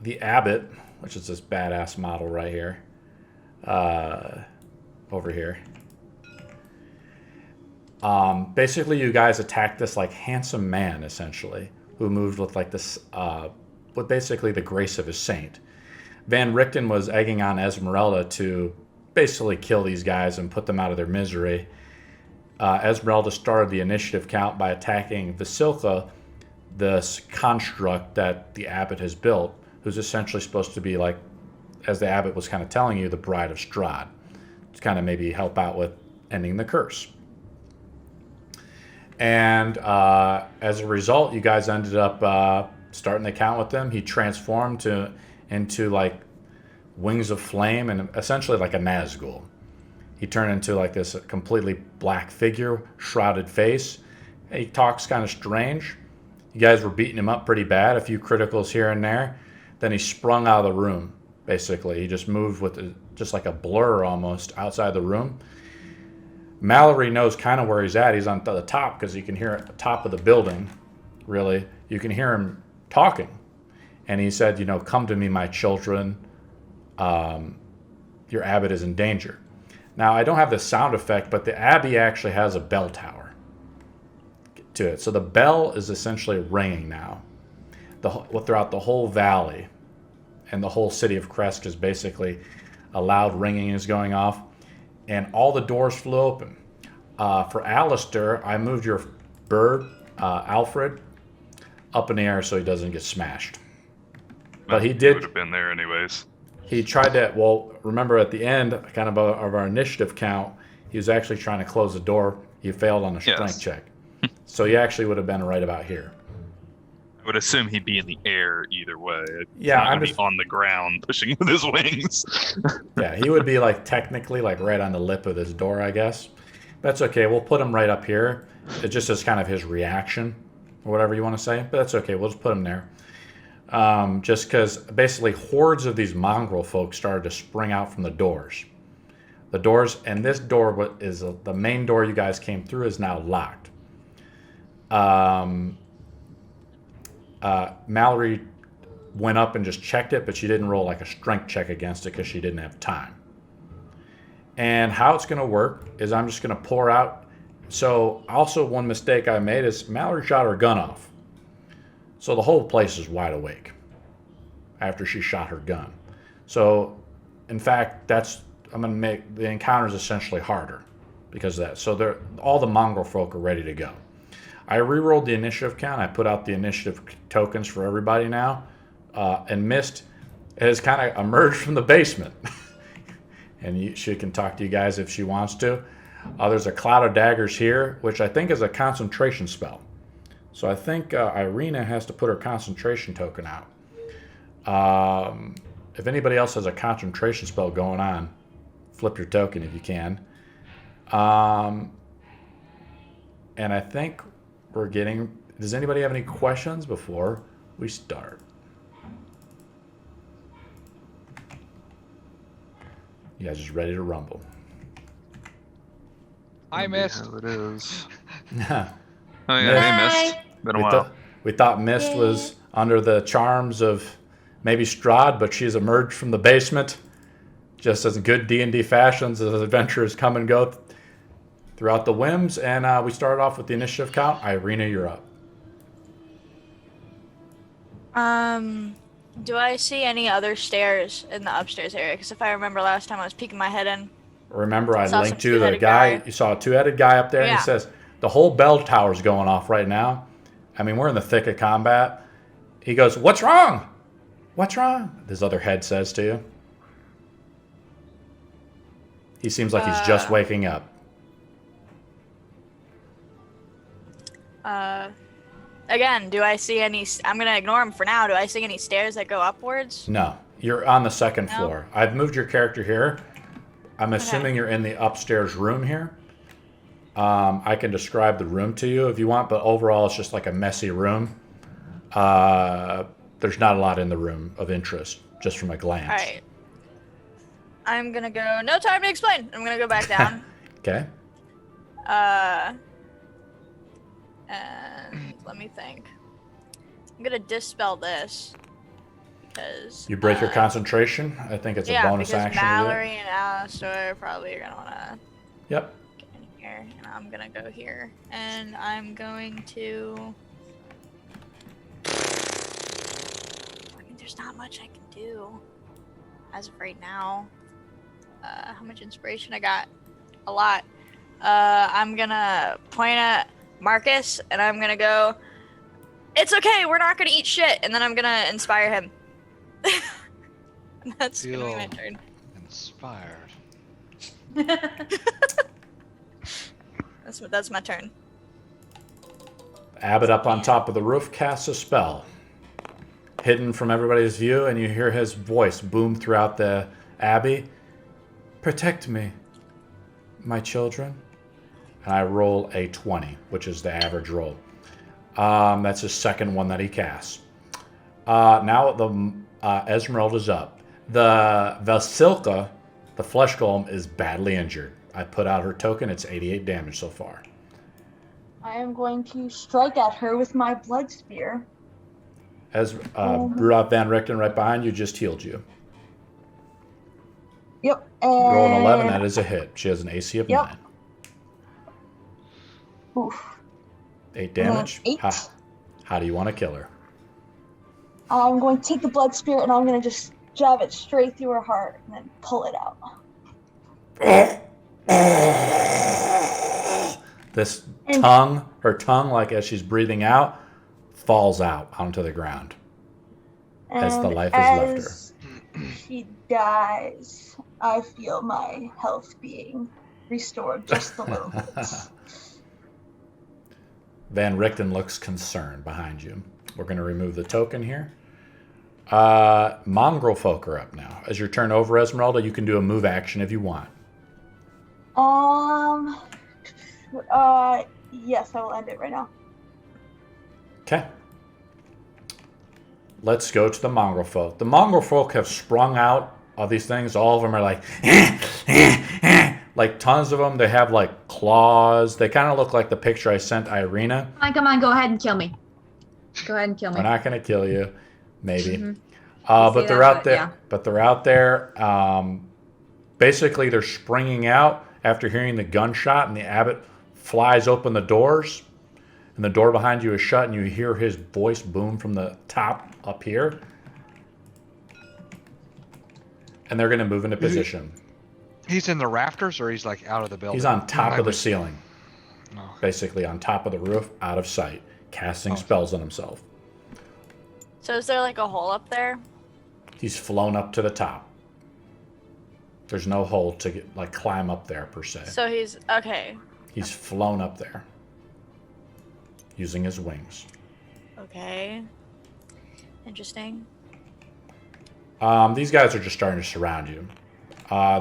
the Abbot, which is this badass model right here, over here. Basically, you guys attacked this like handsome man, essentially, who moved with like this, with basically the grace of a saint. Van Richten was egging on Ezmerelda to basically kill these guys and put them out of their misery. Ezmerelda started the initiative count by attacking Vasilka, this construct that the Abbot has built, who's essentially supposed to be like, as the Abbot was kind of telling you, the Bride of Strahd, to kind of maybe help out with ending the curse. And as a result, you guys ended up starting the count with him. He transformed into like wings of flame and essentially like a Nazgul. He turned into like this completely black figure, shrouded face. He talks kind of strange. You guys were beating him up pretty bad, a few criticals here and there. Then he sprung out of the room, basically. He just moved with just like a blur almost outside the room. Malory knows kind of where he's at. He's on the top because you can hear at the top of the building, really. You can hear him talking. And he said, you know, come to me, my children. Your Abbot is in danger. Now, I don't have the sound effect, but the Abbey actually has a bell tower to it. So the bell is essentially ringing now. Throughout the whole valley and the whole city of Krezk is basically a loud ringing is going off. And all the doors flew open. For Alistair, I moved your bird, Alfred, up in the air so he doesn't get smashed. But he did. Would have been there anyways. He tried to. Well, remember at the end, kind of our initiative count, he was actually trying to close the door. He failed on a strength check, so he actually would have been right about here. I would assume he'd be in the air either way. Yeah, I'm just on the ground pushing with his wings. Yeah, he would be like technically like right on the lip of this door, I guess. That's okay. We'll put him right up here. It just is kind of his reaction, or whatever you want to say. But that's okay. We'll just put him there. Just because basically hordes of these Mongrelfolk started to spring out from the doors. The doors, and this door is the main door you guys came through is now locked. Malory went up and just checked it, but she didn't roll like a strength check against it because she didn't have time. And how it's going to work is I'm just going to pour out. So also one mistake I made is Malory shot her gun off. So the whole place is wide awake after she shot her gun. So, in fact, I'm going to make the encounters essentially harder because of that. So all the Mongrelfolk are ready to go. I re-rolled the initiative count. I put out the initiative tokens for everybody now. And Mist has kind of emerged from the basement. And she can talk to you guys if she wants to. There's a cloud of daggers here, which I think is a concentration spell. So I think Irina has to put her concentration token out. If anybody else has a concentration spell going on, flip your token if you can. And I think we're getting... Does anybody have any questions before we start? You guys just ready to rumble? I missed. How it is. Oh yeah, Hey, Mist. Been a while. We thought Mist was under the charms of maybe Strahd, but she's emerged from the basement, just as in good D&D fashions as adventurers come and go throughout the whims. And we started off with the initiative count. Irina, you're up. Do I see any other stairs in the upstairs area? Because if I remember last time I was peeking my head in. Remember, I Saw linked some you the two-headed guy. guy. You saw a two-headed guy up there, and Yeah. he says, the whole bell tower's going off right now. I mean, we're in the thick of combat. He goes, what's wrong? What's wrong? This other head says to you. He seems like he's just waking up. Again, do I see any... I'm going to ignore him for now. Do I see any stairs that go upwards? No, you're on the second No? floor. I've moved your character here. I'm assuming you're in the upstairs room here. I can describe the room to you if you want, but overall it's just like a messy room. There's not a lot in the room of interest, just from a glance. All right. I'm going to go... No time to explain. I'm going to go back down. Okay. And let me think. I'm going to dispel this. because You break your concentration. I think it's a bonus because action. to do Malory that. and Alistair probably are gonna wanna Yep. get in here, and I'm gonna go here, and I'm going to. I mean, there's not much I can do as of right now. How much inspiration I got? A lot. I'm gonna point at Marcus, and I'm gonna go. It's okay. We're not gonna eat shit, and then I'm gonna inspire him. That's gonna be my Feel turn. inspired. That's my turn. Abbot up on top of the roof casts a spell. Hidden from everybody's view, and you hear his voice boom throughout the abbey. Protect me, my children. And I roll a 20, which is the average roll. That's his second one that he casts. Now the Ezmerelda's up. The Vasilka, the flesh golem, is badly injured. I put out her token. It's 88 damage so far. I am going to strike at her with my blood spear. As Rudolph Van Richten right behind you just healed you. Yep. And Roll an 11. That is a hit. She has an AC of 9. Oof. 8 damage. 8. How do you want to kill her? I'm going to take the blood spear and I'm going to just jab it straight through her heart and then pull it out. This tongue, her tongue, like as she's breathing out, falls out onto the ground as the life has left her. She dies. I feel my health being restored just a little bit. Van Richten looks concerned behind you. We're going to remove the token here. Mongrelfolk are up now. As your turn over, Ezmerelda, you can do a move action if you want. Yes, I will end it right now. Okay. Let's go to the Mongrelfolk. The Mongrelfolk have sprung out of these things. All of them are like, like tons of them. They have like claws. They kind of look like the picture I sent Irina. Come on, go ahead and kill me. Go ahead and kill me. We're not going to kill you, maybe. Mm-hmm. But they're out there. Yeah. But they're out there. Basically, they're springing out after hearing the gunshot, and the abbot flies open the doors, and the door behind you is shut, and you hear his voice boom from the top up here. And they're going to move into position. He's in the rafters, or he's like out of the building? He's on top of the ceiling. Oh. Basically on top of the roof, out of sight, casting spells on himself. So is there like a hole up there? He's flown up to the top. There's no hole to get, like, climb up there per se. So he's okay. He's flown up there using his wings. Okay. Interesting. These guys are just starting to surround you.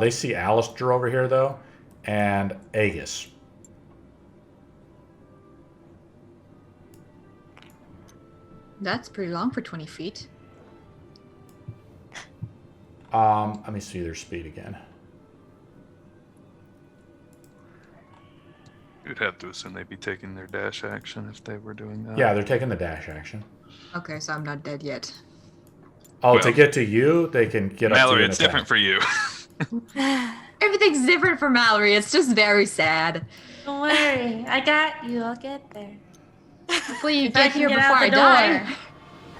They see Alistair over here, though, and Aegis. That's pretty long for 20 feet. Let me see their speed again. You'd have to assume they'd be taking their dash action if they were doing that. Yeah, they're taking the dash action. Okay, so I'm not dead yet. Oh, Well, to get to you, they can get up to Malory, you. and it's attack. different for you. Everything's different for Malory. It's just very sad. Don't worry, I got you. I'll get there. Hopefully you If I get can here get before out I the die. door.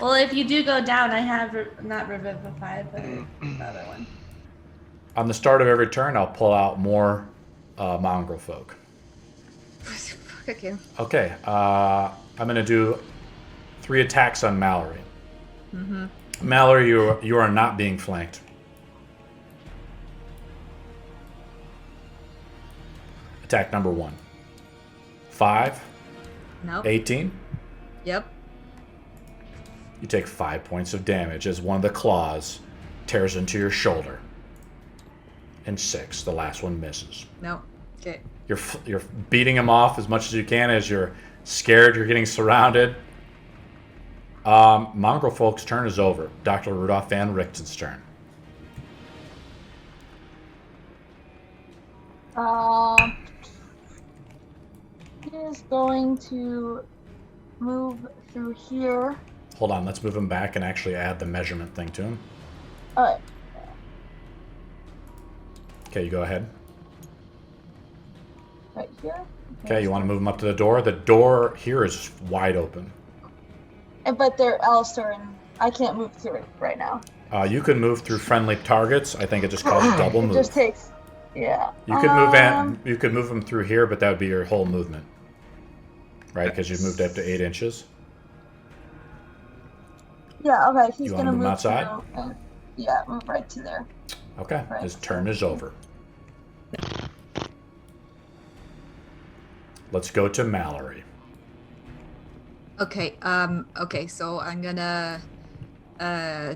Well, if you do go down, I have not Revivify, but the other one. On the start of every turn, I'll pull out more Mongrelfolk. Okay. Okay, I'm going to do 3 attacks on Malory. Mm-hmm. Malory, you are not being flanked. Attack number 1. 5. Nope. 18. Yep. You take 5 points of damage as one of the claws tears into your shoulder. And 6. The last one misses. Nope. Okay. You're beating him off as much as you can as you're scared. You're getting surrounded. Mongrelfolk's turn is over. Dr. Rudolph Van Richten's turn. He is going to move through here Hold on, let's move him back and actually add the measurement thing to him. Alright. Okay, you go ahead. Right here. Okay, you want to move him up to the door? The door here is wide open. But they're Alistair and I can't move through it right now. You can move through friendly targets. I think it just calls double It move. just takes. Yeah. You could move in, you could move him through here, but that would be your whole movement, right? Because you've moved up to 8 inches. Yeah. Okay. He's You wanna gonna move move outside? through and, yeah, move right to there. Okay, Right. his turn is over. Let's go to Malory. Okay, okay, so I'm gonna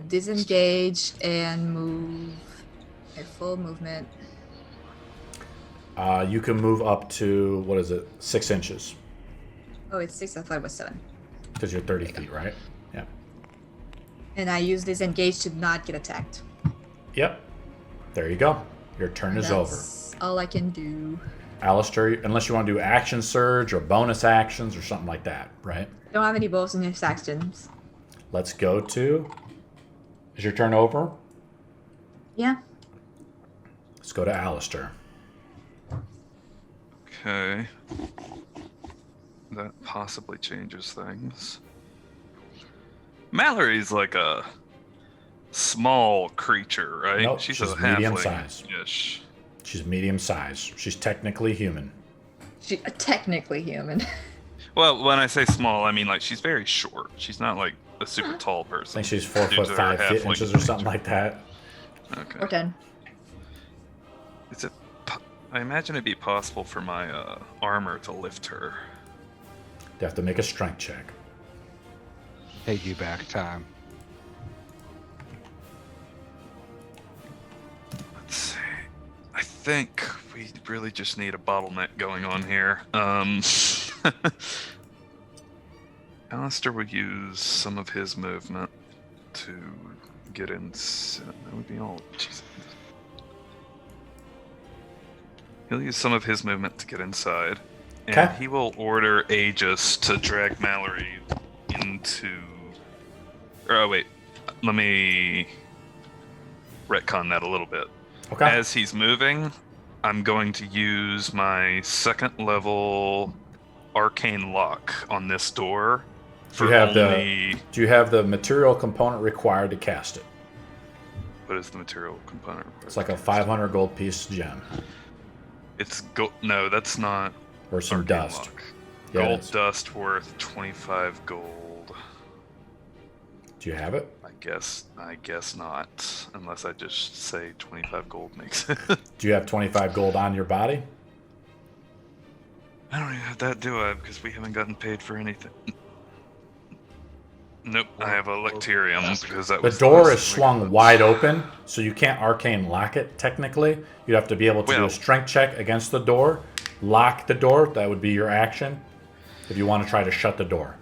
disengage and move a full movement. You can move up to, what is it, 6 inches. Oh, it's 6, I thought it was 7. Because you're 30 feet, right? Yeah. And I use disengage to not get attacked. Yep. There you go. Your turn is over. That's all I can do. Alistair, unless you want to do action surge or bonus actions or something like that, right? I don't have any bonus actions. Let's go to... Is your turn over? Yeah. Let's go to Alistair. Okay. That possibly changes things. Mallory's like a small creature, right? Nope, she's a medium halfling. size. Ish. She's medium size. She's technically human. She technically human. Well, when I say small, I mean like she's very short. She's not like a super tall I person. think she's 4 due foot to her 5 halfling inches or something like that. Okay. Or 10. Is it? I imagine it'd be possible for my armor to lift her. You have to make a strength check. Take you back time. Let's see. I think we really just need a bottleneck going on here. Alistair would use some of his movement to get in. That would be all. Jesus. He'll use some of his movement to get inside. And Okay. he will order Aegis to drag Malory into... Oh, wait. Let me retcon that a little bit. Okay. As he's moving, I'm going to use my 2nd level arcane lock on this door. Do you have the material component required to cast it? What is the material component? It's like a 500 gold piece gem. It's no, that's not Or some arcane dust. lock. Yeah, it Gold is. dust worth 25 gold. Do you have it? I guess not, unless I just say 25 gold makes it. Do you have 25 gold on your body? I don't even have that, do I? Because we haven't gotten paid for anything. Nope, I have a Lecterium because that The was door last is week. swung wide open, so you can't arcane lock it technically. You'd have to be able to do a Well- strength check against the door, lock the door. That would be your action if you want to try to shut the door.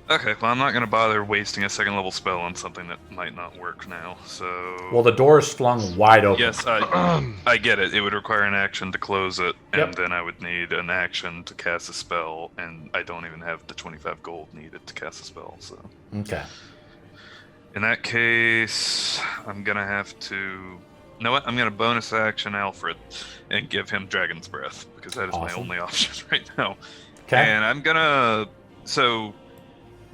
Okay, well I'm not going to bother wasting a 2nd level spell on something that might not work now, so... Well, the door is flung wide open. Yes, I get it. It would require an action to close it, and Yep. then I would need an action to cast a spell, and I don't even have the 25 gold needed to cast a spell, so... Okay. In that case, I'm gonna have to... You know what? I'm gonna bonus action Alfred and give him Dragon's Breath, because that is my Awesome. only option right now. Okay. And I'm gonna... So,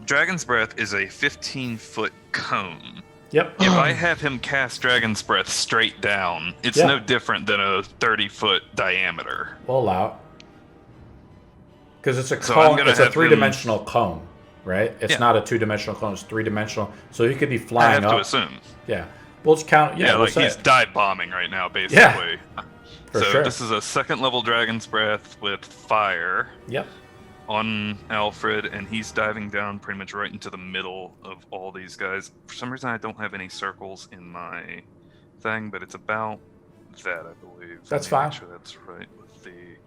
Dragon's Breath is a 15-foot cone. Yep. If I have him cast Dragon's Breath straight down, it's Yeah. no different than a 30-foot diameter. We'll allow it. Because it's a So cone. I'm gonna It's a have three-dimensional cone, right? It's Yeah. not a two-dimensional cone. It's three-dimensional. So he could be I flying have to up. assume. Yeah. We'll just count. Yeah. Yeah, we'll like say he's it. dive bombing right now, basically. For So sure. this is a 2nd level Dragon's Breath with fire Yep. on Alfred, and he's diving down pretty much right into the middle of all these guys. For some reason, I don't have any circles in my thing, but it's about that, I believe. Let That's me fine. Make sure that's right with the...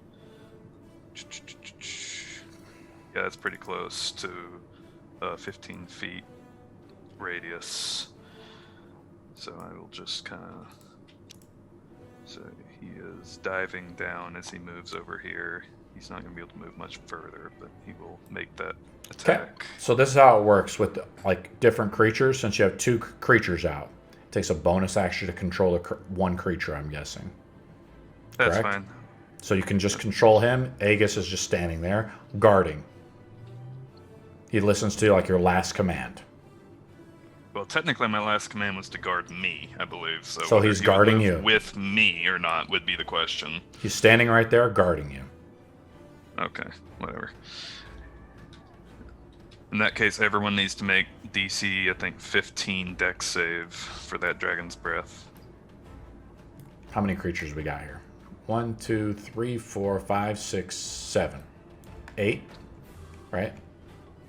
Yeah, that's pretty close to 15 feet radius. So I will just kind of... So he is diving down as he moves over here. He's not going to be able to move much further, but he will make that attack. So this is how it works with like different creatures. Since you have 2 creatures out, it takes a bonus action to control one creature, I'm guessing. That's Correct? fine. So you can just control him. Aegis is just standing there, guarding. He listens to like your last command. Well, technically, my last command was to guard me, I believe. So So whether he's he would guarding move you. with me or not would be the question. He's standing right there, guarding you. Okay, whatever. In that case, everyone needs to make DC, I think, 15 dex save for that dragon's breath. How many creatures we got here? 1, 2, 3, 4, 5, 6, 7, 8. Right?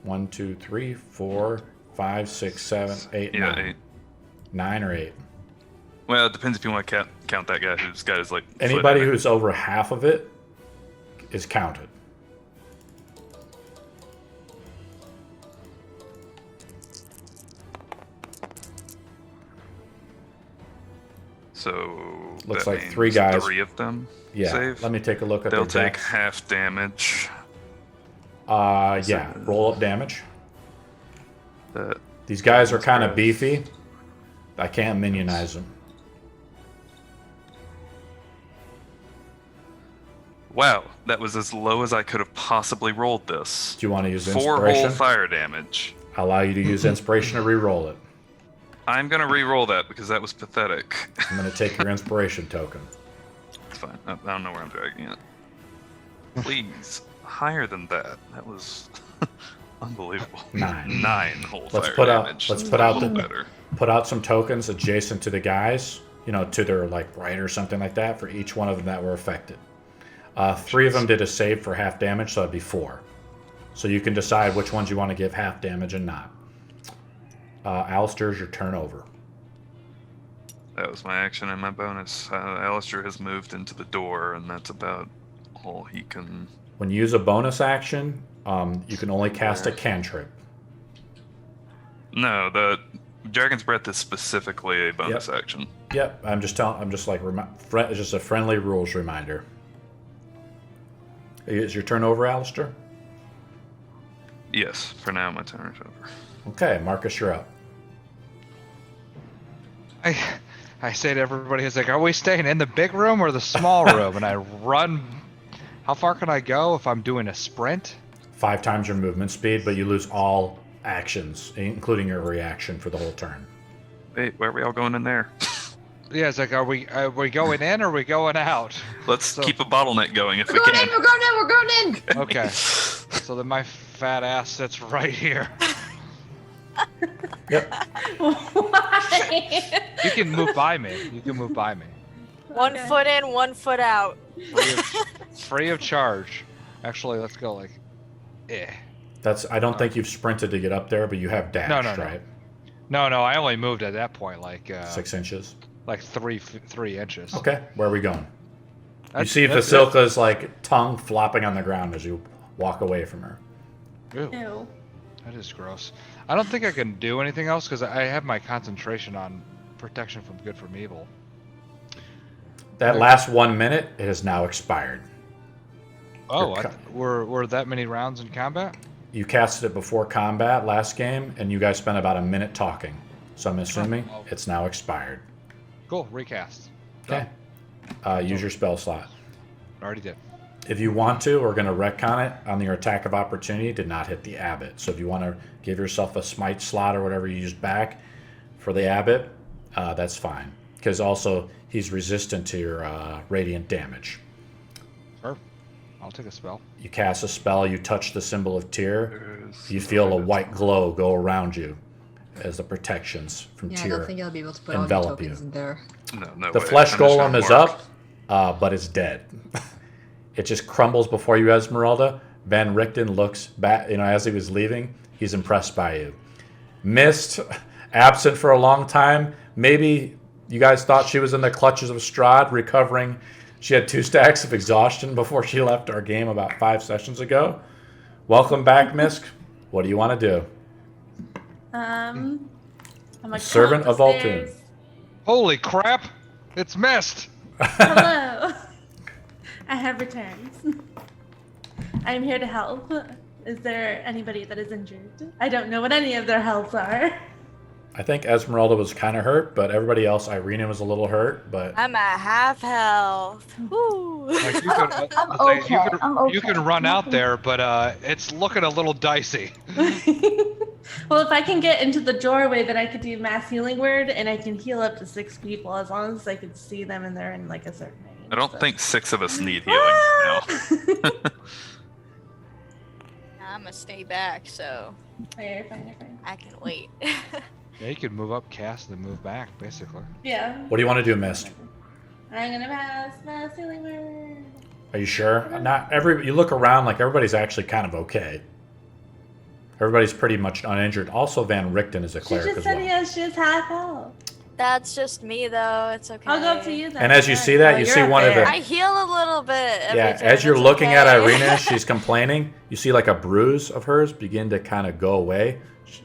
1, 2, 3, 4, 5, 6, 7, 8, Yeah, 9. 8. 9 or 8. Well, it depends if you want to count that guy who's got his, like, foot Anybody in it. who's over half of it is counted. So Looks that like means 3 guys. 3 of them Yeah. save. Let me take a look at They'll their take dex. half damage. Yeah. Roll up damage. That These guys are Dragon's kind of breath. beefy. I can't minionize them. Wow, that was as low as I could have possibly rolled this. Do you want to use 4 whole inspiration? fire damage. I'll allow you to use inspiration to re-roll it. I'm gonna re-roll that because that was pathetic. I'm going to take your inspiration token. It's fine. I don't know where I'm dragging it. Please, higher than that. That was unbelievable. 9. 9 whole Let's fire put out- damage. let's That's put a out little the- better. Put out some tokens adjacent to the guys, you know, to their like right or something like that for each one of them that were affected. 3 of them did a save for half damage, so that'd be 4. So you can decide which ones you want to give half damage and not. Alistair's your turn over. That was my action and my bonus. Alistair has moved into the door, and that's about all he can. When you use a bonus action, you can only cast a cantrip. No, the Dragon's Breath is specifically a bonus Yep. action. Yep, I'm just like it's just a friendly rules reminder. Is your turn over, Alistair? Yes, for now my turn is over. Okay, Marcus, you're up. I say to everybody, it's like, are we staying in the big room or the small room? And I run. How far can I go if I'm doing a sprint? 5 times your movement speed, but you lose all actions, including your reaction for the whole turn. Wait, where are we all going in there? Yeah, it's like, are we going in or are we going out? Let's So- keep a bottleneck going if We're we going can. in, we're going in, we're going in! Okay. So then my fat ass sits right here. Yep. Why? You can move by me. You can move by me. One Okay. foot in, 1 foot out. Free of charge. Actually, let's go like, I don't think you've sprinted to get up there, but you have dashed, No. right? No, I only moved at that point like 6 inches. like 3 inches. Okay, where are we going? You That's- see that's- Vasilka's like tongue flopping on the ground as you walk away from her. Ew, Ew. that is gross. I don't think I can do anything else because I have my concentration on protection from good from evil. That last 1 minute, it has now expired. Oh, Your were that many rounds in combat? You casted it before combat last game, and you guys spent about a minute talking. So I'm assuming Oh. it's now expired. Cool, recast. Okay. Use your spell slot. Already did. If you want to, we're going to retcon it on your attack of opportunity. Did not hit the abbot. So if you want to give yourself a smite slot or whatever you used back for the abbot, that's fine. Because also he's resistant to your radiant damage. Sure. I'll take a spell. You cast a spell, you touch the symbol of Tyr, you feel a white glow go around you as the protections from Yeah, I don't Tyr. think I'll be able to put all your envelop tokens you. in there. No The way. flesh I'm just golem gonna is mark. up, but it's dead. It just crumbles before you, Ezmerelda. Van Richten looks back, as he was leaving, he's impressed by you. Missed, absent for a long time. Maybe you guys thought she was in the clutches of Strahd, recovering. She had 2 stacks of exhaustion before she left our game about 5 sessions ago. Welcome back, Misk. What do you want to do? I'm a Servant of Voltun. Holy crap! It's missed! Hello. I have returned. I'm here to help. Is there anybody that is injured? I don't know what any of their healths are. I think Ezmerelda was kind of hurt, but everybody else, Irina was a little hurt, but I'm at half health. Woo. Like you can, I'm say, okay. I'm okay. you can run out there, but it's looking a little dicey. Well, if I can get into the doorway, then I could do mass healing word, and I can heal up to 6 people as long as I can see them and they're in like a certain range. I don't think 6 of us need healing now. I'm gonna stay back, so Oh, yeah, you're fine, you're fine. I can wait. Yeah, you could move up, cast, and then move back, basically. Yeah. what do you want to do, Mist? I'm gonna pass mass healing word. Are you sure? Not every. You look around, like everybody's actually kind of okay. Everybody's pretty much uninjured. Also, Van Richten is a She cleric just as said well. yes, she has half health. That's just me, though. It's okay. I'll go up to you then. And as you see that, you you're see up one of there. the. I heal a little bit. Every Yeah, turn. as you're It's looking at okay. Irina, she's complaining. You see like a bruise of hers begin to kind of go away.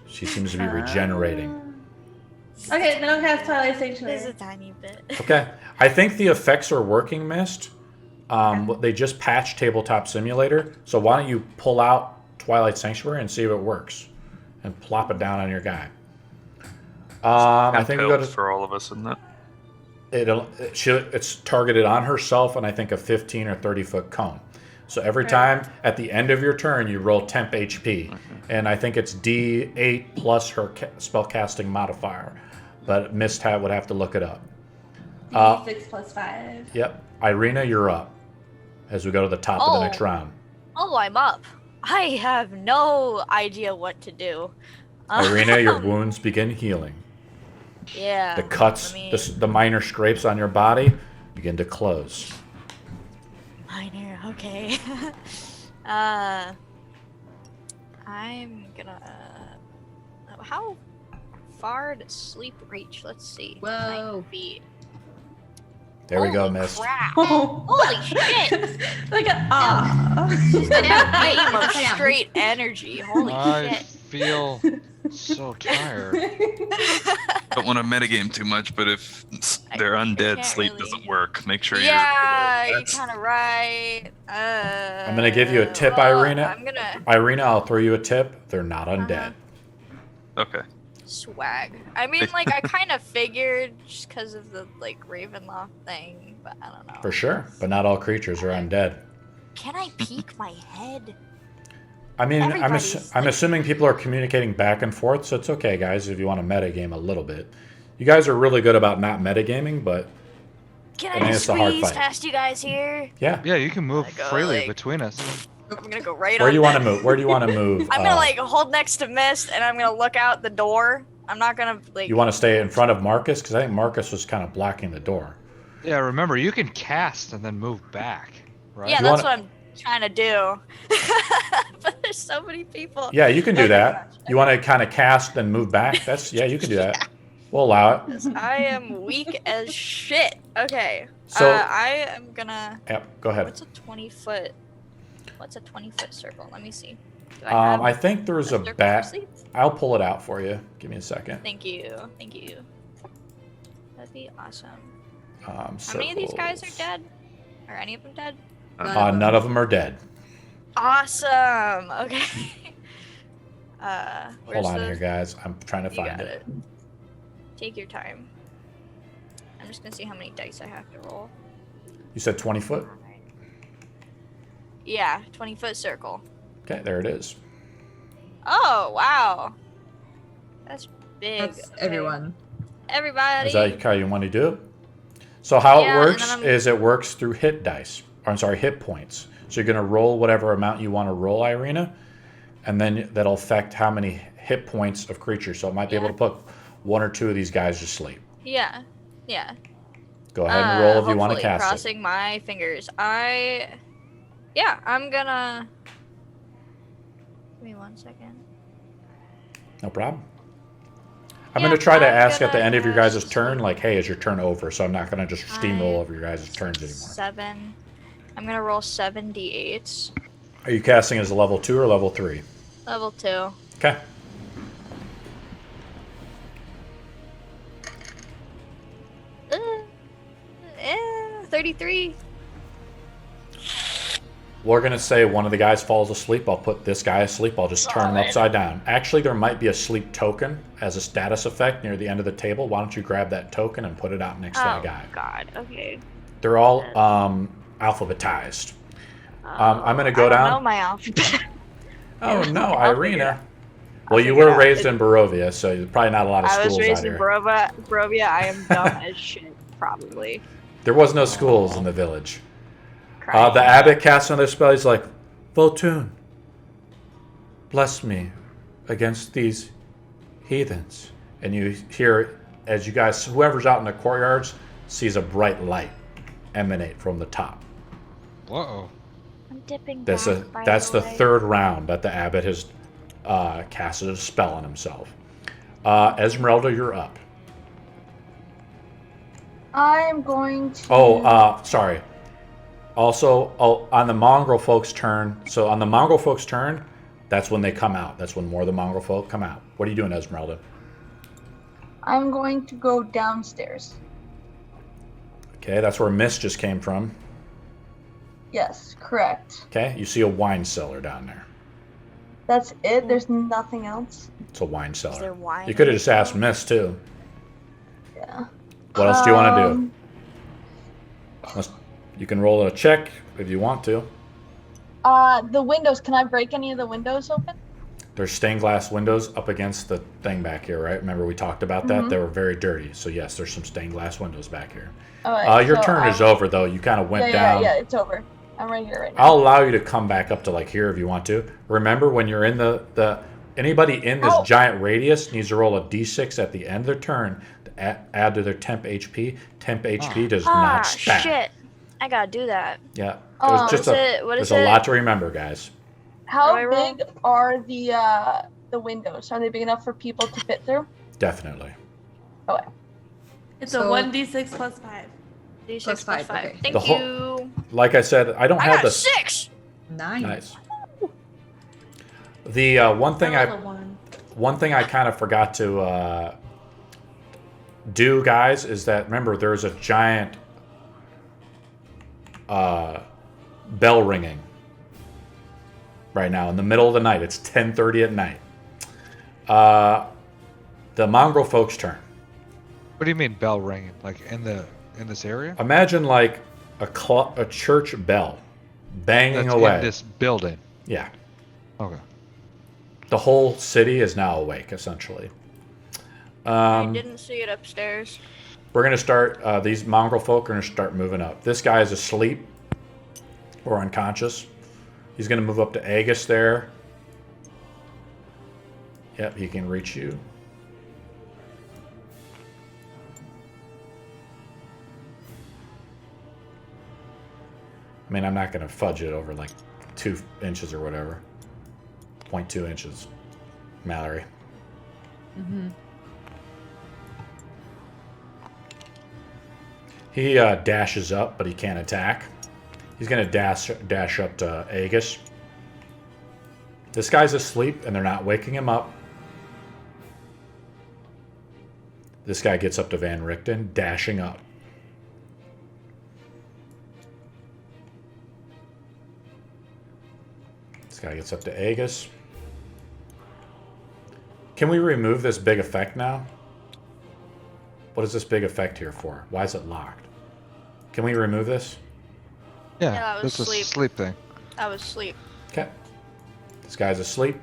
She seems to be regenerating. Okay, then I'll cast Twilight There's a Sanctuary. tiny bit. Okay, I think the effects are working, Mist. They just patched Tabletop Simulator, so why don't you pull out Twilight Sanctuary and see if it works, and plop it down on your guy. I think we go Helps to for all of us, isn't it? it's targeted on herself, and I think a 15 or 30 foot cone. So every time at the end of your turn, you roll temp HP, and I think it's D8 plus her spellcasting modifier. But Mist would have to look it up. D6 plus 5. Yep, Irina, you're up. As we go to the top of the next round. Oh, I'm up. I have no idea what to do. Irina, your wounds begin healing. Yeah. The cuts, let me- the minor scrapes on your body begin to close. Minor, okay. I'm gonna. How far does sleep reach? Let's see. Whoa. 9 feet. There we go, Holy Mist. crap. Oh. Holy shit! Like a She's got a beam of Damn. straight energy. Holy I shit. feel so tired. Don't want to metagame too much, but if they're undead, can't sleep really. doesn't work. Make sure Yeah, you're. you're kind of right. I'm gonna give you a tip, well, Irina. I'm gonna Irina, I'll throw you a tip. They're not undead. Okay. swag. I mean, like, I kind of figured just because of the, like, Ravenloft thing, but I don't know. For sure, but not all creatures are undead. Can I peek my head? I mean, Everybody's I'm like- assuming people are communicating back and forth, so it's okay, guys, if you want to metagame a little bit. You guys are really good about not metagaming, but Can I I mean, just it's a hard squeeze fight. past you guys here? yeah. Yeah, you can move I go, freely like- between us. I'm gonna go right Where on. do you want to move? Where do you want to move? I'm gonna like hold next to Mist, and I'm gonna look out the door. I'm not gonna like. You want to stay in front of Marcus? Because I think Marcus was kind of blocking the door. Yeah, remember, you can cast and then move back, right? Yeah, You that's wanna- what I'm trying to do. But there's so many people. Yeah, you can do Okay, that. gotcha. You want to kind of cast and move back? That's yeah, you can do that. We'll allow it. I am weak as shit. Okay. So- I am gonna. Yep, go ahead. What's a 20-foot? What's a 20-foot circle? Let me see. Do I have I think there's a circle for bat. sleep? I'll pull it out for you. Give me a second. Thank you. Thank you. That'd be awesome. How So many of these guys are dead? Are any of them dead? None of them are dead. Awesome. Okay. Where's Hold on the... here, guys. I'm trying to You find got it. it. Take your time. I'm just gonna see how many dice I have to roll. You said 20 foot? Yeah, 20-foot circle. Okay, there it is. Oh wow. That's big. That's Okay. everyone. Everybody. Is that how you want to do it? So how Yeah, it and works then I'm- is it works through hit dice. Or I'm sorry, hit points. So you're going to roll whatever amount you want to roll, Irina, and then that'll affect how many hit points of creatures. So it might be able to put one or two of these guys to sleep. Yeah. Yeah. Go ahead and roll if you want to Hopefully, cast it. crossing my fingers. Yeah, I'm gonna. Give me 1 second. No problem. I'm Yeah, going to try to I'm ask at the gonna end of your guys' cast- turn, like, hey, is your turn over? So I'm not going to just steamroll over your guys' turns anymore. 7. I'm gonna roll 7d8s. Are you casting as a level 2 or level 3? Level 2. Okay. Uh, 33. we're going to say one of the guys falls asleep. I'll put this guy asleep. I'll just turn him upside down. Actually, there might be a sleep token as a status effect near the end of the table. Why don't you grab that token and put it out next to that guy? Oh, God. Okay. They're all alphabetized. I'm going to go down. I don't know my alphabet. Oh, no, Irina. Well, you were raised in Barovia, so you're probably not a lot of schools out here. I was raised in Barovia. I am dumb as shit, probably. There was no schools in the village. The abbot casts another spell. He's like, Voltun, bless me against these heathens. And you hear, as you guys, whoever's out in the courtyards, sees a bright light emanate from the top. Whoa. I'm dipping That's back, that's the third round that the abbot has casted a spell on himself. Ezmerelda, you're up. I'm going to. Sorry. Also, on the Mongrelfolk's turn. So on the Mongrelfolk's turn, that's when they come out. That's when more of the Mongrelfolk come out. What are you doing, Ezmerelda? I'm going to go downstairs. Okay, that's where Mist just came from. Yes, correct. Okay, you see a wine cellar down there. That's it? There's nothing else? It's a wine cellar. Is there wine? You could have just asked Mist, too. Yeah. What else do you want to do? You can roll a check if you want to. The windows, can I break any of the windows open? There's stained glass windows up against the thing back here, right? Remember we talked about that? They were very dirty. So yes, there's some stained glass windows back here. Right, your turn is over, though. You kind of went down. Yeah, it's over. I'm right here right now. I'll allow you to come back up to like here if you want to. Remember, when you're in the anybody in this giant radius needs to roll a d6 at the end of their turn to add to their temp HP. Temp HP does not stack. Shit. I gotta do that. Yeah. There's a lot to remember, guys. How big are the windows? Are they big enough for people to fit through? Definitely. Okay. It's a 1d6 plus 5. D6 Plus five, five. okay. Thank you. Like I said, I don't I have got the 6. Nice. The one thing I kind of forgot to do, guys, is that remember there's a giant bell ringing right now in the middle of the night. It's 10:30 at night. The Mongrelfolk's turn. What do you mean bell ringing? Like in this area? Imagine like a church bell banging That's away. in this building. Yeah. Okay. The whole city is now awake, essentially. I didn't see it upstairs. We're going to start, these Mongrelfolk are going to start moving up. This guy is asleep or unconscious. He's going to move up to Agus there. Yep, he can reach you. I mean, I'm not going to fudge it over like 2 inches or whatever. 0.2 inches. Malory. Mm-hmm. He dashes up, but he can't attack. He's going to dash up to Agus. This guy's asleep, and they're not waking him up. This guy gets up to Van Richten, dashing up. This guy gets up to Agus. Can we remove this big effect now? What is this big effect here for? Why is it locked? Can we remove this? Yeah, that was this is a sleep. sleep thing. I was asleep. Okay. This guy's asleep.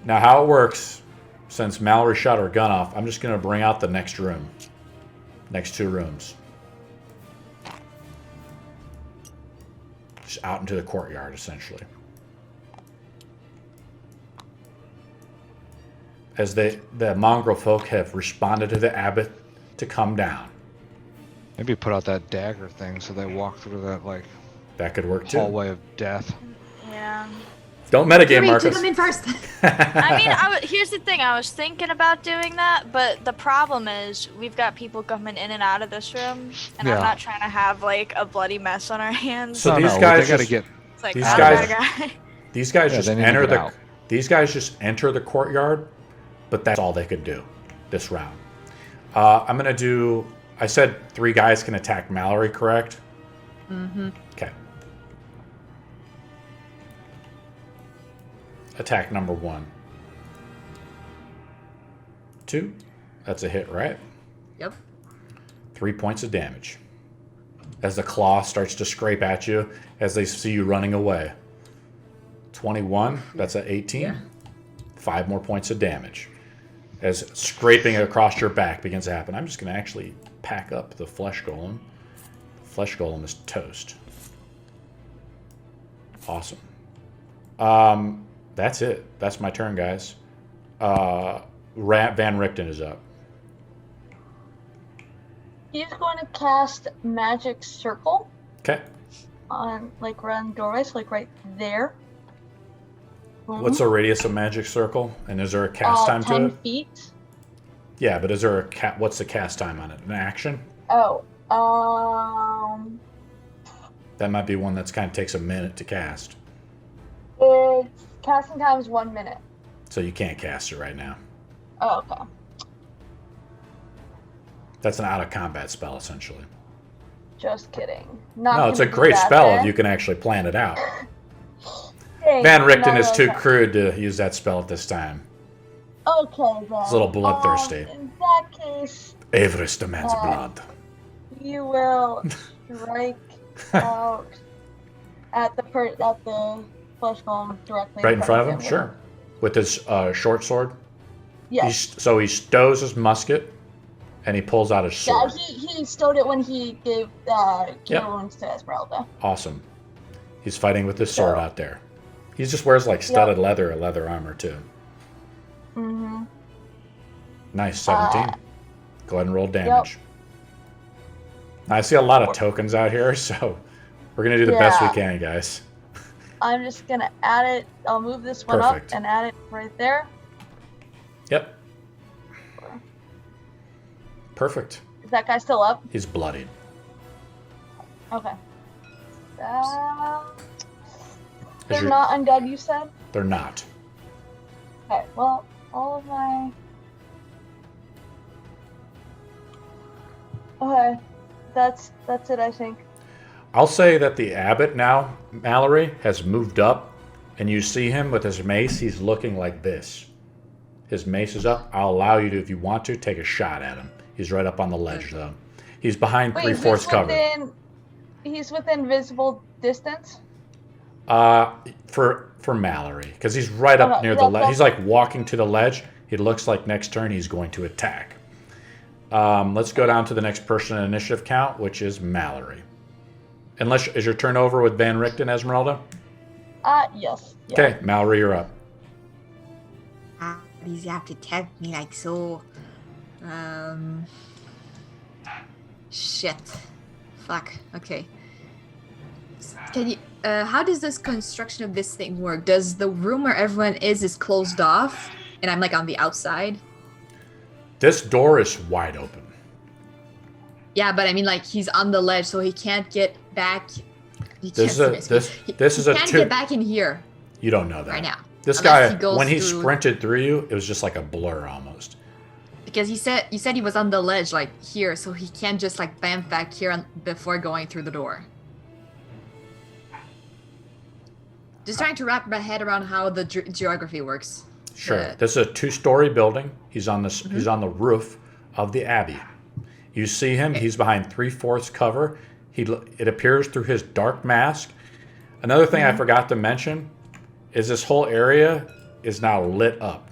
Now how it works, since Malory shot her gun off, I'm just going to bring out the next room. Next 2 rooms. Just out into the courtyard, essentially. As the Mongrelfolk have responded to the abbot to come down. Maybe put out that dagger thing so they walk through that like That could work too. hallway of death. Yeah. Don't metagame, Hurry, Marcus. to come in first. I mean, here's the thing. I was thinking about doing that, but the problem is we've got people coming in and out of this room, and Yeah. I'm not trying to have like a bloody mess on our hands. So No, these no, guys they gotta just- get. It's like, these oh, guys- my God. These guys Yeah, just they need to enter get the out. these guys just enter the courtyard, but that's all they could do this round. I'm gonna do. I said 3 guys can attack Malory, correct? Mm-hmm. Okay. Attack number 1. 2. That's a hit, right? Yep. 3 points of damage. As the claw starts to scrape at you as they see you running away. 21. That's an 18. Yeah. 5 more points of damage. As scraping across your back begins to happen. I'm just going to actually pack up the flesh golem. The flesh golem is toast. Awesome. That's it. That's my turn, guys. Van Richten is up. He's going to cast Magic Circle Okay. on, like, around the doorway, so, like, right there. Boom. What's the radius of magic circle? And is there a cast time to 10 it? feet. Yeah, but is there a what's the cast time on it? An action? Oh, That might be one that's kind of takes a minute to cast. it's casting time is 1 minute. So you can't cast it right now. Oh, okay. That's an out of combat spell, essentially. Just kidding. Not No, it's a gonna do great that spell then. if you can actually plan it out. Dang, Van Richten not is too okay. crude to use that spell at this time. Okay, then. He's a little bloodthirsty. In that case, Everest demands blood. you will strike out at the flesh golem directly Right in front of him? with- Sure. With his short sword? Yes. So he stows his musket, and he pulls out his Yeah, sword. he stowed it when he gave Yep. wounds to Ezmerelda. Awesome. He's fighting with his sword out there. He just wears like studded leather armor too. Mm-hmm. Nice, 17. Go ahead and roll damage. Now, I see a lot of tokens out here, so we're going to do the best we can, guys. I'm just going to add it. I'll move this one Perfect. up and add it right there. Yep. Perfect. Is that guy still up? He's bloodied. Okay. As They're you're- not undead, you said? They're not. Okay, well, all of my... Okay, that's it, I think. I'll say that the abbot now, Malory, has moved up, and you see him with his mace. He's looking like this. His mace is up. I'll allow you to, if you want to, take a shot at him. He's right up on the ledge, though. He's behind Wait, 3/4 cover. He's within visible distance? For Malory, because he's right up Okay, near the ledge. He's like walking to the ledge. It looks like next turn he's going to attack. Let's go down to the next person in initiative count, which is Malory. Unless, is your turn over with Van Richten, Ezmerelda? Yes. Yeah. Okay, Malory, you're up. These have to tag me like so. Shit. Fuck. Okay. Can you? How does this construction of this thing work? Does the room where everyone is closed off, and I'm like on the outside? This door is wide open. Yeah, but I mean, like he's on the ledge, so he can't get back. He This can't, is this is a can't two. get back in here You don't know that right now. This Unless guy, he goes when he through- sprinted through you, it was just like a blur almost. Because you said he was on the ledge, like here, so he can't just like bam back here before going through the door. Just trying to wrap my head around how the geography works. Sure. This is a 2-story building. He's on this. He's on the roof of the Abbey. You see him. He's behind 3/4 cover. It appears through his dark mask. Another thing I forgot to mention is this whole area is now lit up.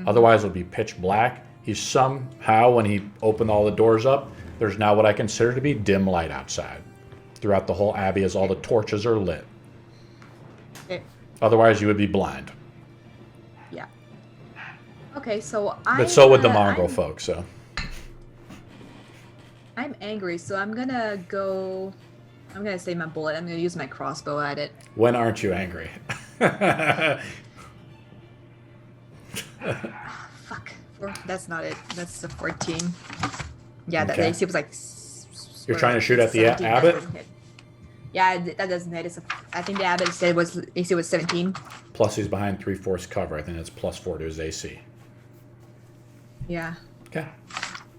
Otherwise, it'll be pitch black. He's somehow, when he opened all the doors up, there's now what I consider to be dim light outside throughout the whole Abbey as all the torches are lit. Okay. Otherwise, you would be blind. Yeah. Okay, so But so would the Mongrelfolk, so. I'm angry, so I'm gonna save my bullet. I'm gonna use my crossbow at it. When aren't you angry? Fuck. That's not it. That's a 14. Yeah, that Okay. AC was like. You're trying to shoot at the 17, that abbot? doesn't hit. Yeah, that doesn't hit. I think the abbot said AC was 17. Plus, he's behind 3/4 cover. I think that's +4 to his AC. Yeah. Okay.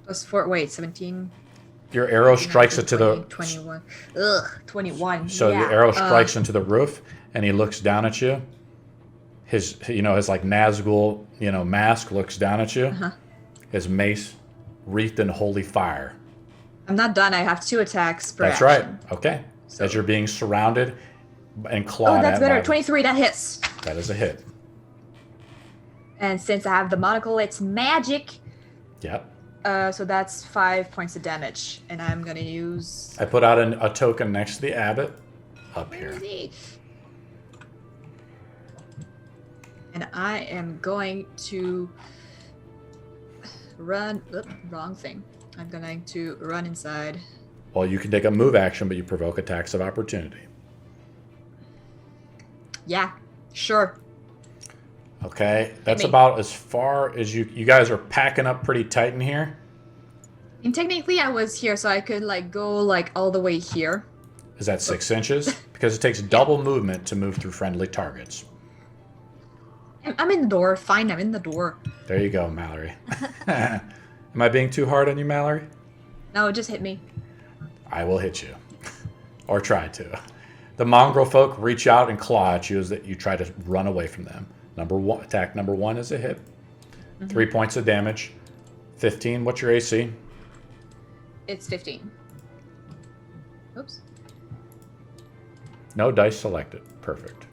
Plus 4. Wait, 17. Your arrow strikes it to 20, the. 21. Ugh, 21. So yeah. the arrow strikes into the roof, and he looks down at you. his like Nazgul, mask looks down at you. His mace wreathed in holy fire. I'm not done. I have 2 attacks per That's action. right. Okay. So- As you're being surrounded and clawed Oh, that's at better. by- 23, that hits. That is a hit. And since I have the monocle, it's magic. Yep. So that's 5 points of damage. And I'm going to use... I put out a token next to the abbot up here. And I am going to run... wrong thing. I'm going to run inside. Well, you can take a move action, but you provoke attacks of opportunity. Yeah, sure. Okay, that's me. about as far as you guys are packing up pretty tight in here. And technically I was here, so I could go all the way here. Is that 6 inches? Because it takes double movement to move through friendly targets. I'm in the door. Fine, I'm in the door. There you go, Malory. Am I being too hard on you, Malory? No, it just hit me. I will hit you. Or try to. The Mongrelfolk reach out and claw at you as that you try to run away from them. Attack number 1 is a hit. 3 points of damage. 15. What's your AC? It's 15. Oops. No dice selected. Perfect.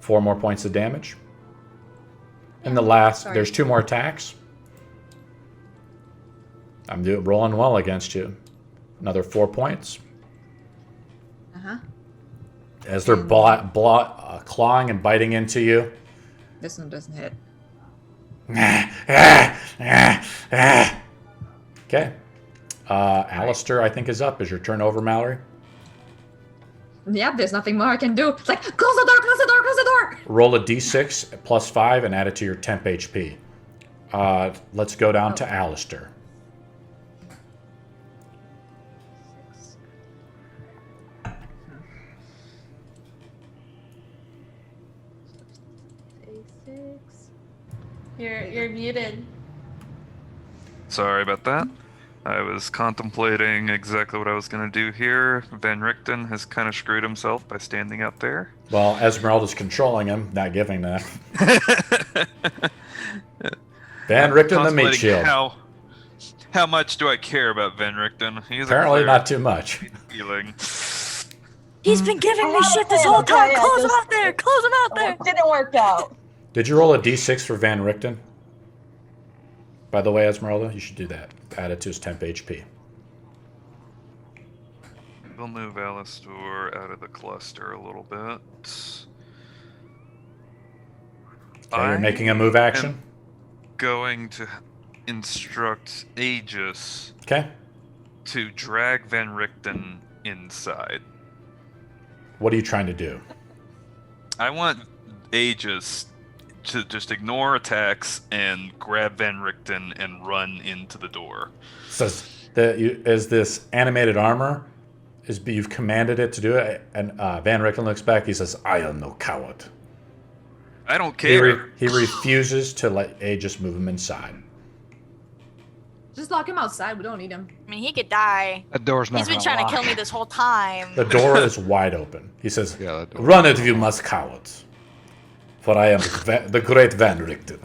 4 more points of damage. And the last, Sorry. there's 2 more attacks. I'm rolling well against you. Another 4 points. Uh-huh. As they're clawing and biting into you. This one doesn't hit. Okay. Alistair, I think, is up. Is your turn over, Malory? Yeah, there's nothing more I can do. It's like, close the door, close the door, close the door! Roll a d6 plus 5 and add it to your temp HP. Let's go down to Alistair. You're muted. Sorry about that. I was contemplating exactly what I was going to do here. Van Richten has kind of screwed himself by standing up there. Well, Ezmerelda's controlling him, not giving that. Van Richten, the meat Contemplating shield. How much do I care about Van Richten? He's Apparently a not too much. feeling. He's been giving I me have shit a this plan, whole time. okay? Close him out there. Close him out there. It didn't work out. Did you roll a d6 for Van Richten? By the way, Ezmerelda, you should do that. Add it to his temp HP. We'll move Alistair out of the cluster a little bit. Okay, you're making a move action? Going to instruct Aegis Okay. to drag Van Richten inside. What are you trying to do? I want Aegis to just ignore attacks and grab Van Richten and run into the door. Says that is this animated armor? You've commanded it to do it, and Van Richten looks back. He says, "I am no coward." I don't care. He refuses to let Aegis move him inside. Just lock him outside. We don't need him. I mean, he could die. That door's not He's been gonna trying lock. to kill me this whole time. The door is wide open. He says, Yeah, that door. "Run it, you must cowards. For I am the great Van Richten.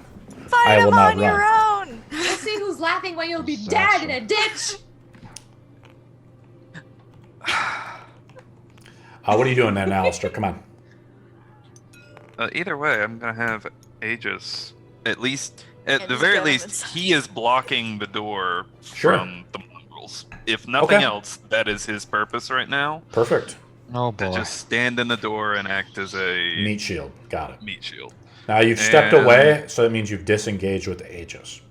Fight I will him not on your own. We'll see who's laughing when you'll be Assassin. dead in a ditch. What are you doing then, Alistair? Come on. Either way, I'm gonna have Aegis. At least, at Yeah, the just very go least, inside. he is blocking the door Sure. from the mongrels. If nothing Okay. else, that is his purpose right now. Perfect. Oh To boy. just stand in the door and act as a Meat shield. Got it. meat shield. Now you've stepped And- away, so that means you've disengaged with Aegis.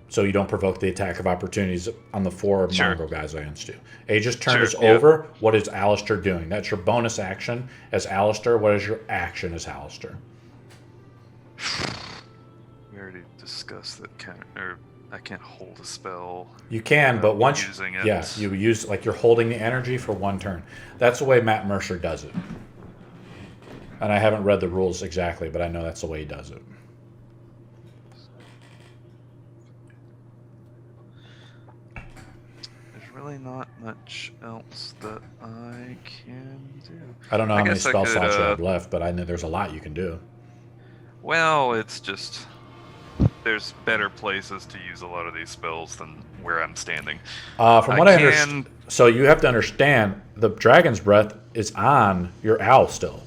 So you don't provoke the attack of opportunities on the 4 Sure. mongrel guys against you. Aegis' turn Sure, is yeah. over. What is Alistair doing? That's your bonus action as Alistair. What is your action as Alistair? We already discussed that. I can't hold a spell. You can, but once using it. yeah, you use like you're holding the energy for 1 turn. That's the way Matt Mercer does it. And I haven't read the rules exactly, but I know that's the way he does it. There's really not much else that I can do. I don't know how many guess I spell could, slots you have left, but I know there's a lot you can do. Well, it's just there's better places to use a lot of these spells than where I'm standing. From what I understand, so you have to understand the Dragon's Breath is on your owl still.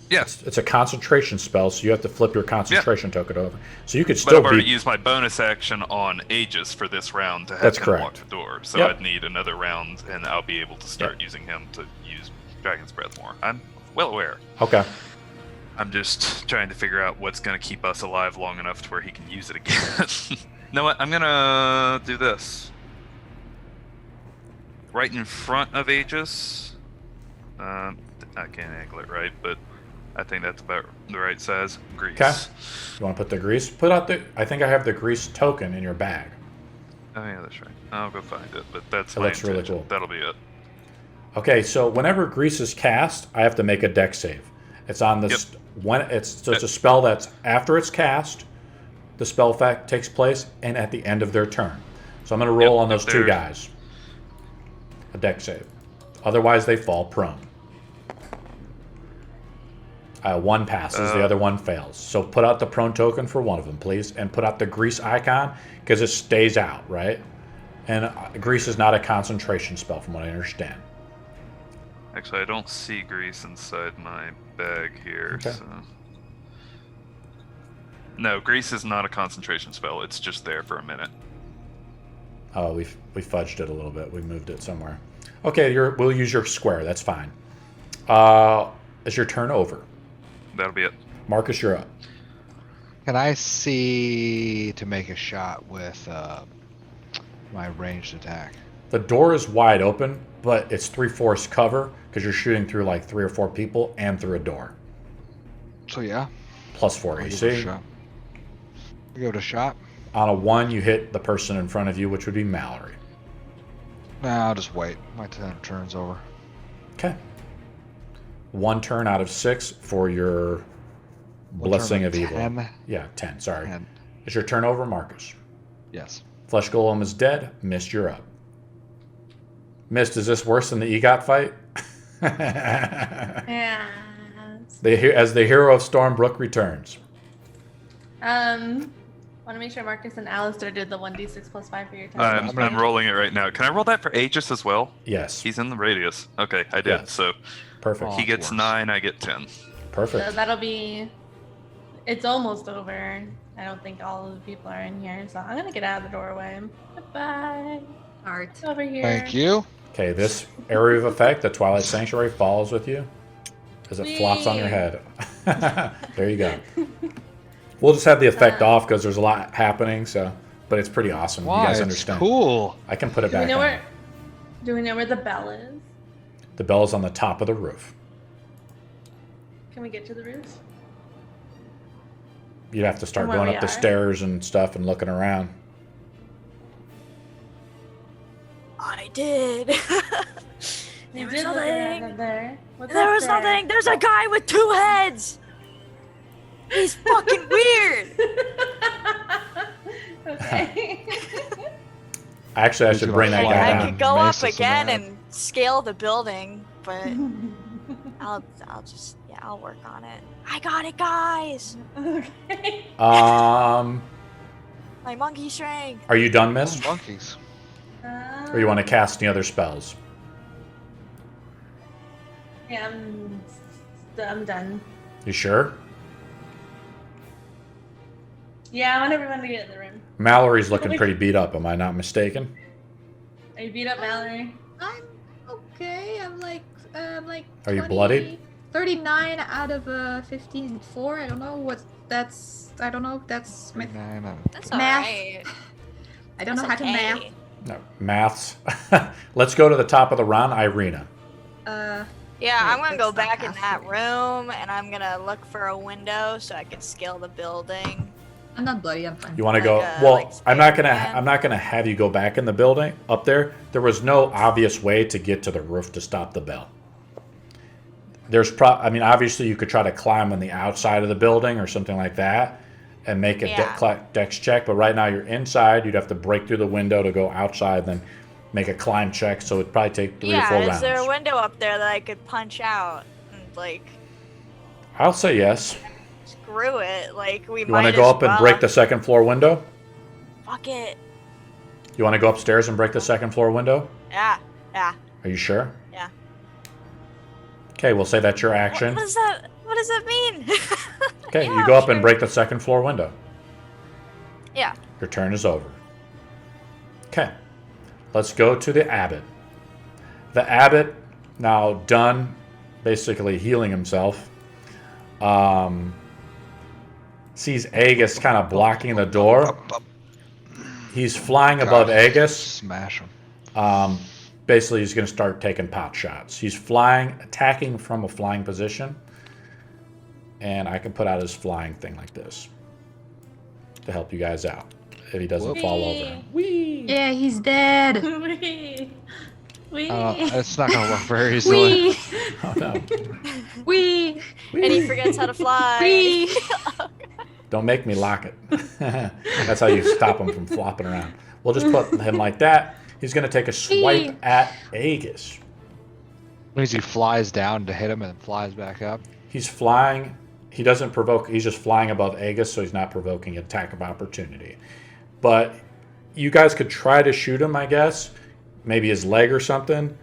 Yes. It's a concentration spell, so you have to flip your concentration token over. So you could But still I've already be. used my bonus action on Aegis for this round to have That's him correct. walk the door. So Yep. I'd need another round, and I'll be able to start using him to use Dragon's Breath more. I'm well aware. Okay. I'm just trying to figure out what's going to keep us alive long enough to where he can use it again. You know what? I'm going to do this. Right in front of Aegis. I can't angle it right, but I think that's about the right size. Grease. Okay. You want to put the grease? Put out the. I think I have the grease token in your bag. Oh yeah, that's right. I'll go find it, but that's It my looks really intention. cool. That'll be it. Okay, so whenever grease is cast, I have to make a dex save. It's on this when it's a spell that's after it's cast, the spell effect takes place, and at the end of their turn. So I'm going to roll on those two guys. A dex save. Otherwise, they fall prone. One passes, the other one fails. So put out the prone token for one of them, please, and put out the grease icon because it stays out, right? And grease is not a concentration spell, from what I understand. Actually, I don't see grease inside my bag here. Okay. So. No, grease is not a concentration spell. It's just there for a minute. Oh, we fudged it a little bit. We moved it somewhere. Okay, we'll use your square. That's fine. Is your turn over? That'll be it. Marcus, you're up. Can I see to make a shot with my ranged attack? The door is wide open, but it's 3/4 cover because you're shooting through like 3 or 4 people and through a door. So yeah. +4 I'll give it a AC. shot. Give it a shot. On a 1, you hit the person in front of you, which would be Malory. Nah, I'll just wait. My turn's over. Okay. 1 turn out of 6 for your One Blessing turn of Evil. 10. Yeah, 10, sorry. 10. Is your turn over, Marcus? Yes. Flesh Golem is dead. Mist, you're up. Mist, is this worse than the EGOT fight? Yeah. As the hero of Stormbrook returns. Want to make sure Marcus and Alistair did the 1d6 + 5 for your time. I'm rolling it right now. Can I roll that for Aegis as well? Yes. He's in the radius. Okay, I did. Yes. So Perfect. Oh. he gets worse. 9, I get 10. Perfect. So that'll be. It's almost over. I don't think all of the people are in here, so I'm gonna get out of the doorway. Goodbye. Art. Over here. Thank you. Okay, this area of effect, the Twilight Sanctuary, follows with you as it flops on your head. There you go. We'll just have the effect off because there's a lot happening, but it's pretty awesome. Why? You guys It's understand. cool. I can put it Do we back know on. where? Do we know where the bell is? The bell is on the top of the roof. Can we get to the roof? You'd have to start From where going we up the are? stairs and stuff and looking around. I did. We There was did look nothing. around up there. What's There up was there? nothing. There's a guy with 2 heads. He's fucking weird. Okay. Actually, I He's should gonna bring that fly guy down. I down. could go up Mace us again around. and scale the building, but I'll just I'll work on it. I got it, guys. Okay. My monkey strength. Are you done, Oh, Mist? monkeys. Or you want to cast any other spells? Yeah, I'm done. You sure? Yeah, I want everyone to get in the room. Mallory's looking pretty beat up. Am I not mistaken? Are you beat up, Mallory? I'm okay. I'm like Are you 20 bloodied? 39 out of 15 4. I don't know what that's. I don't know. That's Nah, nah. That's Math. alright. I don't know how to math. No. Maths. Let's go to the top of the round, Irina. Yeah, Wait, I'm gonna go that's not back in that half room and I'm gonna look for a window so I can scale the building. I'm not bloody. I'm fine. You want to Like, go? well, I'm not gonna have you go back in the building up there. There was no obvious way to get to the roof to stop the bell. I mean, obviously you could try to climb on the outside of the building or something like that, and make a dex check. But right now you're inside. You'd have to break through the window to go outside, then make a climb check. So it'd probably take 3 or 4 rounds. Is there a window up there that I could punch out? And, I'll say yes. Screw it. Like, we You might want to as go up and well. break the second floor window? Fuck it. You want to go upstairs and break the second floor window? Yeah. Yeah. Are you sure? Yeah. Okay, we'll say that's your action. What does that mean? Okay, Yeah, you go up and sure. break the second floor window. Yeah. Your turn is over. Okay, let's go to the Abbot. The Abbot, now done basically healing himself, sees Aegis kind of blocking the door. He's flying above Aegis. Smash him. Basically, he's going to start taking pot shots. He's flying, attacking from a flying position. And I can put out his flying thing like this to help you guys out if he doesn't fall over. Whee! Yeah, he's dead. Whee! Whee! It's not gonna work very easily. Wee. Oh, no. Wee. And he forgets how to fly. Wee. Don't make me lock it. That's how you stop him from flopping around. We'll just put him like that. He's going to take a swipe at Aegis. Means he flies down to hit him and then flies back up. He's flying. He doesn't provoke. He's just flying above Aegis, so he's not provoking attack of opportunity. But you guys could try to shoot him, I guess. Maybe his leg or something.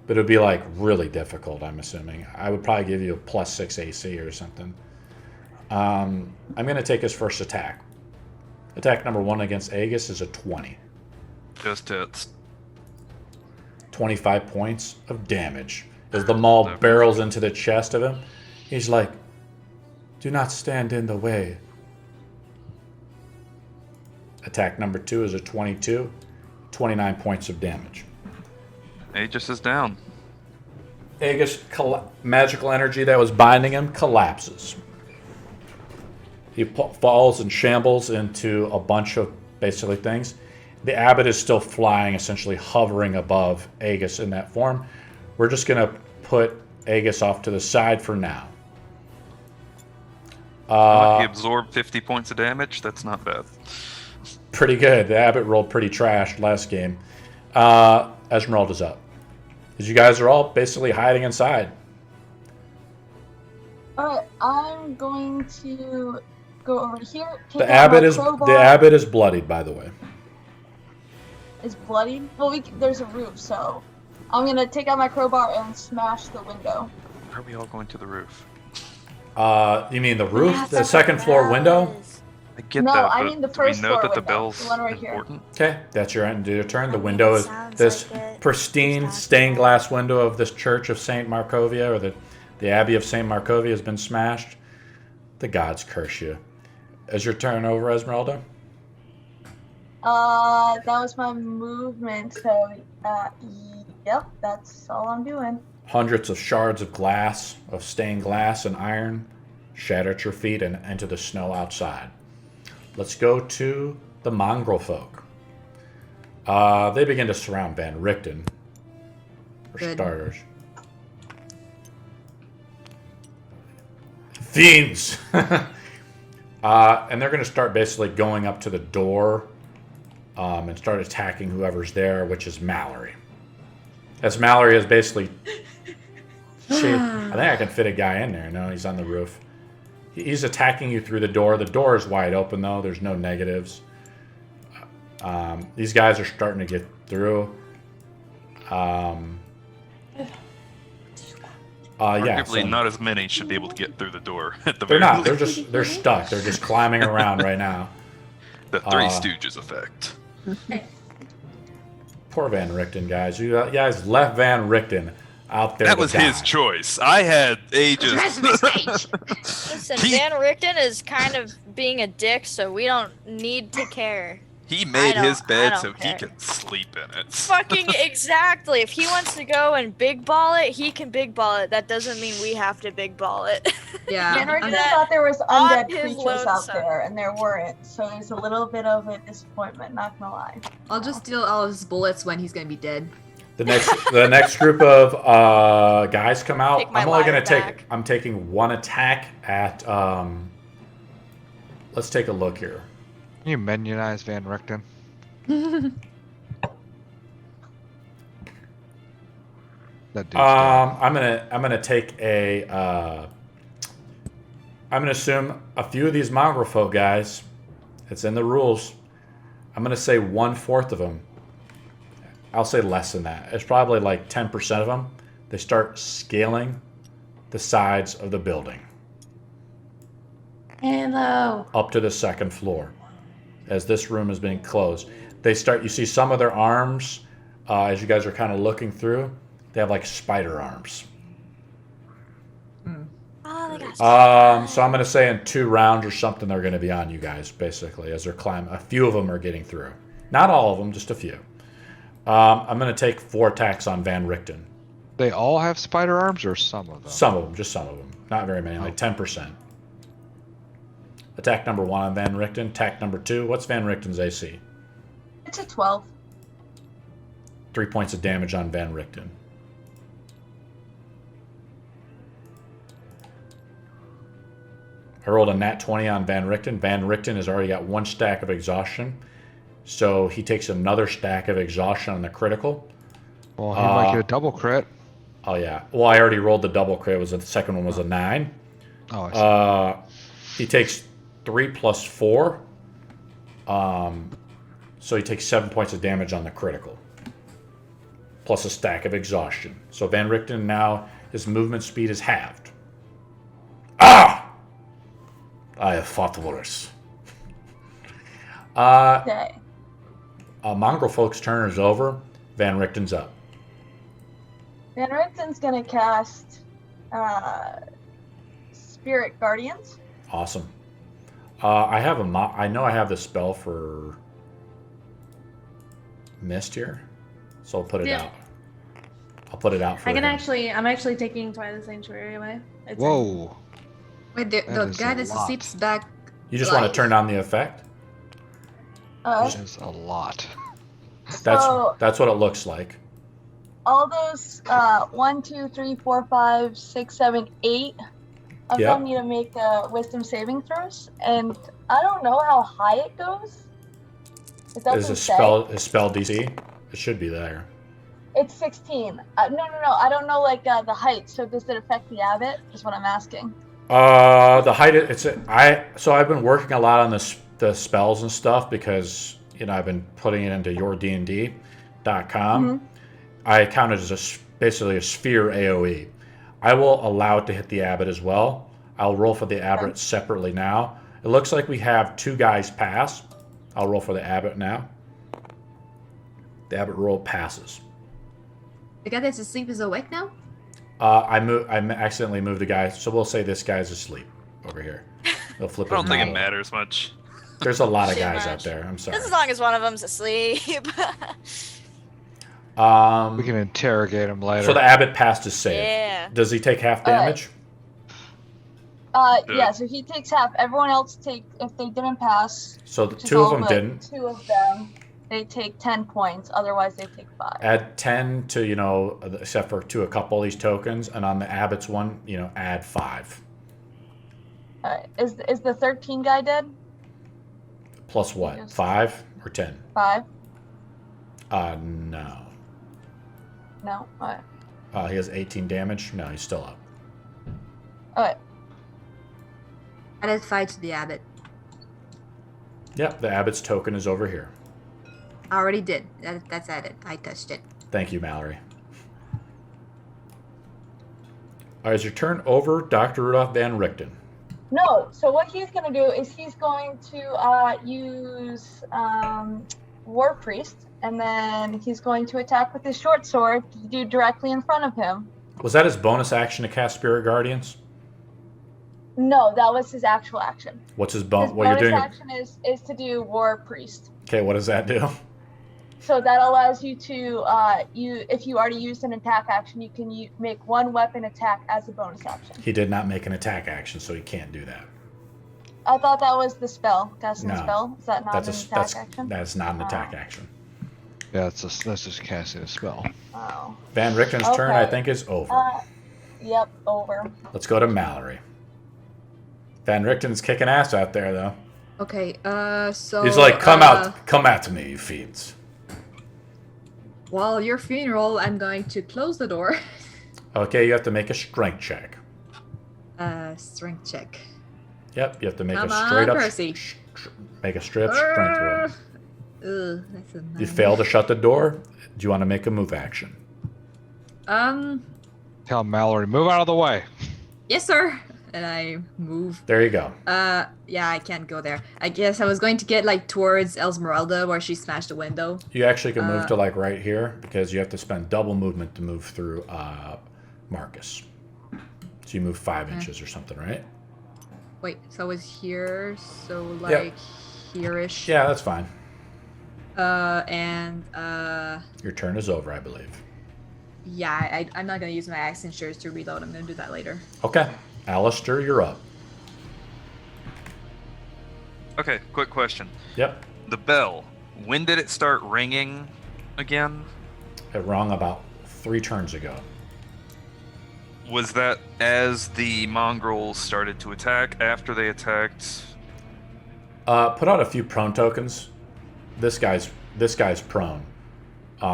But it would be like really difficult, I'm assuming. I would probably give you a +6 AC or something. I'm going to take his first attack. Attack number 1 against Aegis is a 20. Just hits. 25 points of damage. As the maul barrels into the chest of him, he's like, "Do not stand in the way." Attack number 2 is a 22. 29 points of damage. Aegis is down. Aegis' magical energy that was binding him collapses. He falls and shambles into a bunch of basically things. The Abbot is still flying, essentially hovering above Aegis in that form. We're just going to put Aegis off to the side for now. He absorbed 50 points of damage. That's not bad. Pretty good. The Abbot rolled pretty trash last game. Ezmerelda's up. As you guys are all basically hiding inside. Alright, I'm going to go over here. The Abbot is bloodied, by the way. Is bloodied? Well, there's a roof, so I'm gonna take out my crowbar and smash the window. Why are we all going to the roof? You mean the roof? The second floor window? I get No, that, I but mean the do first we know floor that the window, bell's the one right here. important? Okay, that's your turn. The I mean, window it is sounds this like it. pristine Sounds stained like glass window of this church of St. Markovia, or the Abbey of St. Markovia has been smashed. The gods curse you. Is your turn over, Ezmerelda? That was my movement, so, yep, that's all I'm doing. Hundreds of shards of glass, of stained glass and iron, shatter at your feet and into the snow outside. Let's go to the Mongrelfolk. They begin to surround Van Richten, for Good. starters. Fiends! And they're going to start basically going up to the door and start attacking whoever's there, which is Malory. As Malory is basically... I think I can fit a guy in there. No, he's on the roof. He's attacking you through the door. The door is wide open, though. There's no negatives. These guys are starting to get through. Arguably, not as many should be able to get through the door at the They're very not. least. They're stuck. They're just climbing around right now. The Three Stooges effect. Poor Van Richten, guys. You guys left Van Richten out there. That to was die. his choice. I had Aegis. Listen, Van Richten is kind of being a dick, so we don't need to care. He made his I bed don't so care. he can sleep in it. Fucking exactly. If he wants to go and big ball it, he can big ball it. That doesn't mean we have to big ball it. Yeah. Van Richten that thought there was on undead his creatures out lonesome. there, and there weren't, so there's a little bit of a disappointment, not gonna lie. I'll just steal all his bullets when he's gonna be dead. The next group of guys come out. Take my I'm only liar gonna take. back. I'm taking one attack at. Let's take a look here. Can you minionize Van Richten? That dude's dead. I'm gonna take a. I'm I'm going to assume a few of these Mongrelfolk guys, it's in the rules, I'm going to say 1/4 of them. I'll say less than that. It's probably like 10% of them. They start scaling the sides of the building. Hello. Up to the second floor as this room is being closed. You see some of their arms, as you guys are kind of looking through, they have like spider arms. Oh, they got So I'm going to say in 2 rounds or something, they're going to be on you guys, basically, as they're climbing. A few of them are getting through. Not all of them, just a few. I'm going to take 4 attacks on Van Richten. They all have spider arms, or some of them? Some of them, just some of them. Not very many, like 10%. Attack number 1 on Van Richten. Attack number 2. What's Van Richten's AC? It's a 12. 3 points of damage on Van Richten. I rolled a nat 20 on Van Richten. Van Richten has already got 1 stack of exhaustion. So he takes another stack of exhaustion on the critical. Well, he might get a double crit. Oh, yeah. Well, I already rolled the double crit. The second one was a 9. Oh, I see. He takes 3 plus 4. So he takes 7 points of damage on the critical. Plus a stack of exhaustion. So Van Richten now, his movement speed is halved. Ah! I have fought worse. Okay. Mongrelfolk's turn is over. Van Richten's up. Van Richten's gonna cast Spirit Guardians. Awesome. I know I have the spell for Mist here, so I'll put it out. I'll put it out for I'm him. actually taking Twilight Sanctuary away. Whoa. Wait, the is guy a that lot. sleeps back. You just want to turn on the effect? That is a lot. That's what it looks like. All those 1, 2, 3, 4, 5, 6, 7, 8 of Yep. them need to make wisdom saving throws, and I don't know how high it goes. It Is doesn't a say. spell DC? It should be there. It's 16. No. I don't know the height. So does it affect the abbot? Is what I'm asking. The height. So I've been working a lot on the spells and stuff because I've been putting it into yourdnd.com. Mm-hmm. I count it as basically a sphere AOE. I will allow it to hit the abbot as well. I'll roll for the abbot separately now. It looks like we have 2 guys pass. I'll roll for the abbot now. The abbot roll passes. The guy that's asleep is awake now? I accidentally moved the guy, so we'll say this guy's asleep over here. They'll flip. I don't his think it model. matters much. There's a lot of Too guys much. out there. I'm sorry. Just as long as one of them's asleep. We can interrogate him later. So the abbot passed his save. Yeah. Does he take half damage? Yeah. So he takes half. Everyone else if they didn't pass. So which is 2 of all them but didn't. 2 of them, they take 10 points. Otherwise, they take 5. Add 10 to except for to a couple of these tokens, and on the abbot's one, add 5. All right. Is the 13 guy dead? Plus what? Yes. 5 or 10? 5. No. No. All right. He has 18 damage. No, he's still up. All right. Added 5 to the abbot. Yep, the abbot's token is over here. I already did. That's added. I touched it. Thank you, Malory. All right, is your turn over, Dr. Rudolph Van Richten? No. So what he's going to do is he's going to use War Priest, and then he's going to attack with his short sword to do directly in front of him. Was that his bonus action to cast Spirit Guardians? No, that was his actual action. What's his His bonus? What you're bonus doing? action is to do War Priest. Okay, what does that do? So that allows you to, if you already used an attack action, you can make 1 weapon attack as a bonus action. He did not make an attack action, so he can't do that. I thought that was the spell, casting No. the spell. Is that not an attack action? That's not an attack Oh. action. Yeah, that's just casting a spell. Oh. Van Richten's turn, I Okay. think, is over. Yep, over. Let's go to Malory. Van Richten's kicking ass out there, though. Okay, so... He's like, come at me, you fiends. While your funeral, I'm going to close the door. Okay, you have to make a strength check. Strength check. Yep, you have to make Come a on, straight up Percy. make a straight up strength roll. Ugh, that's a You nine. fail to shut the door. Do you want to make a move action? Tell Mallory, move out of the way. Yes, sir. And I move. There you go. Yeah, I can't go there. I guess I was going to get like towards Ezmerelda where she smashed the window. You actually can move to like right here because you have to spend double movement to move through Marcus. So you move 5 inches or something, right? Wait, so I was here, so like here-ish. Yeah, that's fine. And Your turn is over, I believe. yeah, I'm not gonna use my action shares to reload. I'm gonna do that later. Okay. Alistair, you're up. Okay, quick question. Yep. The bell, when did it start ringing again? It rung about 3 turns ago. Was that as the mongrels started to attack, after they attacked? Put out a few prone tokens. This guy's prone.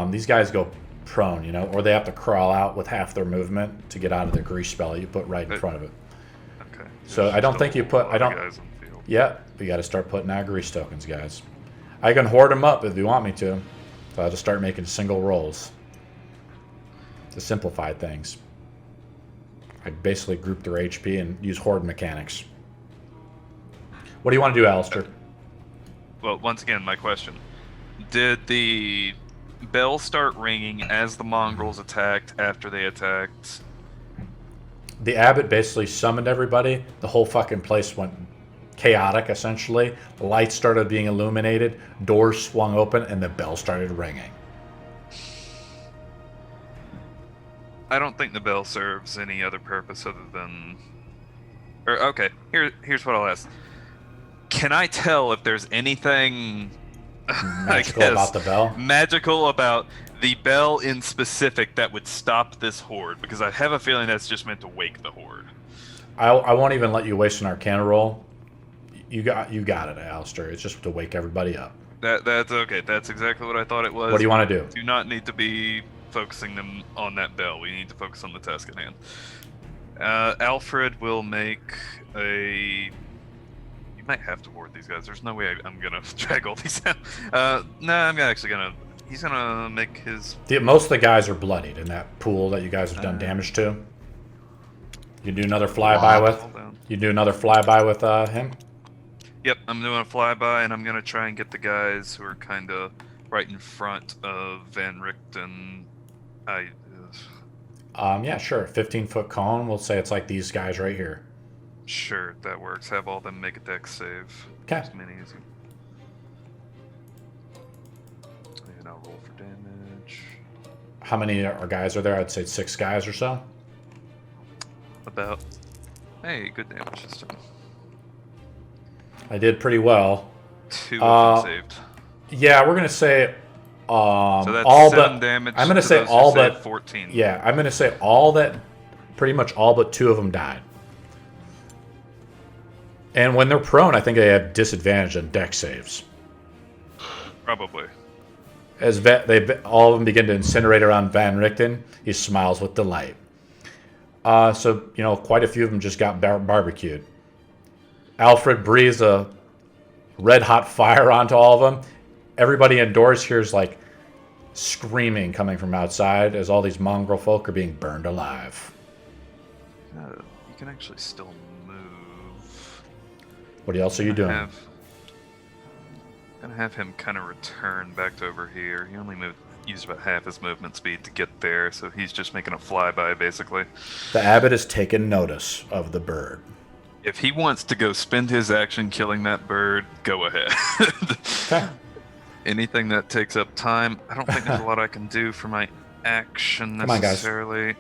These guys go prone, you know, or they have to crawl out with half their movement to get out of the grease spell you put right in front of it. Okay. So I don't think you put. I don't. Guys on the field. Yeah, we got to start putting out grease tokens, guys. I can hoard them up if you want me to. So I'll just start making single rolls to simplify things. I basically group their HP and use horde mechanics. What do you want to do, Alistair? Well, once again, my question: did the bell start ringing as the mongrels attacked? After they attacked? The abbot basically summoned everybody. The whole fucking place went chaotic, essentially. Lights started being illuminated, doors swung open, and the bell started ringing. I don't think the bell serves any other purpose other than. Or okay, here's what I'll ask. Can I tell if there's anything Magical about the bell? magical about the bell in specific that would stop this horde? Because I have a feeling that's just meant to wake the horde. I won't even let you waste an Arcana roll. You got it, Alistair. It's just to wake everybody up. That's okay. That's exactly what I thought it was. What do you want to do? Do not need to be focusing them on that bell. We need to focus on the task at hand. Alfred will make a. You might have to ward these guys. There's no way I'm gonna drag all these out. No, I'm actually gonna. He's gonna make his. Most of the guys are bloodied in that pool that you guys have done damage to. You do another flyby with. You do another flyby with him. Yep, I'm doing a flyby, and I'm gonna try and get the guys who are kind of right in front of Van Richten. Yeah, sure. 15-foot cone. We'll say it's like these guys right here. Sure, that works. Have all them make a dex save. Okay. Just mini easy. And I'll roll for damage. How many guys are there? I'd say 6 guys or so. About. Hey, good damage this time. I did pretty well. 2 of them saved. Yeah, we're gonna say So that's all 7 but damage. I'm gonna to say those who all saved but 14. Yeah, I'm gonna say all that. Pretty much all but 2 of them died. And when they're prone, I think they have disadvantage on dex saves. Probably. As all of them begin to incinerate around Van Richten, he smiles with delight. So, you know, quite a few of them just got barbecued. Alfred breathes a red-hot fire onto all of them. Everybody indoors hears, like, screaming coming from outside as all these Mongrelfolk are being burned alive. You can actually still move. What else are you doing? Gonna have him kind of return back to over here. He only used about half his movement speed to get there, so he's just making a flyby, basically. The abbot has taken notice of the bird. If he wants to go spend his action killing that bird, go ahead. Okay. Anything that takes up time, I don't think there's a lot I can do for my action necessarily.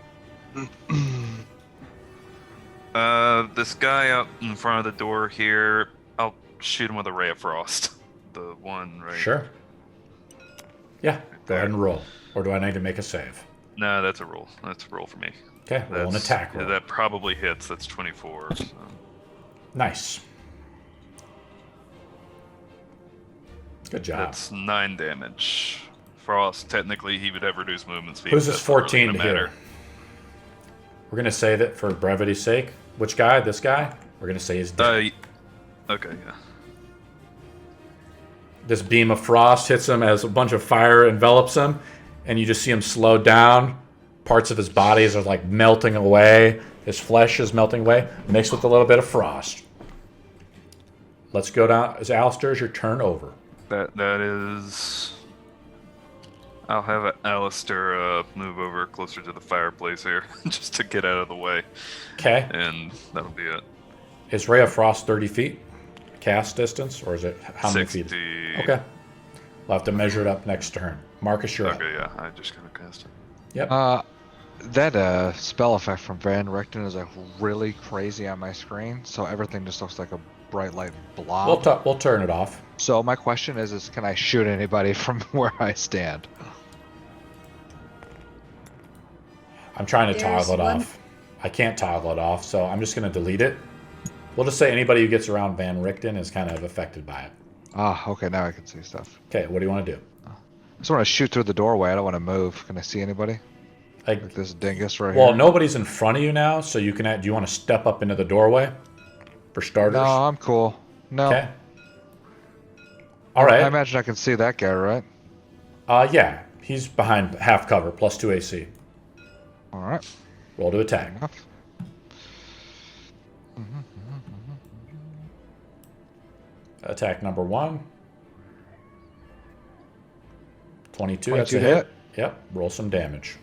This guy up in front of the door here, I'll shoot him with a ray of frost. The one right. Sure. Yeah, go ahead and roll. Or do I need to make a save? No, that's a roll. That's a roll for me. Okay, roll an attack roll. That probably hits. That's 24. So. Nice. Good job. That's 9 damage. Frost, technically, he would have reduced movement speed. Who's this That's not 14 really to gonna here? matter. We're going to say that for brevity's sake. Which guy? This guy? We're going to say he's dead. Okay, yeah. This beam of frost hits him as a bunch of fire envelops him, and you just see him slow down. Parts of his body are like melting away. His flesh is melting away, mixed with a little bit of frost. Let's go down. As Alistair, your turn over. That is. I'll have Alistair move over closer to the fireplace here, just to get out of the way. Okay. And that'll be it. Is Ray of Frost 30 feet? Cast distance, or is it how many 60. feet? Okay. We'll have to measure it up next turn. Marcus, you're up. Okay, yeah. I just kind of cast it. Yep. That spell effect from Van Richten is like really crazy on my screen, so everything just looks like a bright light blob. We'll turn it off. So my question is can I shoot anybody from where I stand? I'm trying to There's toggle it one- off. I can't toggle it off, so I'm just going to delete it. We'll just say anybody who gets around Van Richten is kind of affected by it. Ah, okay, now I can see stuff. Okay, what do you want to do? I just want to shoot through the doorway. I don't want to move. Can I see anybody? Like this dingus right Well, here? nobody's in front of you now, so you can. Do you want to step up into the doorway for starters? No, I'm cool. No. Okay. All right. I imagine I can see that guy, right? Yeah, he's behind half cover, plus 2 AC. All right. Roll to attack. Enough. Attack number 1. 22. 22 That's a hit. Yep. Roll some damage.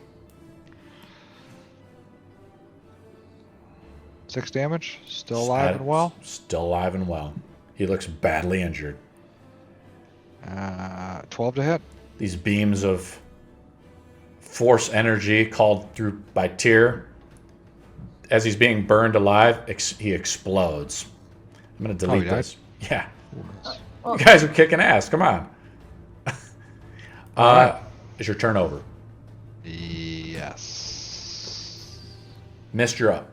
6 damage. Still alive and well. Still alive and well. He looks badly injured. 12 to hit. These beams of force energy called through by Tyr. As he's being burned alive, he explodes. I'm going to delete he died? this. Yeah. Oh. You guys are kicking ass. Come on. Alright. Is your turn over? Yes. Missed, you're up.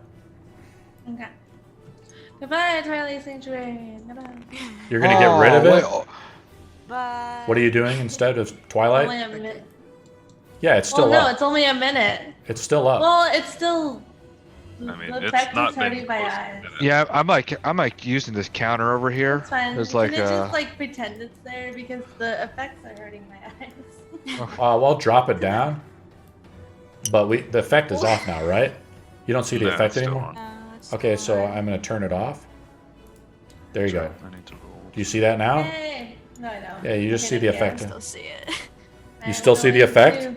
Okay. Goodbye, Twilight Sanctuary. Goodbye. You're going to get rid of it? wait, But What are you doing instead of Twilight? Only a minute. Yeah, it's still Well, no, up. it's only a minute. It's still up. Well, it's still. I mean, the it's text not is hurting been my close to eyes. a minute. Yeah, I'm like using this counter over here. It's fine. There's Can like it just like pretend it's there because the effects are hurting my eyes. Well, drop it down. But the effect is off now, right? You don't see the No, effect it's still anymore? on. Okay, so I'm going to turn it off. There you go. I need to roll. Do you see that now? Hey. No, I don't. Yeah, you just see the Okay, effect. still see it. I You still see the don't effect? do-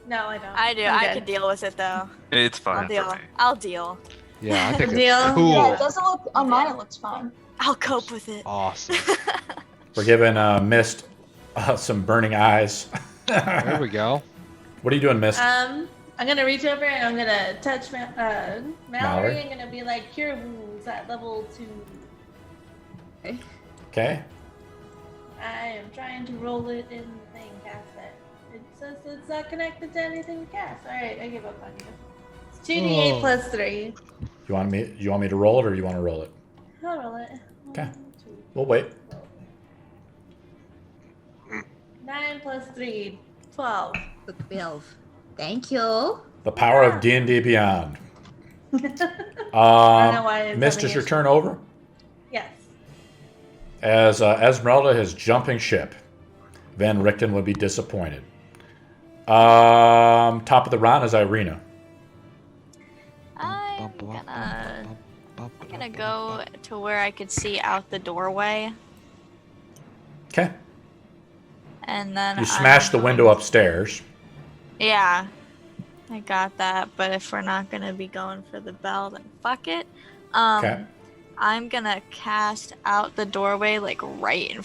No, I don't. I do. I'm I good. can deal with it though. It's I'll fine deal. for me. I'll deal. Yeah, I think Deal. it's cool. Yeah, it doesn't look on mine. It looks fine. I'll cope with it. Awesome. We're giving Mist some burning eyes. There we go. What are you doing, Mist? I'm gonna reach over and I'm gonna touch Mallory. Mallory? I'm gonna be like, cure wounds at level 2. Okay. I am trying to roll it in the thing, cast it. It says it's not connected to anything to cast. Alright, I give up on you. It's 2d8 plus 3. You want me to roll it, or you want to roll it? I'll roll it. Okay. 1, 2, We'll wait. 9 plus 3, 12. 12. Thank you. The power of D&D Beyond. I don't know why it's Mist, having is your issues. turn over? Yes. As Ezmerelda is jumping ship, Van Richten would be disappointed. Top of the round is Irina. I'm gonna go to where I could see out the doorway, Okay. and then You smash the window upstairs. Yeah, I got that. But if we're not gonna be going for the bell, then fuck it. Okay. I'm gonna cast out the doorway, like right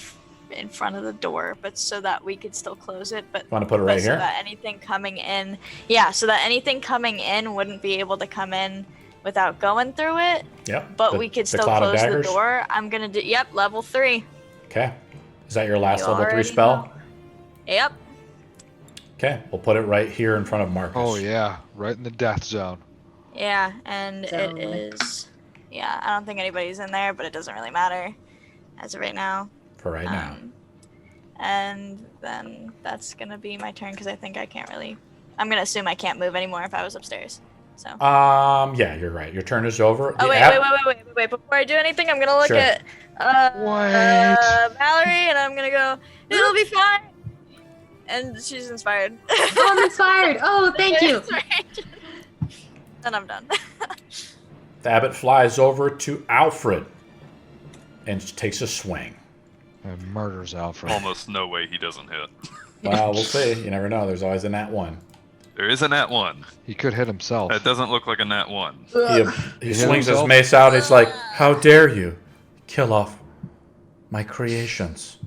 in front of the door, but so that we could still close it. But Want to put it right so here? that anything coming in, yeah, so that anything coming in wouldn't be able to come in without going through it. Yep. But we could the still cloud of close the daggers? door. I'm gonna do. Yep, level 3. Okay. Is that your last You level 3 already spell? know. Yep. Okay. We'll put it right here in front of Marcus. Oh yeah, right in the death zone. Yeah, and it Totally. is. Yeah, I don't think anybody's in there, but it doesn't really matter as of right now. For right now. And then that's gonna be my turn because I think I can't really. I'm gonna assume I can't move anymore if I was upstairs. So. Yeah, you're right. Your turn is over. Oh, wait. Before I do anything, I'm gonna look Sure. at Malory, and I'm gonna go, it'll be fine. And she's inspired. Oh, I'm inspired. Oh, thank you. And I'm done. The abbot flies over to Alfred and takes a swing. And murders Alfred. Almost no way he doesn't hit. Well, we'll see. You never know. There's always a nat 1. There is a nat 1. He could hit himself. That doesn't look like a nat 1. He swings his mace out. He's like, "How dare you kill off my creations?"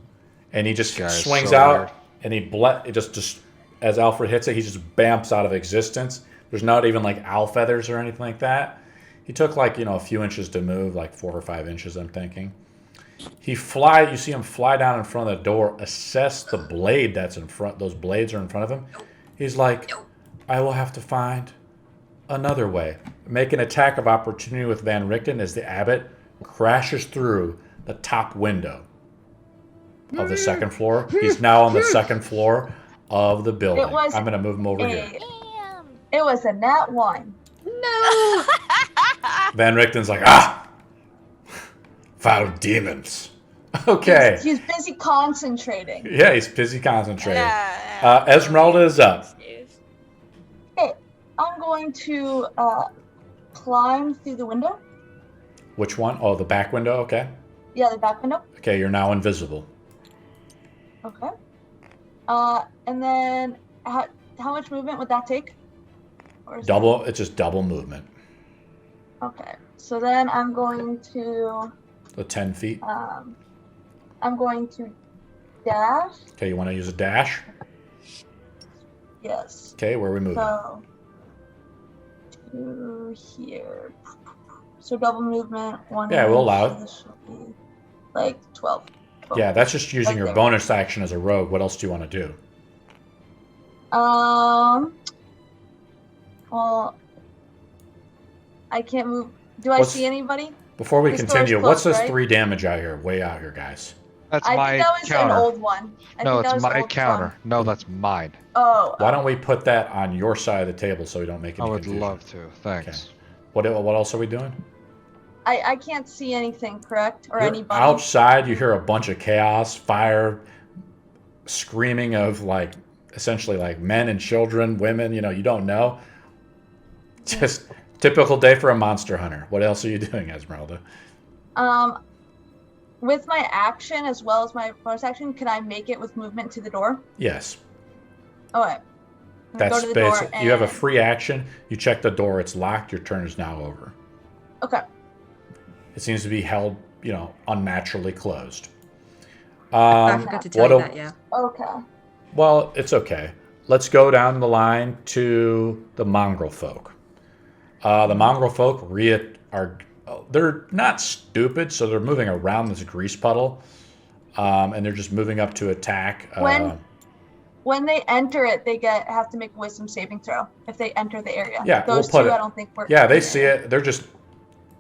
And he just This guy is swings so out, weird. and he just as Alfred hits it, he just bamps out of existence. There's not even like owl feathers or anything like that. He took like, a few inches to move, like 4 or 5 inches, I'm thinking. You see him fly down in front of the door, assess the blade that's in front. Those blades are in front of him. He's like, "I will have to find another way." Make an attack of opportunity with Van Richten as the abbot crashes through the top window of the second floor. He's now on the second floor of the building. I'm going to move him over here. It was a nat 1. No. Van Richten's like, foul demons. Okay. He's busy concentrating. Yeah, he's busy concentrating. Yeah. Ezmerelda is up. Hey, I'm going to climb through the window. Which one? Oh, the back window? Okay. Yeah, the back window. Okay, you're now invisible. Okay. And then how much movement would that take? Or is Double. It's just double movement. Okay. So then I'm going to So 10 feet. I'm going to dash. Okay, you want to use a dash? Yes. Okay, where are we moving? So to here. So double movement. Yeah, we'll allow it. This should be like 12. Yeah, that's just using your there. bonus action as a rogue. What else do you want to do? Well, I can't move. Do I What's- see anybody? Before we This continue, door's what's closed, this right? 3 damage out here? Way out here, guys. That's I my think that was counter. an old one. No, think that it's was my old counter. one. No, that's mine. Oh. Why don't we put that on your side of the table so we don't make any I would confusion? love to. Thanks. What else are we doing? I can't see anything, correct? Or You're anybody? outside, you hear a bunch of chaos, fire, screaming of like essentially like men and children, women, you don't know. Just typical day for a monster hunter. What else are you doing, Ezmerelda? With my action as well as my bonus action, can I make it with movement to the door? Yes. Okay. I'm gonna That's go to the door basic. You have a and- free action. You check the door, it's locked, your turn is now over. Okay. It seems to be held, unnaturally closed. I forgot to tell you that, yeah. Okay. Well, it's okay. Let's go down the line to the Mongrelfolk. The Mongrelfolk they're not stupid, so they're moving around this grease puddle, and they're just moving up to attack. When they enter it, they have to make a wisdom saving throw if they enter the area. Yeah, Those we'll put two, it. I don't think work. Yeah, they see it.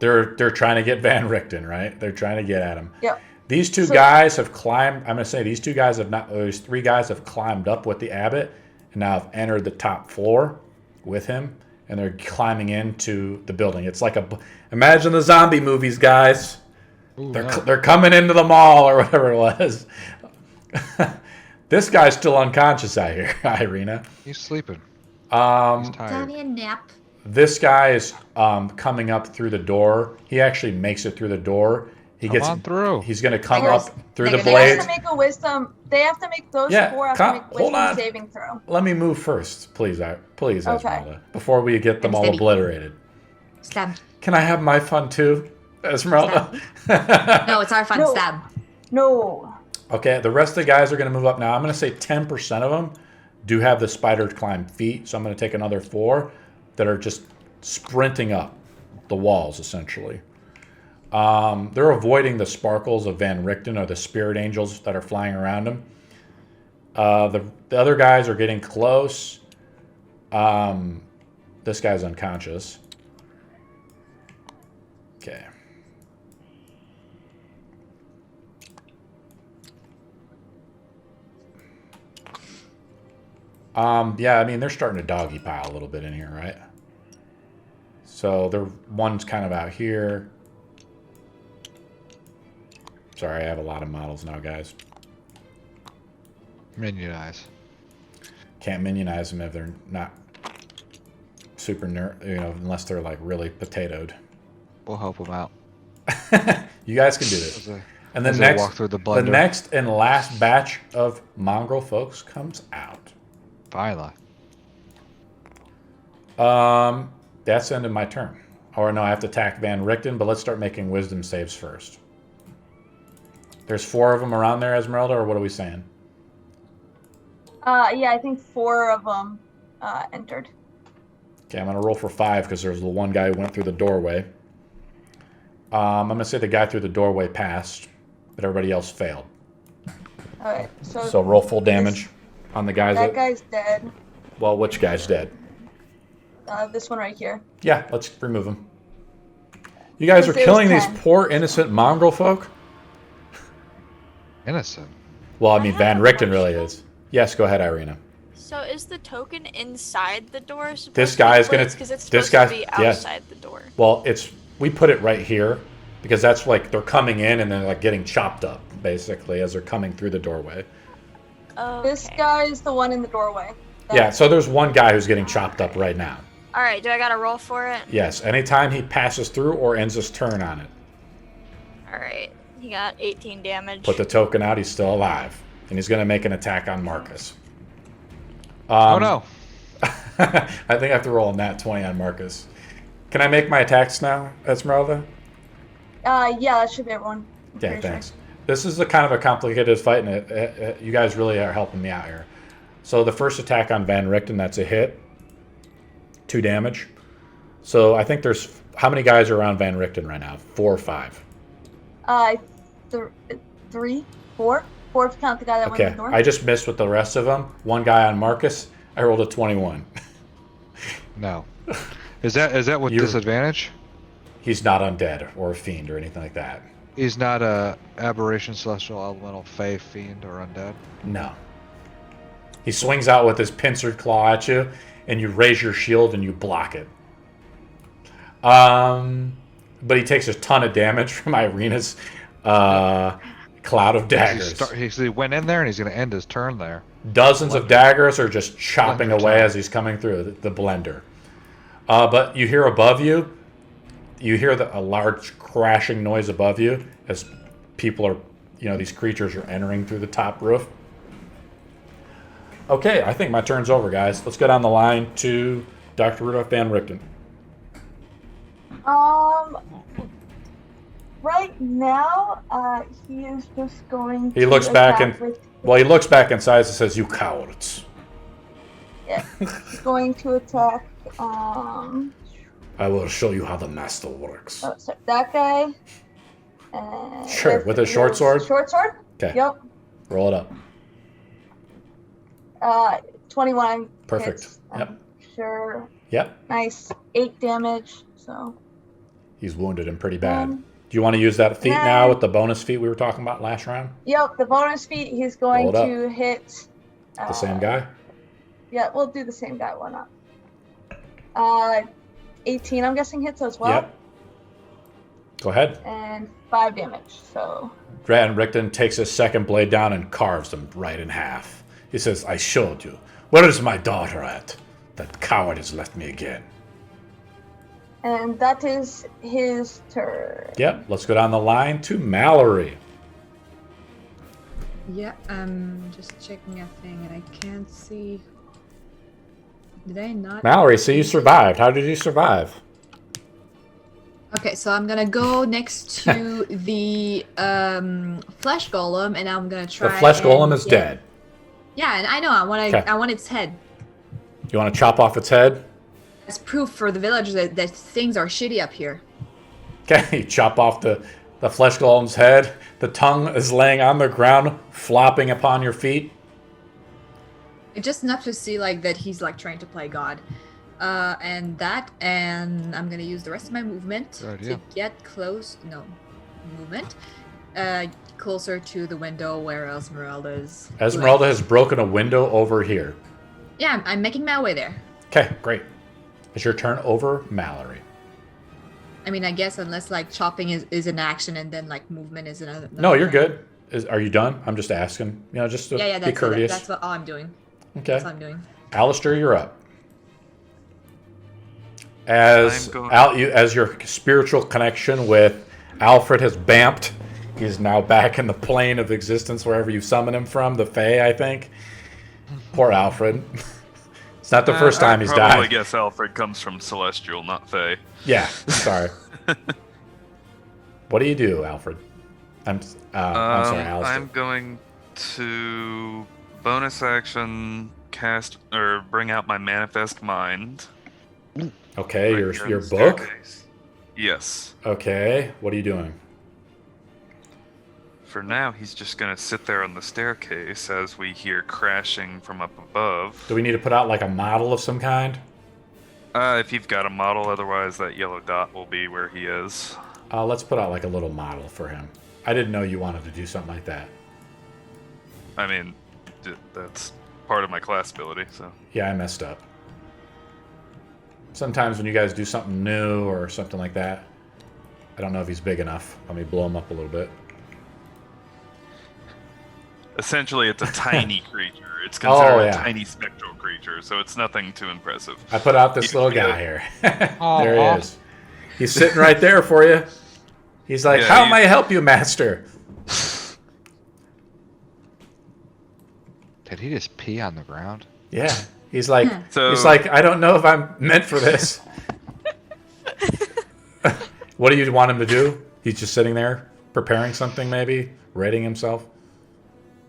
They're trying to get Van Richten, right? They're trying to get at him. Yep. These two guys have climbed. I'm gonna say these 3 guys have climbed up with the abbot, and now have entered the top floor with him, and they're climbing into the building. It's like imagine the zombie movies, guys. Ooh, They're coming into the mall or whatever it was. This guy's still unconscious out here, Irina. He's sleeping. He's Have tired. a nap. This guy is coming up through the door. He actually makes it through the door. Come on through. He's going to come Fingers. up through the Fingers. They blades. have to make a wisdom. They have to make those Yeah, 4 have hold to make wisdom on. saving throw. Let me move first, please, Ezmerelda, before we get them I'm all steady. obliterated. Stab. Can I have my fun too, Ezmerelda? No, it's our fun. No. Stab. No. Okay, the rest of the guys are going to move up now. I'm going to say 10% of them do have the spider climb feat, so I'm going to take another 4 that are just sprinting up the walls, essentially. They're avoiding the sparkles of Van Richten or the spirit angels that are flying around them. The other guys are getting close. This guy's unconscious. Okay. Yeah, I mean, they're starting to doggy pile a little bit in here, right? So one's kind of out here. Sorry, I have a lot of models now, guys. Minionize. Can't minionize them if they're not super unless they're like really potatoed. We'll help them out. You guys can do this. And the next, walk through the next and last batch of Mongrelfolk comes out. Finally. That's the end of my turn. Or no, I have to attack Van Richten, but let's start making wisdom saves first. There's 4 of them around there, Ezmerelda, or what are we saying? Yeah, I think 4 of them entered. Okay, I'm going to roll for 5 because there's the one guy who went through the doorway. I'm going to say the guy through the doorway passed, but everybody else failed. Alright, so roll full damage on the guys. That guy's dead. Well, which guy's dead? This one right here. Yeah, let's remove him. You guys are killing these poor innocent Mongrelfolk? Innocent? Well, I mean, Van Richten really is. Yes, go ahead, Irina. So is the token inside the door? This guy is going to... Because it's supposed to be outside the door. Well, we put it right here because that's like they're coming in and they're like getting chopped up, basically, as they're coming through the doorway. Okay. This guy is the one in the doorway. Yeah, so there's one guy who's getting chopped up right now. All right, do I got to roll for it? Yes, anytime he passes through or ends his turn on it. All right, he got 18 damage. Put the token out, he's still alive. And he's going to make an attack on Marcus. Oh no. I think I have to roll a nat 20 on Marcus. Can I make my attacks now, Ezmerelda? Yeah, that should be everyone. Yeah, thanks. Sure. This is a kind of a complicated fight, and you guys really are helping me out here. So the first attack on Van Richten, that's a hit. 2 damage. So I think there's... How many guys are around Van Richten right now? 4 or 5? 3, 4. 4 if you count the guy that went in the door. I just missed with the rest of them. One guy on Marcus, I rolled a 21. No. Is that with disadvantage? He's not undead or a fiend or anything like that. He's not a aberration, celestial, elemental, fae, fiend, or undead? No. He swings out with his pincered claw at you, and you raise your shield and you block it. But he takes a ton of damage from Irina's cloud of daggers. He went in there and he's going to end his turn there. Dozens of daggers are just chopping away as he's coming through the blender. But you hear above you, a large crashing noise above you as people are, these creatures are entering through the top roof. Okay, I think my turn's over, guys. Let's go down the line to Dr. Rudolph Van Richten. Right now, he is just going to... He looks back and... Well, he looks back inside and says, "You cowards." Yeah, he's going to attack, I will show you how the master works. Oh, sorry, that guy. Sure, with a short sword? Short sword? Okay. Yep. Roll it up. 21 Perfect. hits. Yep. Sure. Yep. Nice. 8 damage, so... He's wounded and pretty bad. Do you want to use that feat now with the bonus feat we were talking about last round? Yep, the bonus feat, he's going to hit... the same guy? Yeah, we'll do the same guy. Why not? 18, I'm guessing, hits as well. Yep. Go ahead. And 5 damage, so... Van Richten takes his second blade down and carves him right in half. He says, "I showed you. Where is my daughter at? That coward has left me again." And that is his turn. Yep, let's go down the line to Malory. Yeah, I'm just checking a thing and I can't see. Did I not? Malory, so you survived. How did you survive? Okay, so I'm gonna go next to the flesh golem and I'm gonna try. The flesh golem is dead. Yeah, and I know. I want its head. You want to chop off its head? As proof for the villagers that things are shitty up here. Okay, you chop off the flesh golem's head. The tongue is laying on the ground, flopping upon your feet. It's just enough to see like that he's like trying to play God. And I'm gonna use the rest of my movement to get close. No, movement. Closer to the window where Ezmerelda is. Ezmerelda has broken a window over here. Yeah, I'm making my way there. Okay, great. It's your turn over Malory. I mean, I guess unless like chopping is an action and then like movement is another. No, you're thing. good. Are you done? I'm just asking. Just to Yeah, be that's courteous. That's what all I'm doing. Okay. That's what I'm doing. Alistair, you're up. As your spiritual connection with Alfred has bamped, he's now back in the plane of existence wherever you summon him from, the Fae, I think. Poor Alfred. It's not the first time he's died. I guess Alfred comes from Celestial, not Fae. Yeah, sorry. What do you do, Alfred? I'm sorry, Alistair. I'm going to bonus action cast or bring out my Manifest Mind. Okay, Right here on your the book? staircase. Yes. Okay, what are you doing? For now, he's just going to sit there on the staircase as we hear crashing from up above. Do we need to put out like a model of some kind? If you've got a model, otherwise that yellow dot will be where he is. Let's put out like a little model for him. I didn't know you wanted to do something like that. I mean, that's part of my class ability, so. Yeah, I messed up. Sometimes when you guys do something new or something like that, I don't know if he's big enough. Let me blow him up a little bit. Essentially, it's a tiny creature. It's considered a tiny spectral creature, so it's nothing too impressive. I put out this little guy here. There he is. He's sitting right there for you. He's like, how may I help you, master? Did he just pee on the ground? Yeah. He's like, I don't know if I'm meant for this. What do you want him to do? He's just sitting there preparing something, maybe? Readying himself?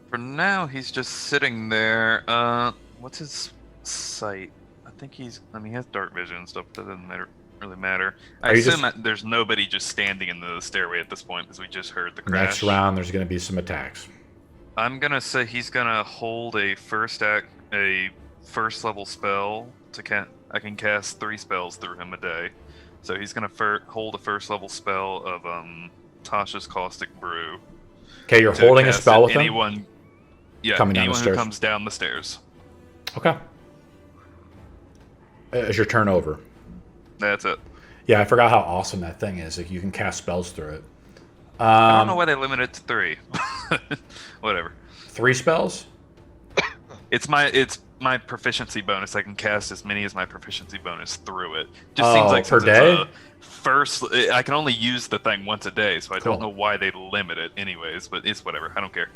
For now, he's just sitting there. What's his sight? I think he has dark vision and stuff. That doesn't really matter. I assume that there's nobody just standing in the stairway at this point because we just heard the crash. Next round, there's going to be some attacks. I'm going to say he's going to hold a first level spell to I can cast 3 spells through him a day. So he's going to hold a first level spell of Tasha's Caustic Brew. Okay, you're holding a spell with him? Anyone who comes down the stairs. Okay. Is your turn over? That's it. Yeah, I forgot how awesome that thing is. Like, you can cast spells through it. I don't know why they limit it to 3. Whatever. 3 spells? It's my proficiency bonus. I can cast as many as my proficiency bonus through it. Just seems like per day? I can only use the thing once a day, so I don't know why they limit it anyways, but it's whatever. I don't care.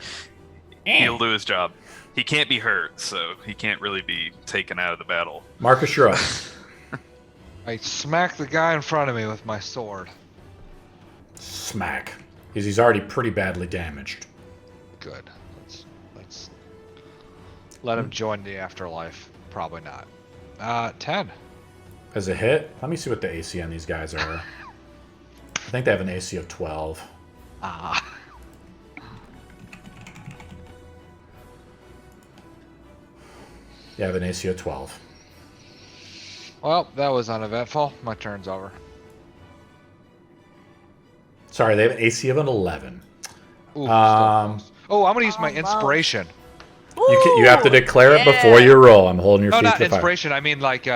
He'll do his job. He can't be hurt, so he can't really be taken out of the battle. Marcus, you're up. I smack the guy in front of me with my sword. Smack. Because he's already pretty badly damaged. Good. Let's let him join the afterlife. Probably not. 10. As a hit? Let me see what the AC on these guys are. I think they have an AC of 12. Yeah, I have an AC of 12. Well, that was uneventful. My turn's over. Sorry, they have an AC of an 11. Ooh, I'm going to use my inspiration. You have to declare it before you roll. I'm holding your feet to the fire. No, not inspiration. I mean, like,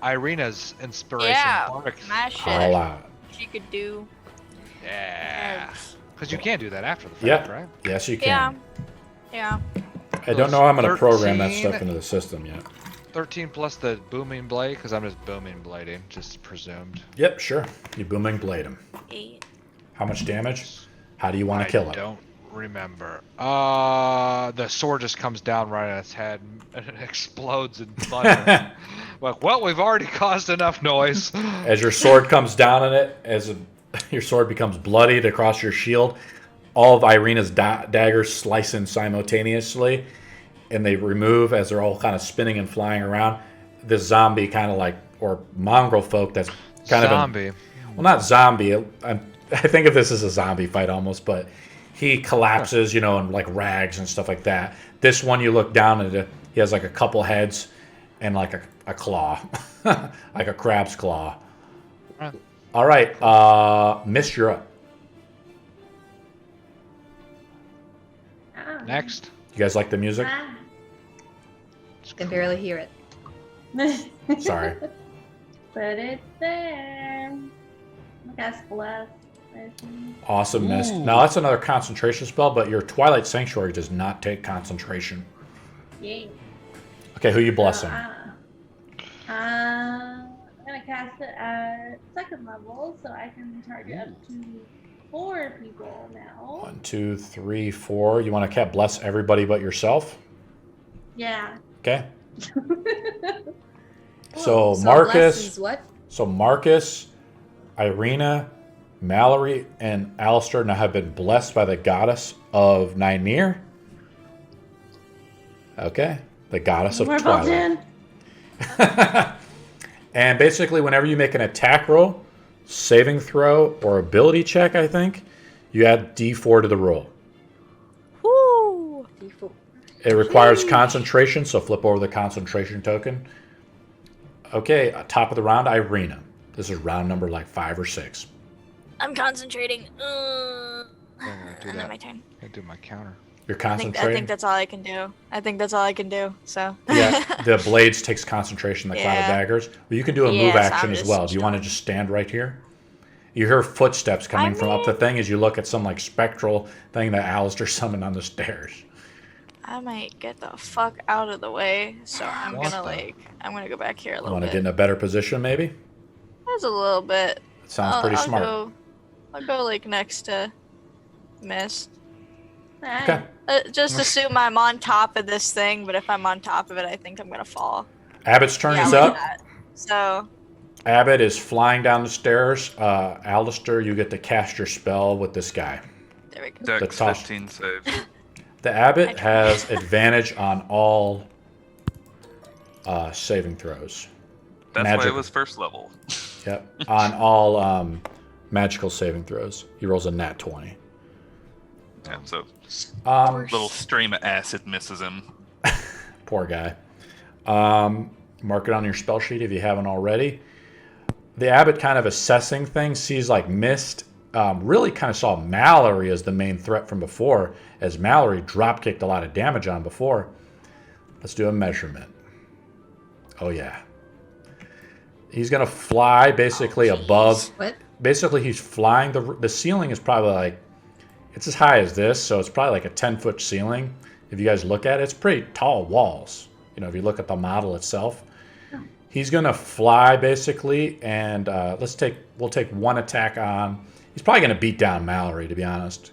Irina's inspiration. Yeah, All out. she could do. Yeah. Because you can't do that after the fact, right? Yes, you can. Yeah. I don't know how I'm going to program that stuff into the system yet. 13 plus the booming blade, because I'm just booming blading, just presumed. Yep, sure. You booming blade him. 8. How much damage? How do you want to kill him? I don't remember. The sword just comes down right on its head and it explodes in thunder. Like, well, we've already caused enough noise. As your sword comes down on it, your sword becomes bloodied across your shield, all of Irina's daggers slice in simultaneously, and they remove as they're all kind of spinning and flying around. This zombie kind of like, or Mongrelfolk that's kind of well, not zombie. I think of this as a zombie fight almost, but he collapses, in like rags and stuff like that. This one, you look down at he has like a couple heads and like a claw, like a crab's claw. All right, Mist, you're up. Next. You guys like the music? I can barely hear it. Sorry. But it's there. That's blessed. I assume. Awesome mist. Now that's another concentration spell, but your Twilight Sanctuary does not take concentration. Yay. Okay, who you blessing? I'm gonna cast it at 2nd level, so I can target up to 4 people now. 1, 2, 3, 4. You want to bless everybody but yourself? Yeah. Okay. Oh, So Marcus. bless is what? So Marcus, Irina, Malory, and Alistair now have been blessed by the goddess of Nymeer. Okay. The goddess of We're Twilight. both in. And basically, whenever you make an attack roll, saving throw, or ability check, I think, you add D4 to the roll. Woo! It requires concentration, so flip over the concentration token. Okay, top of the round, Irina. This is round number like 5 or 6. I'm concentrating. I'm gonna do And that. then my turn. I do my counter. You're I think concentrating? that's all I can do. I think that's all I can do. So. Yeah, the blades takes concentration, the cloud of Yeah. daggers. But you can do a Yeah, move so action I'm as just well. Do you want to just stand right here? You hear footsteps coming from up the thing as you look at some like spectral thing that Alistair summoned on the stairs. I might get the fuck out of the way, so I'm What gonna the- I'm gonna go back here a You little want to bit. get in a better position, maybe? That's a little bit. Sounds pretty smart. I'll go like next to Mist. Nice. Okay. Just assume I'm on top of this thing, but if I'm on top of it, I think I'm gonna fall. Abbott's turn Yeah, is like up. that. So Abbott is flying down the stairs. Alistair, you get to cast your spell with this guy. there we go. The Dex toss. 15 save. The Abbot has advantage on all saving throws. That's Magic. why it was 1st level. Yep. On all magical saving throws. He rolls a nat 20. Yeah, so Um, little stream of acid misses him. Poor guy. Mark it on your spell sheet if you haven't already. The Abbot kind of assessing things, sees like Mist. Really kind of saw Malory as the main threat from before, as Malory drop-kicked a lot of damage on before. Let's do a measurement. Oh, yeah. He's going to fly basically above. What? Basically, he's flying. The ceiling is probably like, it's as high as this, so it's probably like a 10-foot ceiling. If you guys look at it, it's pretty tall walls. You know, if you look at the model itself. He's going to fly basically, and we'll take one attack on. He's probably going to beat down Malory, to be honest.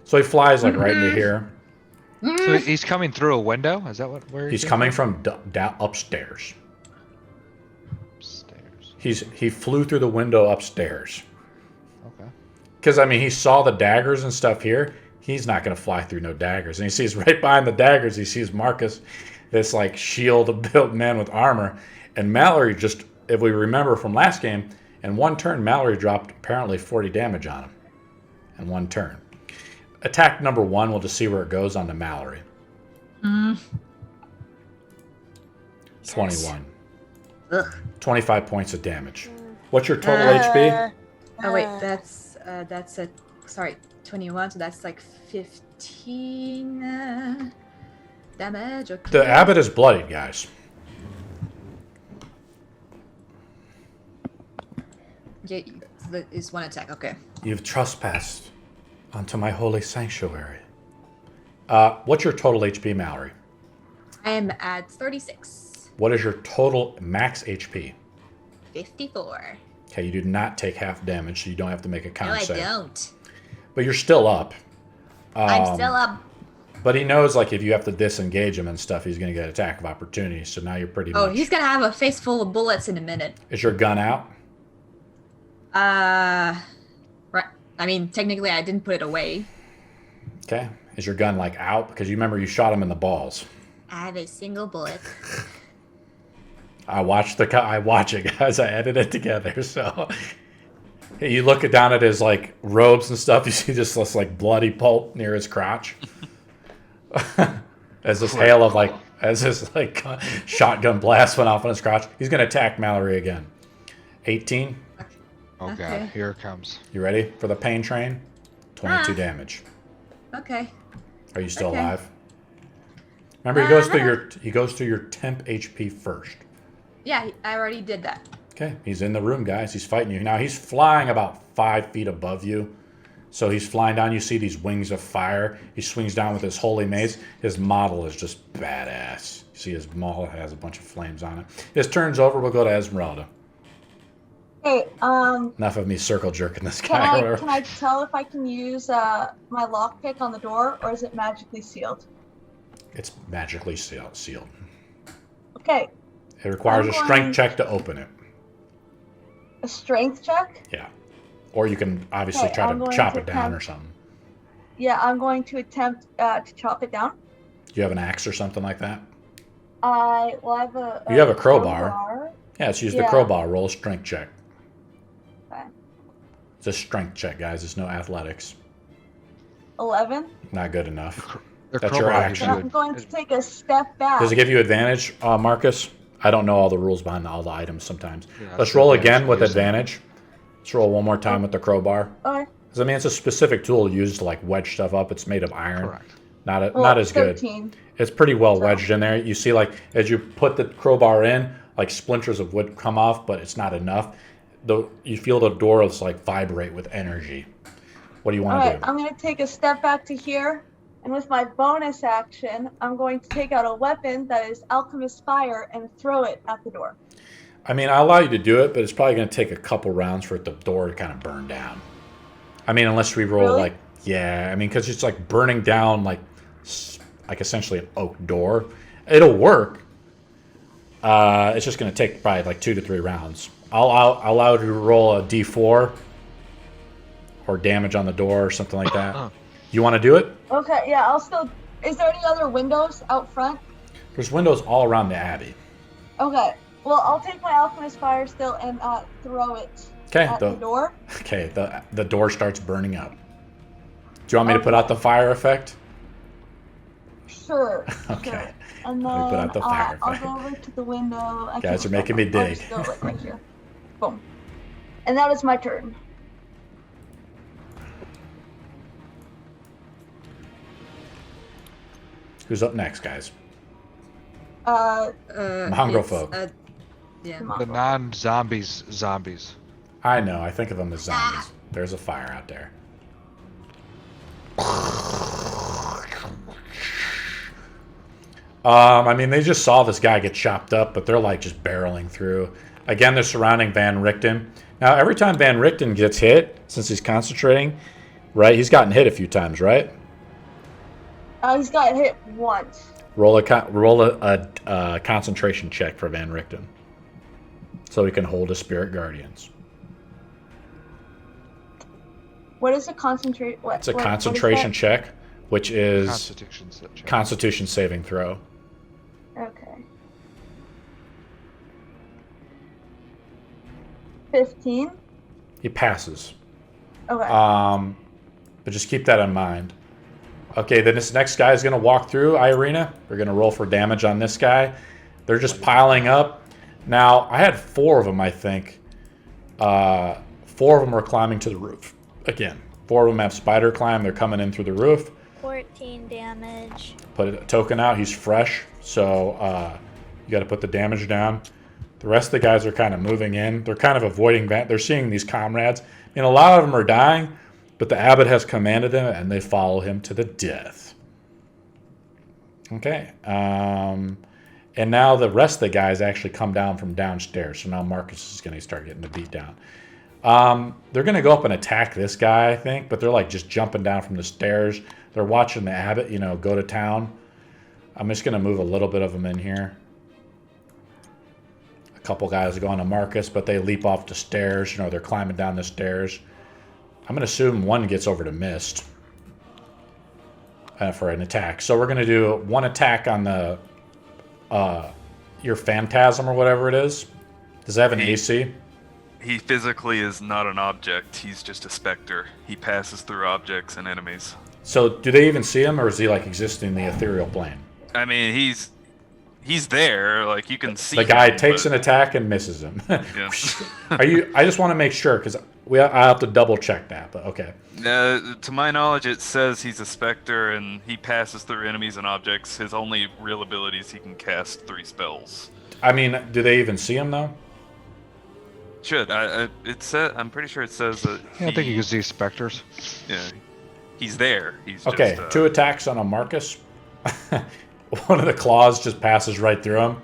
So he flies like right into here. So he's coming through a window? Is that where He's coming from down upstairs. Upstairs. He flew through the window upstairs. Okay. Because, I mean, he saw the daggers and stuff here. He's not going to fly through no daggers. And he sees right behind the daggers, he sees Marcus, this, like, shield-built man with armor. And Malory just, if we remember from last game, in one turn, Malory dropped apparently 40 damage on him. In one turn. Attack number 1, we'll just see where it goes on the Malory. 21. Ugh. 25 points of damage. What's your total HP? Oh wait, that's a sorry, 21. So that's like 15 damage. Okay. The Abbot is bloodied, guys. Yeah, is one attack. Okay. You've trespassed onto my holy sanctuary. What's your total HP, Malory? I am at 36. What is your total max HP? 54. Okay, you do not take half damage, so you don't have to make a No, con I save. don't. But you're still up. I'm still up. But he knows, like, if you have to disengage him and stuff, he's going to get attack of opportunity. So now you're pretty Oh, much... he's gonna have a face full of bullets in a minute. Is your gun out? Right. I mean, technically, I didn't put it away. Okay. Is your gun, like, out? Because you remember you shot him in the balls. I have a single bullet. I watch it, guys. I edit it together. So you look down at his like robes and stuff. You see just this like bloody pulp near his crotch, as this hail of like shotgun blast went off on his crotch. He's gonna attack Malory again. 18. Oh Okay. god, here it comes. You ready for the pain train? 22 damage. Okay. Are you still Okay. alive? Remember, he goes through your temp HP first. Yeah, I already did that. Okay, he's in the room, guys. He's fighting you. Now, he's flying about 5 feet above you. So he's flying down. You see these wings of fire. He swings down with his holy mace. His model is just badass. You see his model has a bunch of flames on it. His turn's over. We'll go to Ezmerelda. Hey, Enough of me circle jerking this guy. can I tell if I can use my lockpick on the door, or is it magically sealed? It's magically sealed. Okay. It requires a strength check to open it. A strength check? Yeah. Or you can obviously try to chop it down or something. Yeah, I'm going to attempt to chop it down. Do you have an axe or something like that? I have a you have a crowbar. Yeah, let's use the crowbar. Roll a strength check. Okay. It's a strength check, guys. It's no athletics. 11. Not good enough. The That's your crowbar action. should- I'm going to take a step back. Does it give you advantage, Marcus? I don't know all the rules behind all the items sometimes. Yeah, Let's it's roll advantage again with to use them. advantage. Let's roll one more time with the crowbar. Okay. Because, I mean, it's a specific tool used to, like, wedge stuff up. It's made of iron. Correct. Not as good. 13. It's pretty well wedged in there. You see, like, as you put the crowbar in, like, splinters of wood come off, but it's not enough. You feel the door like vibrate with energy. What do you want to do? I'm going to take a step back to here, and with my bonus action, I'm going to take out a weapon that is alchemist fire and throw it at the door. I mean, I allow you to do it, but it's probably going to take a couple rounds for the door to kind of burn down. I mean, unless we roll Really? because it's like burning down like essentially an oak door. It'll work. It's just going to take probably like 2 to 3 rounds. I'll allow you to roll a d4 or damage on the door or something like that. You want to do it? Okay, yeah, I'll still... Is there any other windows out front? There's windows all around the Abbey. Okay, well, I'll take my alchemist fire still and throw it at the door. Okay, the door starts burning up. Do you want me to put out the fire effect? Sure. Okay. Sure. And Let me then put out the fire I'll effect. go over to the window. Guys are making me I'll dig. just go like right here. Boom. And that is my turn. Who's up next, guys? Mongrelfolk. Yeah. The non-zombies. I know. I think of them as zombies. There's a fire out there. I mean, they just saw this guy get chopped up, but they're like just barreling through. Again, they're surrounding Van Richten. Now, every time Van Richten gets hit, since he's concentrating, right? He's gotten hit a few times, right? He's got hit once. Roll a concentration check for Van Richten, so he can hold his spirit guardians. What is a concentrate? It's a concentration check, which is Check. Constitution saving throw. Okay. 15. He passes. Okay. But just keep that in mind. Okay, then this next guy is going to walk through Irina. We're going to roll for damage on this guy. They're just piling up. Now, I had 4 of them, I think. 4 of them were climbing to the roof. Again, 4 of them have spider climb. They're coming in through the roof. 14 damage. Put a token out. He's fresh, so you got to put the damage down. The rest of the guys are kind of moving in. They're kind of avoiding that. They're seeing these comrades. I mean, a lot of them are dying, but the abbot has commanded them, and they follow him to the death. Okay. And now the rest of the guys actually come down from downstairs. So now Marcus is going to start getting the beat down. They're going to go up and attack this guy, I think, but they're like just jumping down from the stairs. They're watching the abbot, go to town. I'm just going to move a little bit of them in here. A couple guys are going to Marcus, but they leap off the stairs. They're climbing down the stairs. I'm going to assume one gets over to Mist for an attack. So we're going to do one attack on the your phantasm or whatever it is. Does that have an AC? He physically is not an object. He's just a specter. He passes through objects and enemies. So do they even see him, or is he like existing in the ethereal plane? I mean, he's there. Like you can see. The guy him, takes but- an attack and misses him. Yeah. I just want to make sure because I have to double check that. But okay. To my knowledge, it says he's a specter and he passes through enemies and objects. His only real ability is he can cast 3 spells. I mean, do they even see him though? Should it said? I'm pretty sure it says that. Yeah, I think you can see specters. Yeah, he's there. He's Okay, just, 2 attacks on a Marcus. One of the claws just passes right through him.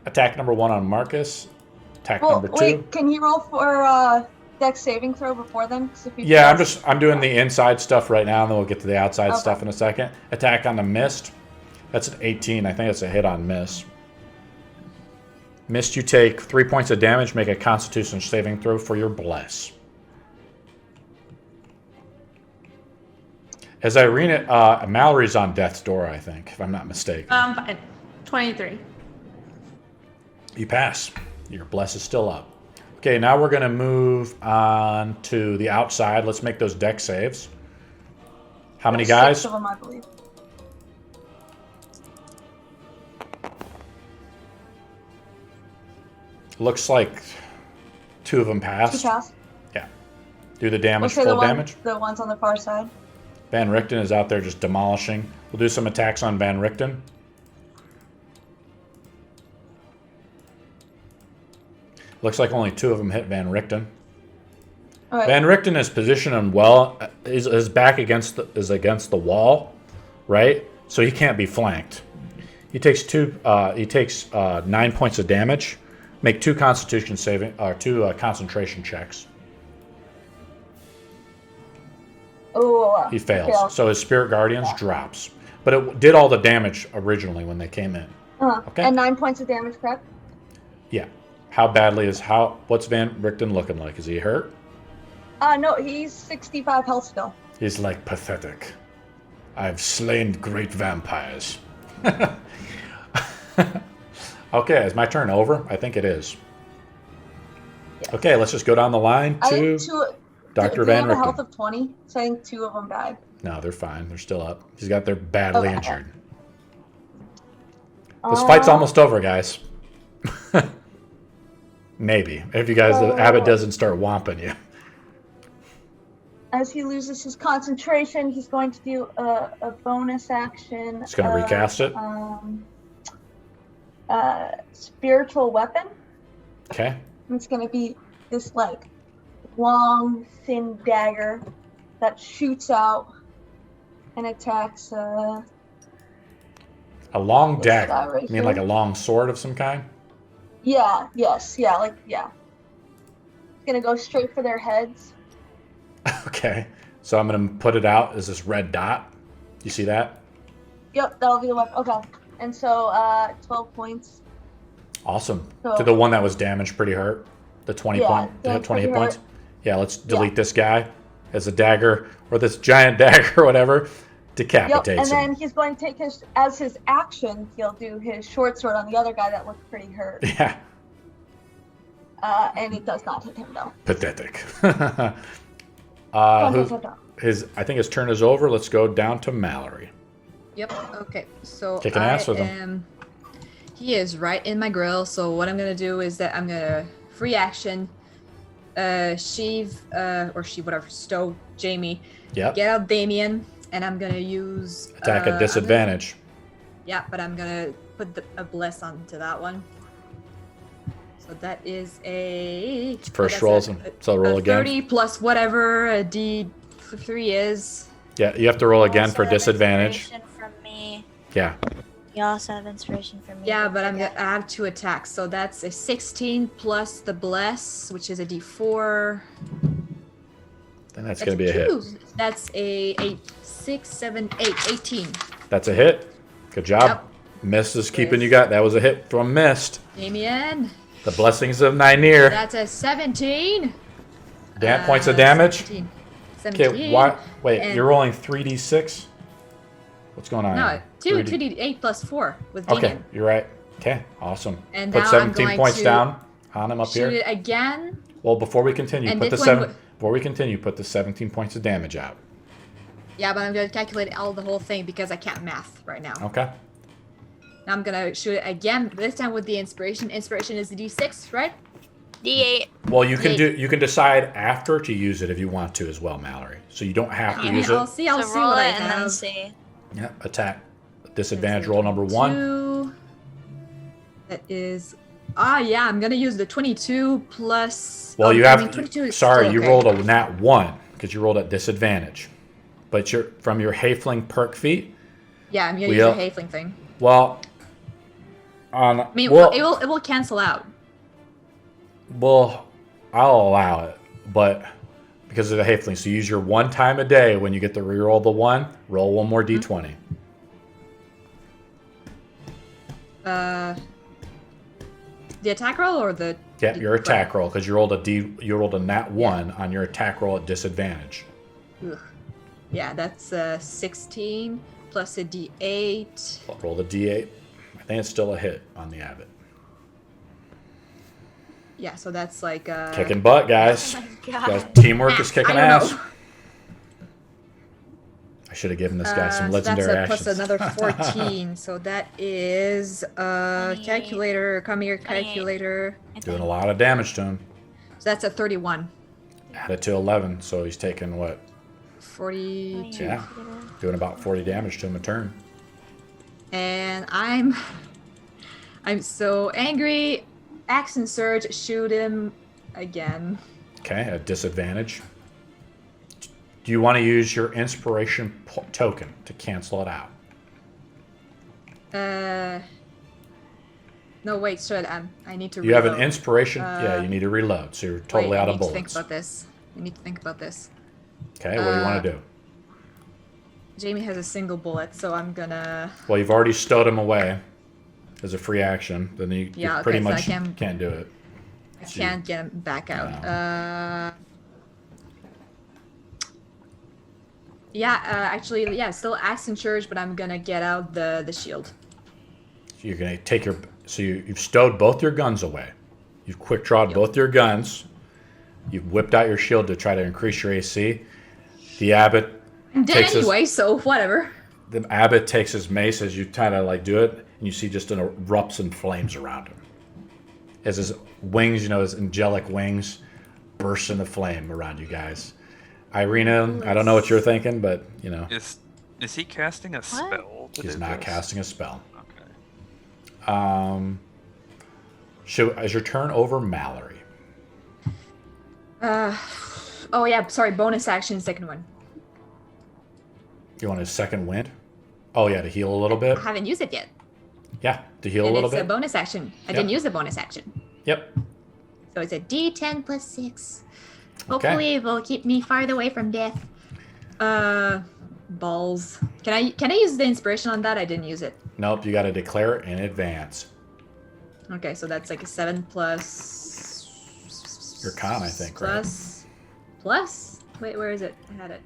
Attack number 1 on Marcus. Attack number 2. Wait, can you roll for Dex saving throw before then? 'Cause if you Yeah, fail- I'm doing the inside stuff right now, and then we'll get to the outside Okay. stuff in a second. Attack on the mist. That's an 18. I think that's a hit on miss. Mist, you take 3 points of damage. Make a Constitution saving throw for your bless. As Irene, Mallory's on death's door, I think, if I'm not mistaken. Fine. 23. You pass. Your bless is still up. Okay, now we're going to move on to the outside. Let's make those deck saves. How many There's guys? 6 of them, I believe. Looks like 2 of them 2 passed. pass. Yeah. Do the damage, Okay, full damage. the ones on the far side. Van Richten is out there just demolishing. We'll do some attacks on Van Richten. Looks like only 2 of them hit Van Richten. All right. Van Richten is positioned him well. His back against the wall, right? So he can't be flanked. He takes 9 points of damage. Make 2 Constitution saving or 2 concentration checks. Oh, He fails. So his Spirit Guardians drops. But it did all the damage originally when they came in. Okay. And 9 points of damage, correct? Yeah. What's Van Richten looking like? Is he hurt? No, he's 65 health still. He's like pathetic. I've slain great vampires. Okay, is my turn over? I think it is. Yes. Okay, let's just go down the line I to think 2. Dr. They Van have a health Richten. of 20, so I think 2 of them died. No, they're fine. They're still up. He's got their badly Okay. injured. This fight's almost over, guys. Maybe. If you guys, So- Abbott doesn't start whomping you. As he loses his concentration, he's going to do a bonus action. He's going to recast it. Spiritual weapon. Okay. It's going to be this like long, thin dagger that shoots out and attacks. A long This guy dagger. right You mean like a here. long sword of some kind? Yeah. Yes. Yeah. Like yeah. It's gonna go straight for their heads. Okay. So I'm going to put it out as this red dot. You see that? Yep. That'll be the weapon. Okay. And so 12 points. Awesome. So- To the one that was damaged pretty hurt. The 20 Yeah, point, the damaged 20 hit pretty points. hurt. Yeah, let's delete this guy as a dagger or this giant dagger or whatever. Yep. Decapitates And him. then he's going to take his action. He'll do his short sword on the other guy that looked pretty hurt. Yeah. And it does not hit him though. Pathetic. Oh, who's, no. I think his turn is over. Let's go down to Mallory. Yep. Okay. So Kicking ass with him. He is right in my grill. So what I'm gonna do is that I'm gonna free action, stow Jamie, Yep. get out Damien, and I'm gonna use Attack at disadvantage. But I'm gonna put a bless onto that one. So that is a First that's rolls, so roll a again. 30 plus whatever a D3 is. Yeah, you have to roll again Also for have disadvantage. inspiration from me. Yeah. You also have inspiration from me. Yeah, don't but I forget. have 2 attacks, so that's a 16 plus the bless, which is a D4. Then that's going to be a hit. 2. That's a 6, 7, 8, 18. That's a hit. Good job. Yep. Mist is keeping you got. That was a hit from Mist. Damien, The blessings of Nynaeve. that's a 17. Points of damage. 17. 17. Okay, why? Wait, and- you're rolling 3d6? What's going on? No, here? 2d8 plus 4 with Damien. Okay, you're right. Okay, awesome. And Put now I'm 17 going points to down on him up Shoot here. it again. Well, before we continue, And put the this one 7. would- Before we continue, put the 17 points of damage out. Yeah, but I'm going to calculate all the whole thing because I can't math right now. Okay. Now I'm going to shoot it again, this time with the inspiration. Inspiration is the D6, right? D8. Well, you can Eight. you can decide after to use it if you want to as well, Mallory. So you don't have to Yeah, use I'll it. see. I'll So see roll what I it and then have. see. Yeah, attack. Disadvantage roll number 1. 2. That is Yeah, I'm gonna use the 22 plus. Well, oh, you I have. mean, 22 is Sorry, still you okay. rolled a nat 1 because you rolled at disadvantage. But you're from your Halfling perk feat. Yeah, I'm gonna We use the all- Halfling thing. Well, I mean, well, it will cancel out. well, I'll allow it, but because of the Halfling, so use your 1 time a day when you get to reroll the 1. Roll 1 more d20. The attack roll or the? Yeah, your attack roll because you rolled a nat 1 on your attack roll at disadvantage. Ugh. Yeah, that's 16 plus a d8. Roll the d8. I think it's still a hit on the Abbot. Yeah, so that's like Kicking butt, guys. Oh my Guys, god. teamwork is kicking I don't ass. know. I should have given this guy some So legendary that's actions. plus another 14. So that is 28. calculator. Come here, 28. calculator. Doing a lot of damage to him. So that's a 31. Add it to 11, so he's taking what? 42. Yeah, doing about 40 damage to him a turn. And I'm so angry. Action surge, shoot him again. Okay, at disadvantage. Do you want to use your inspiration token to cancel it out? No, wait, should I need to You have an reload. inspiration. Yeah, you need to reload, so you're totally Wait, out I of need to think bullets. about this. I need to think about this. Okay, what do you want to do? Jamie has a single bullet, so I'm gonna. Well, you've already stowed him away as a free action. Then you Yeah, pretty okay, so I much can't do it. I can't get him back out. Yeah, actually, yeah, still action surge, but I'm gonna get out the shield. You're gonna take your. So you've stowed both your guns away. You've quick drawed both your guns. You've whipped out your shield to try to increase your AC. The Abbot I'm dead takes his- anyway, so whatever. The Abbot takes his mace as you kind of like do it, and you see just an erupts in flames around him. As his wings, his angelic wings burst into flame around you guys. Irina, I don't know what you're thinking, but Is he casting a spell? to he's do not this? casting a spell. Okay. Is your turn over, Malory? Oh yeah, sorry, bonus action, second one. You want a second wind? Oh yeah, to heal a little bit. I haven't used it yet. Yeah, to heal a And little it's a bit. bonus action. I Yep. didn't use the bonus action. Yep. So it's a D10 plus 6. Okay. Hopefully it will keep me farther away from death. Balls. Can I use the inspiration on that? I didn't use it. Nope, you got to declare it in advance. Okay, so that's like a 7 plus. Your con, I think, right? Plus. Wait, where is it? I had it.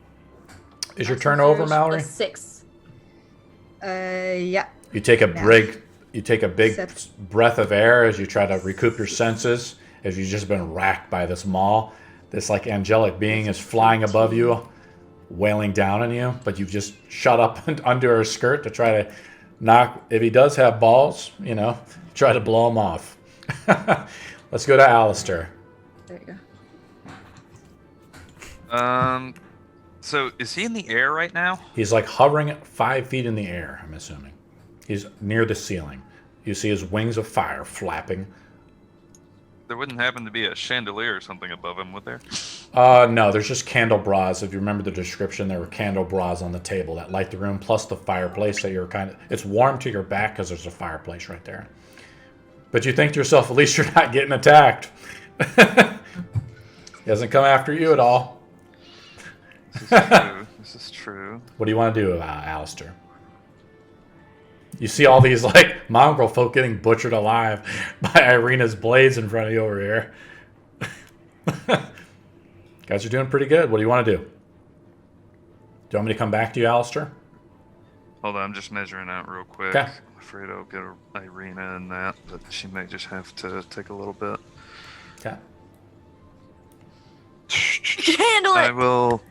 Is your turn over, Surge Mallory? plus 6. Yeah. You take a big Except- breath of air as you try to recoup your senses, as you've just been racked by this maul. This like angelic being is flying above you, wailing down on you, but you've just shut up under her skirt to try to knock. If he does have balls, try to blow him off. Let's go to Alistair. There you go. So is he in the air right now? He's like hovering at 5 feet in the air, I'm assuming. He's near the ceiling. You see his wings of fire flapping. There wouldn't happen to be a chandelier or something above him, would there? No, there's just candelabras. If you remember the description, there were candelabras on the table that light the room, plus the fireplace that you're it's warm to your back because there's a fireplace right there. But you think to yourself, at least you're not getting attacked. He doesn't come after you at all. This is true. This is true. What do you want to do, Alistair? You see all these like Mongrelfolk getting butchered alive by Irina's blades in front of you over here. Guys are doing pretty good. What do you want to do? Do you want me to come back to you, Alistair? Hold on, I'm just measuring out real quick. Okay. I'm afraid I'll get Irina in that, but she may just have to take a little bit. Okay. Handle I it. will.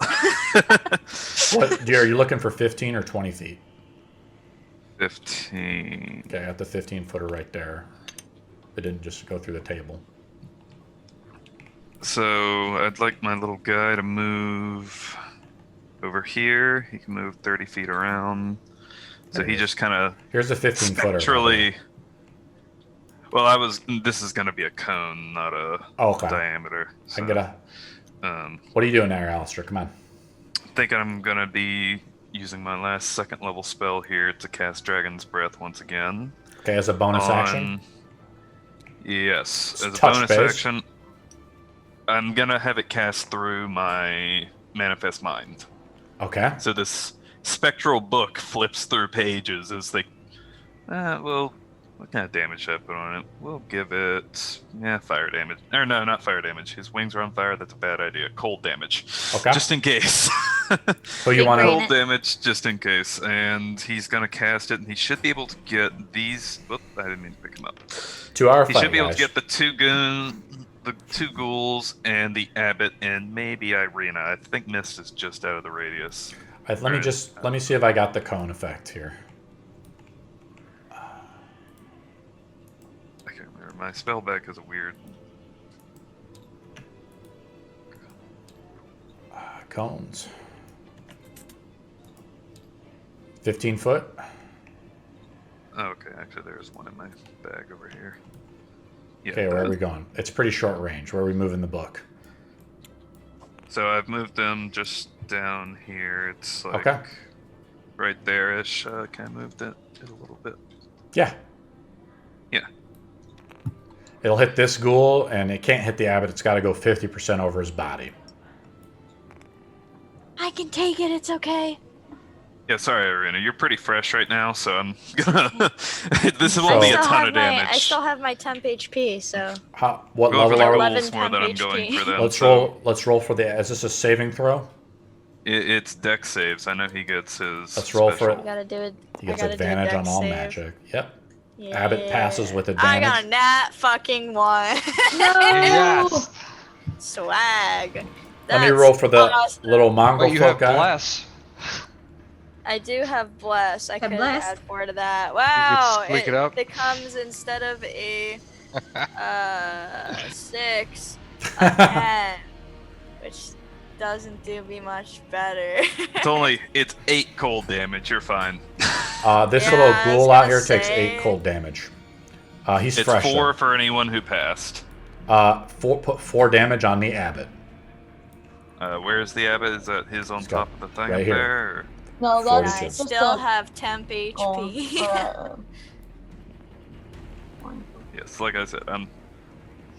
What, dear, are you looking for 15 or 20 feet? 15. Okay, I got the 15-footer right there. It didn't just go through the table. So I'd like my little guy to move over here. He can move 30 feet around. So There he he is. just kind of Here's the 15-footer. spectrally. Well, this is going to be a cone, not a Okay. diameter. I'm gonna. Um, What are you doing there, Alistair? Come on. thinking I'm going to be using my last second level spell here to cast Dragon's Breath once again. Okay, as a bonus action. Yes, It's as a touch bonus base. action, I'm going to have it cast through my Manifest Mind. Okay. So this spectral book flips through pages as they... well, what kind of damage should I put on it? We'll give it... fire damage. Or no, not fire damage. His wings are on fire. That's a bad idea. Cold damage. Okay. Just in case. Who you Big want brain. to? Cold damage, just in case. And he's going to cast it, and he should be able to get these... Whoop, I didn't mean to pick him up. 2 hour He fight, should be able to guys. get the two ghouls, and the abbot, and maybe Irina. I think Mist is just out of the radius. All right, let me see if I got the cone effect here. I can't remember. My spell back is a weird... Cones. 15 foot. Oh, okay, actually there's one in my bag over here. Yeah, Okay, where are we going? It's pretty short range. Where are we moving the book? So I've moved them just down here. It's like Okay. right there-ish. Can I move it a little bit? Yeah. Yeah. It'll hit this ghoul, and it can't hit the abbot. It's got to go 50% over his body. I can take it. It's okay. Yeah, sorry, Irina. You're pretty fresh right now, so I'm gonna... this So- won't be a still ton have of damage. I still have my temp HP, so What Go over level the are we? 11 rules more than I'm temp going HP. for them. Let's so roll. Let's roll for the. Is this a saving throw? It's dex saves. I know he gets his. Let's roll for special. it. I gotta do it. He gets I gotta do a advantage on dex all save. magic. Yep. Yeah. Abbott passes with I advantage. got a nat fucking 1. Yes. Swag. Let me That's roll for the awesome. little Well, mongrel you folk have guy. bless. I do have bless. I Have could bless? add 4 to that. Wow. squeak it up? It comes instead of a 6, a 10, which doesn't do me much better. It's 8 cold damage. You're fine. This Yeah, little I was ghoul out gonna here takes say. 8 cold damage. He's It's fresh. 4 for anyone who passed. Put 4 damage on the abbot. Where's the abbot? Is that his on He's got- top of the thing right up here. there? Or? No, that's 42. I just still a have temp goal HP. for, Yes, like I said, I'm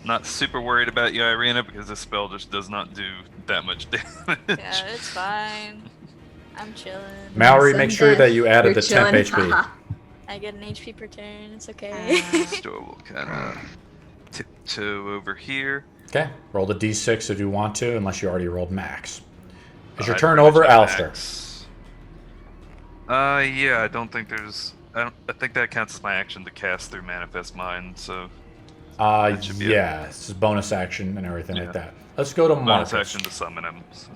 not super worried about you, Irina, because this spell just does not do that much damage. Yeah, it's fine. I'm chilling. Mallory, Some make sure death. that you added You're the temp chilling. HP. Haha. I get an HP per turn. It's okay. So we'll kind of tiptoe over here. Okay. Roll the d6 if you want to, unless you already rolled max. Is your I turn pretty much over, have Alistair? max. Yeah, I don't think there's... I think that counts as my action to cast through Manifest Mind, so... that should be Yeah. This is bonus action and everything Yeah. like that. Let's go to bonus Marcus. action to summon him. So.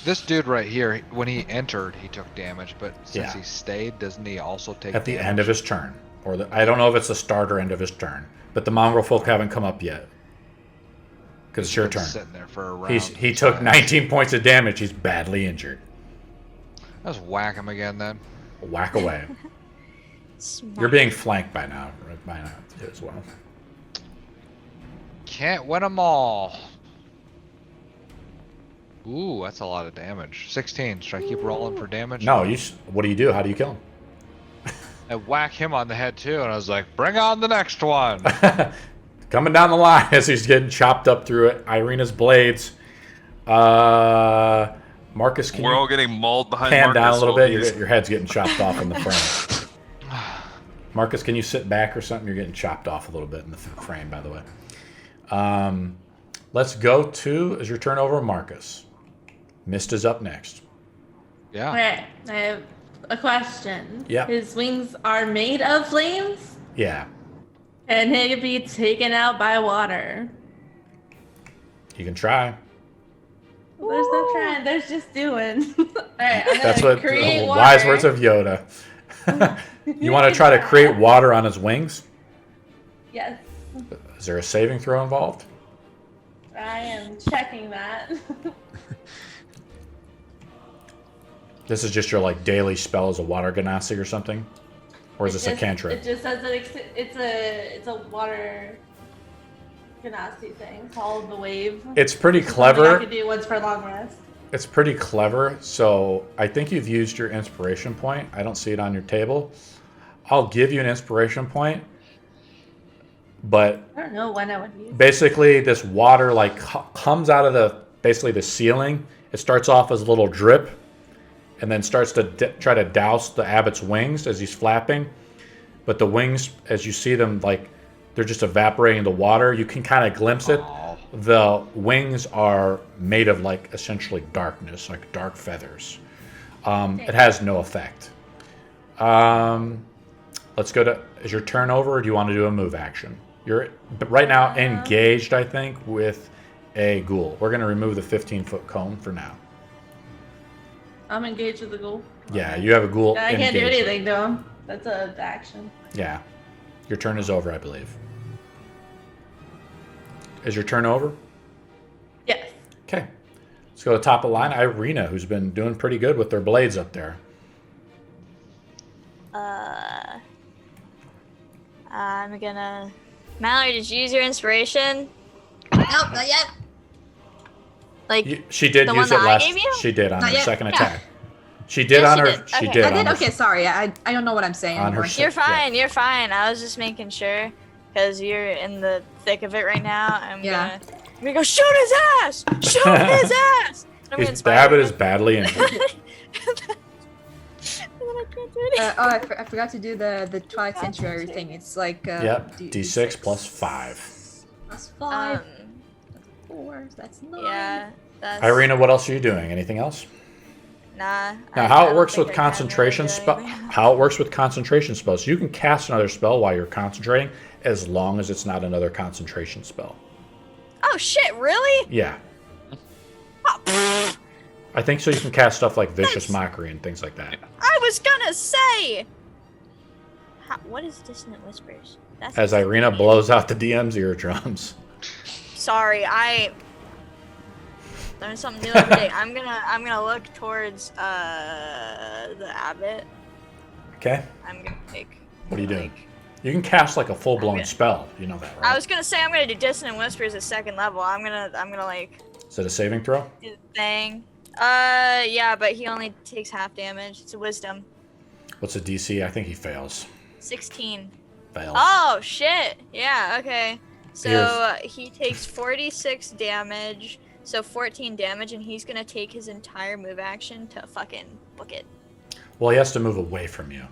This dude right here, when he entered, he took damage, but since Yeah. he stayed, doesn't he also take At the damage? end of his turn. I don't know if it's the start or end of his turn. But the Mongrelfolk haven't come up yet. Because it's your Been turn. Sitting there for a round. He took 19 points of damage. He's badly injured. Let's whack him again then. Whack away. Smart. You're being flanked by now. Right by now as well. Can't win them all. Ooh, that's a lot of damage. 16. Should I keep rolling for damage? No, what do you do? How do you kill him? I whack him on the head too, and I was like, bring on the next one. Coming down the line as he's getting chopped up through it. Irina's blades. Marcus, can We're you all getting mauled behind pan Marcus down a little while bit? he's- Your head's getting chopped off in the frame. Marcus, can you sit back or something? You're getting chopped off a little bit in the frame, by the way. Let's go to, is your turn over, Marcus? Mist is up next. Yeah. Okay, I have a question. Yeah. His wings are made of flames, Yeah, and he could be taken out by water. you can try. There's no trying. There's just doing. All right, I'm That's gonna what create water. wise words of Yoda. You want to try to create water on his wings? Yes, Is there a saving throw involved? I am checking that. This is just your like daily spell as a water ganassi or something? Or is this a cantrip? It just says that it's a water genasi thing called the wave. It's pretty Something clever. I could do once for a long rest. It's pretty clever. So I think you've used your inspiration point. I don't see it on your table. I'll give you an inspiration point. But I don't know when I would use it. basically this water like comes out of the ceiling. It starts off as a little drip and then starts to try to douse the abbot's wings as he's flapping. But the wings, as you see them, like they're just evaporating the water. You can kind of glimpse it. Oh. The wings are made of like essentially darkness, like dark feathers. It has no effect. Let's go to, is your turn over or do you want to do a move action? You're right now engaged, I think, with a ghoul. We're going to remove the 15-foot cone for now. I'm engaged with the ghoul. Yeah, you have a ghoul I can't do engaged. anything to him. That's a action. Yeah. Your turn is over, I believe. Is your turn over? Yes. Okay. Let's go to the top of the line. Irina, who's been doing pretty good with their blades up there. I'm gonna... Malory, did you use your inspiration? Nope, not yet. Like, She did The use one it that I last. gave you? She did on Not her yet. second Yeah. attack. She did Yeah, on she her. did. She Okay. did I on did? her. Okay, sorry. I don't know what I'm saying On her anymore. sh- you're Yeah. fine, you're fine. I was just making sure. Because you're in the thick of it right now. I'm Yeah. gonna go, shoot his ass! Shoot his ass! I'm gonna The inspire abbot him. is badly injured. And then I can't do anything. I forgot to do the Twilight Sanctuary thing. It's like Yep. D6 plus 5. plus 5. Um, 4. That's 9. yeah, that's... Irina, what else are you doing? Anything else? Nah. Now, I how it don't works think with I can concentration really do spell? anything. How it works with concentration spells? You can cast another spell while you're concentrating, as long as it's not another concentration spell. Oh shit! Really? Yeah, Oh, pfft. I think so. You can cast stuff like vicious mockery and things like that. I was gonna say. What is dissonant whispers? That's As Irina blows out the DM's eardrums. Sorry, I learn something new every day. I'm gonna look towards the abbot. Okay, I'm gonna take. what are you doing? You can cast like a full-blown Okay. spell. You know that, right? I was gonna say I'm gonna do dissonant whispers at second level. I'm gonna like Is it a saving throw? do the thing. Yeah, but he only takes half damage. It's a wisdom. What's the DC? I think he fails. 16. Fails. Oh shit! Yeah. Okay. So Here's- he takes 46 damage. So 14 damage, and he's gonna take his entire move action to fucking book it. Well, he has to move away from you.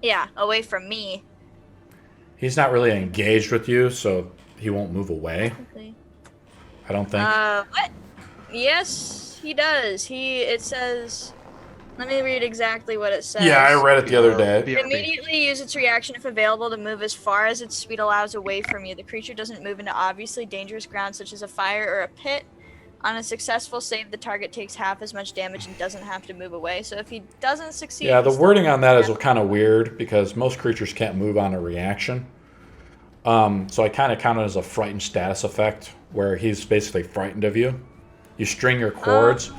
Yeah, away from me. He's not really engaged with you, so he won't move away. Okay. I don't think. What? Yes, he does. It says. Let me read exactly what it says. Yeah, I read it the other day. BRB. Immediately use its reaction if available to move as far as its speed allows away from you. The creature doesn't move into obviously dangerous ground such as a fire or a pit. On a successful save, the target takes half as much damage and doesn't have to move away. So if he doesn't succeed... Yeah, the he's still- wording on that is kind of weird because most creatures can't move on a reaction. So I kind of count it as a frightened status effect where he's basically frightened of you. You string your chords.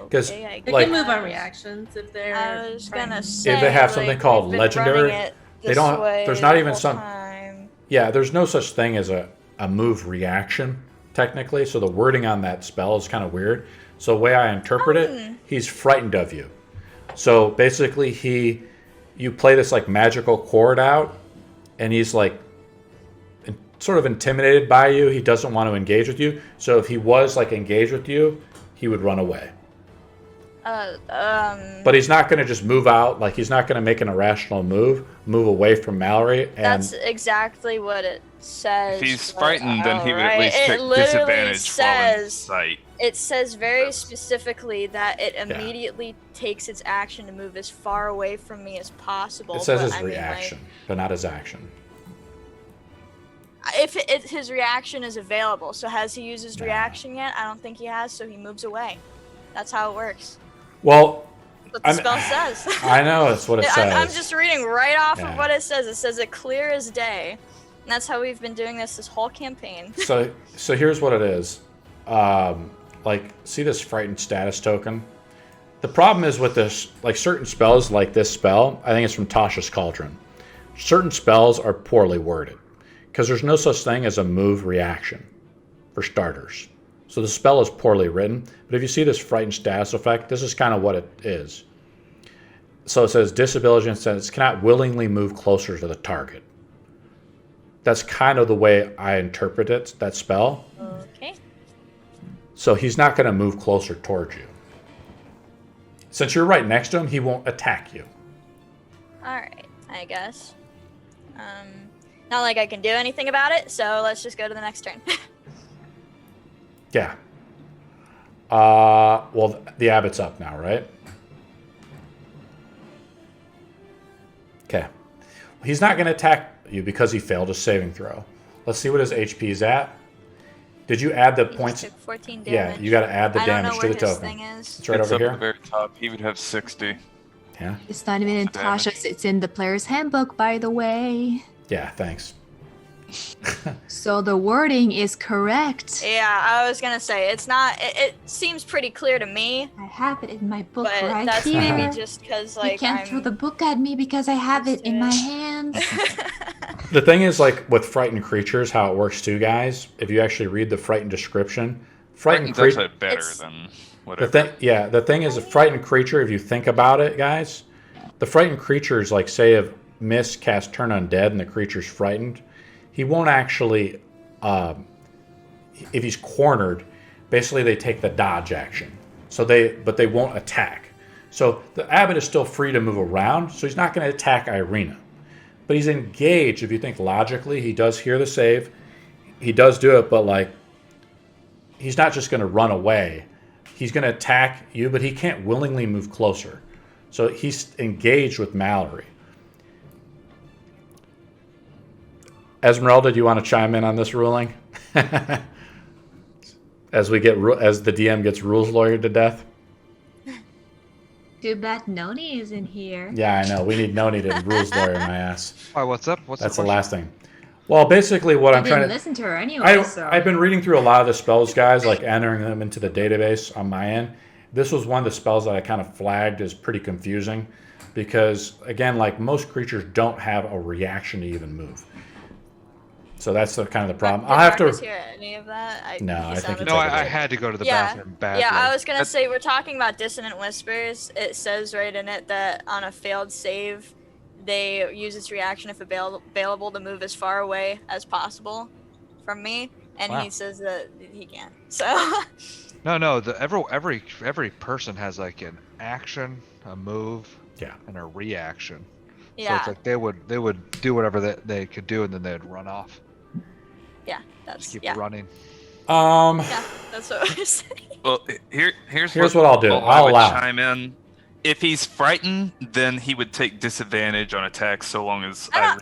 Because Okay, I They Like- can move on reactions if they're. I was gonna frightened. say... If they have something like, called we've been legendary, running it they this don't- way there's not the even whole some- time. yeah, there's no such thing as a move reaction, technically. So the wording on that spell is kind of weird. So the way I interpret it, he's frightened of you. So basically you play this like magical chord out, and he's like sort of intimidated by you. He doesn't want to engage with you. So if he was like engaged with you, he would run away. But he's not going to just move out. Like he's not going to make an irrational move away from Malory. And That's exactly what it says. If he's but frightened, then he would at alright. least It take literally disadvantage while in says sight. it says very That's- specifically that it immediately takes its action to move as far away from me as possible. it says but his I mean, like, reaction, but not his action. if his reaction is available, so has he used his reaction yet? I don't think he has, so he moves away. That's how it works. Well, That's what the spell says. I know that's what it says. I'm just reading right off Yeah. of what it says. It says it clear as day. And that's how we've been doing this whole campaign. So here's what it is. Like, see this frightened status token? The problem is with this, like certain spells, like this spell, I think it's from Tasha's Cauldron. Certain spells are poorly worded because there's no such thing as a move reaction for starters. So the spell is poorly written. But if you see this frightened status effect, this is kind of what it is. So it says disability instance cannot willingly move closer to the target. That's kind of the way I interpret it, that spell. Okay. So he's not going to move closer towards you. Since you're right next to him, he won't attack you. Alright, I guess. Not like I can do anything about it, so let's just go to the next turn. Yeah. Well, the abbot's up now, right? Okay. He's not going to attack you because he failed his saving throw. Let's see what his HP is at. Did you add the He points? just took 14 damage. Yeah, you got to add the I don't damage know to where the his token. thing is. It's right It's over up here. at the very top. He would have 60. Yeah. It's not even in What's the damage? Tasha's, it's in the player's handbook, by the way. Yeah, thanks. So the wording is correct. Yeah, I was gonna say, it's not, it seems pretty clear to me, I have it in my book but right that's here. maybe just because, You like, can't throw the book at me because I have it in my hands. The thing is, like, with frightened creatures, how it works too, guys, if you actually read the frightened description, frightened Frightened's creature... actually better It's- than The whatever. thing is, a frightened creature, if you think about it, guys, the frightened creatures, like, say if Mist casts Turn Undead and the creature's frightened, he won't actually, if he's cornered, basically they take the dodge action. But they won't attack. So the abbot is still free to move around, so he's not going to attack Irina. But he's engaged, if you think logically, he does hear the save. He does do it, but, like, he's not just going to run away. He's going to attack you, but he can't willingly move closer. So he's engaged with Malory. Ezmerelda, do you want to chime in on this ruling? as the DM gets rules lawyered to death? Too bad Noni isn't here. Yeah, I know. We need Noni to rules lawyer my ass. Why? What's up? What's That's the the last thing. Well, basically what I'm trying didn't to... listen to her anyway, so... I've been reading through a lot of the spells, guys, like entering them into the database on my end. This was one of the spells that I kind of flagged as pretty confusing because, again, like most creatures don't have a reaction to even move. So that's the kind of the problem. I'll have to... Marcus hear any of that? No, I think sounded it's No, like I a- had to go to the Yeah. bathroom badly. Yeah, I was gonna say, we're talking about dissonant whispers. It says right in it that on a failed save, they use its reaction if available to move as far away as possible from me, and Wow. he says that he can't. So No. Every person has like an action, a move, Yeah. and a reaction. So yeah, it's like they would do whatever they could do, and then they'd run off. yeah, Just that's keep yeah, running. yeah, that's what I was saying. Well, here's what I'll do. I I'll would allow. chime in. If he's frightened, then he would take disadvantage on attacks so long as I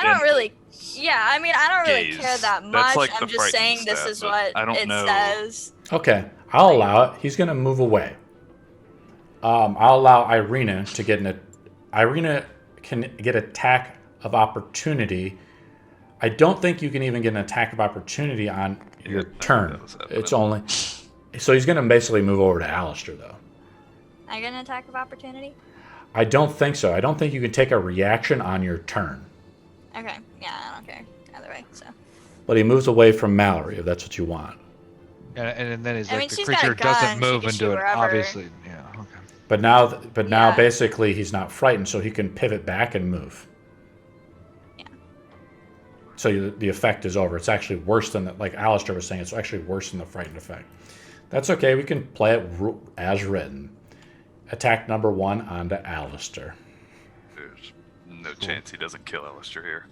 don't really Gaze. care that That's much. like I'm the just frightened saying this stat, is but what I don't it know. says. Okay, I'll allow it. He's going to move away. I'll allow Irina to get Irina can get attack of opportunity. I don't think you can even get an attack of opportunity on your turn. that was it, It's but- only... So he's going to basically move over to Alistair, though. I get an attack of opportunity. I don't think so. I don't think you can take a reaction on your turn. Okay, yeah, I don't care either way. So. But he moves away from Malory, if that's what you want. And then it's I like mean, the she's got a creature gun, doesn't she move can and shoot do it. wherever. Obviously, yeah. Okay. But now Yeah. basically he's not frightened, so he can pivot back and move. Yeah. So the effect is over. It's actually worse than, like Alistair was saying, it's actually worse than the frightened effect. That's okay. We can play it as written. Attack number 1 onto Alistair. There's no chance he doesn't kill Alistair here.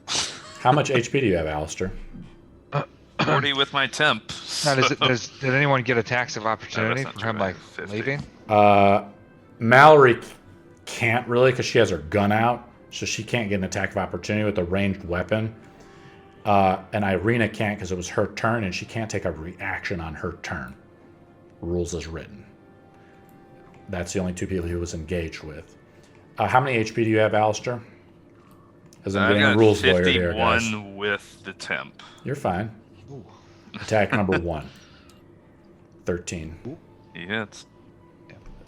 How much HP do you have, Alistair? 40 with my temp. Now, so- did anyone get attacks of opportunity not for true. him, I like, have 50. leaving? Malory can't really because she has her gun out, so she can't get an attack of opportunity with a ranged weapon. And Irina can't because it was her turn, and she can't take a reaction on her turn. Rules as written. That's the only two people he was engaged with. How many HP do you have, Alistair? As I'm I've getting a got rules lawyer here, 51 guys. with the temp. You're fine. Attack number 1. 13. He hits.